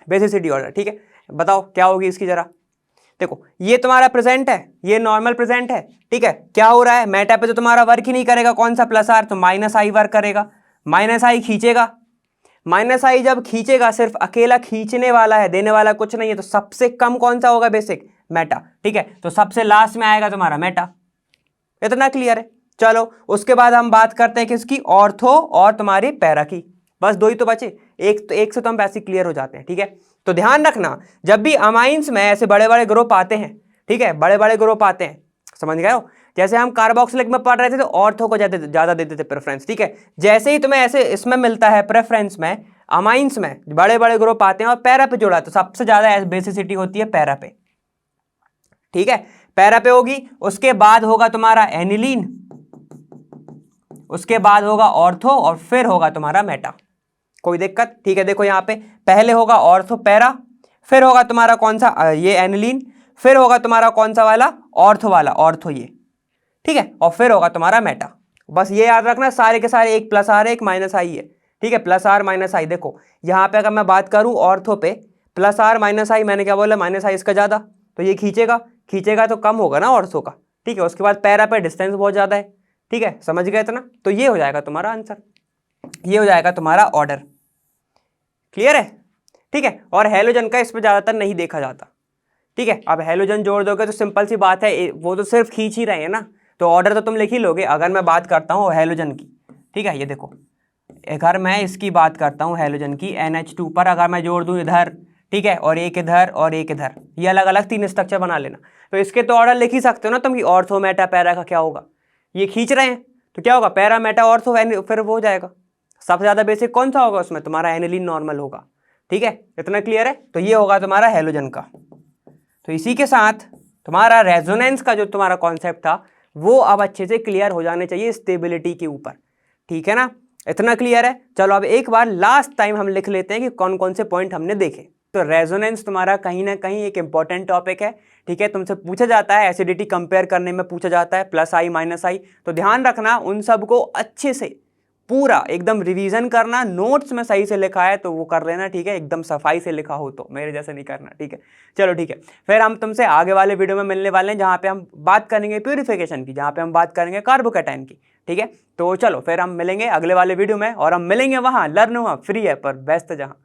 बेसिसिटी ऑर्डर। ठीक है, बताओ क्या होगी इसकी जरा। देखो ये तुम्हारा प्रेजेंट है, ये नॉर्मल प्रेजेंट है, ठीक है, क्या हो रहा है? मेटा पे तो तुम्हारा वर्क ही नहीं करेगा, कौन सा? प्लस आर, तो माइनस आई वर्क करेगा, माइनस आई खींचेगा, माइनस आई जब खींचेगा, सिर्फ अकेला खींचने वाला है, देने वाला कुछ नहीं है, तो सबसे कम कौन सा होगा? Basic, Meta. ठीक है, तो सबसे लास्ट में आएगा तुम्हारा मेटा। इतना क्लियर है? चलो उसके बाद हम बात करते हैं किसकी? ऑर्थो और तुम्हारी पैरा की। बस दो ही तो बचे, एक से तो हम वैसे क्लियर हो जाते हैं। ठीक है, तो ध्यान रखना, जब भी अमाइंस में ऐसे बड़े बड़े ग्रुप आते हैं, ठीक है, बड़े बड़े ग्रुप आते हैं, समझ गए हो? जैसे हम कार्बोक्सिलिक में पढ़ रहे थे तो ऑर्थो को ज्यादा देते थे प्रेफरेंस। ठीक है, जैसे ही तुम्हें ऐसे इसमें मिलता है प्रेफरेंस में, अमाइंस में बड़े बड़े ग्रुप आते हैं और पैरा पे जोड़ा, तो सबसे ज्यादा बेसिसिटी होती है पैरा पे। ठीक है, पैरा पे होगी, उसके बाद होगा तुम्हारा एनिलीन, उसके बाद होगा ऑर्थो, और फिर होगा तुम्हारा मेटा। कोई दिक्कत? ठीक है, देखो यहां पे पहले होगा ऑर्थो पैरा, फिर होगा तुम्हारा कौन सा? ये एनिलीन, फिर होगा तुम्हारा कौन सा वाला? ऑर्थो वाला, ऑर्थो ये, ठीक है, और फिर होगा तुम्हारा मेटा। बस ये याद रखना, सारे के सारे एक प्लस आर है, एक माइनस आई है। ठीक है, प्लस आर माइनस आई। देखो यहां पे अगर मैं बात करूं ऑर्थो पे, प्लस आर माइनस आई, मैंने क्या बोला? माइनस आई इसका ज्यादा, तो ये खींचेगा तो कम होगा ना ऑर्थो का। ठीक है, उसके बाद पैरा पे डिस्टेंस बहुत ज्यादा है। ठीक है, समझ गए इतना? तो ये हो जाएगा तुम्हारा आंसर, ये हो जाएगा तुम्हारा ऑर्डर। क्लियर है? ठीक है, और हेलोजन का इस पर ज्यादातर नहीं देखा जाता। ठीक है, अब हेलोजन जोड़ दोगे तो सिंपल सी बात है, वो तो सिर्फ खींच ही रहे हैं ना, तो ऑर्डर तो तुम लिख ही लोगे। अगर मैं बात करता हूँ हेलोजन की, ठीक है, ये देखो, अगर मैं इसकी बात करता हूँ हेलोजन की, NH2 पर अगर मैं जोड़ दूँ इधर, ठीक है, और एक इधर और एक इधर, ये अलग अलग 3 स्ट्रक्चर बना लेना, तो इसके तो ऑर्डर लिख ही सकते हो ना तुम कि ऑर्थो मेटा पैरा का क्या होगा। ये खींच रहे हैं तो क्या होगा? पैरा मेटा ऑर्थो, फिर वो हो जाएगा। सबसे ज्यादा बेसिक कौन सा होगा उसमें? तुम्हारा एनिलीन नॉर्मल होगा। ठीक है, इतना क्लियर है? तो ये होगा तुम्हारा हेलोजन का। तो इसी के साथ तुम्हारा रेजोनेंस का जो तुम्हारा कॉन्सेप्ट था वो अब अच्छे से क्लियर हो जाने चाहिए स्टेबिलिटी के ऊपर। ठीक है ना, इतना क्लियर है? चलो अब एक बार लास्ट टाइम हम लिख लेते हैं कि कौन कौन से पॉइंट हमने देखे। तो रेजोनेंस तुम्हारा कहीं ना कहीं एक इंपॉर्टेंट टॉपिक है। ठीक है, तुमसे पूछा जाता है, एसिडिटी कंपेयर करने में पूछा जाता है, प्लस आई माइनस आई, तो ध्यान रखना उन सब को अच्छे से पूरा एकदम रिवीजन करना, नोट्स में सही से लिखा है तो वो कर लेना, ठीक है, एकदम सफाई से लिखा हो तो, मेरे जैसे नहीं करना, ठीक है। चलो ठीक है, फिर हम तुमसे आगे वाले वीडियो में मिलने वाले हैं जहाँ पे हम बात करेंगे प्यूरिफिकेशन की, जहाँ पे हम बात करेंगे कार्बोकैटायन की, ठीक है। तो चलो फिर हम मिलेंगे अगले वाले वीडियो में, और हम मिलेंगे वहाँ, लर्न हुआ फ्री है पर बेस्ट जहाँ।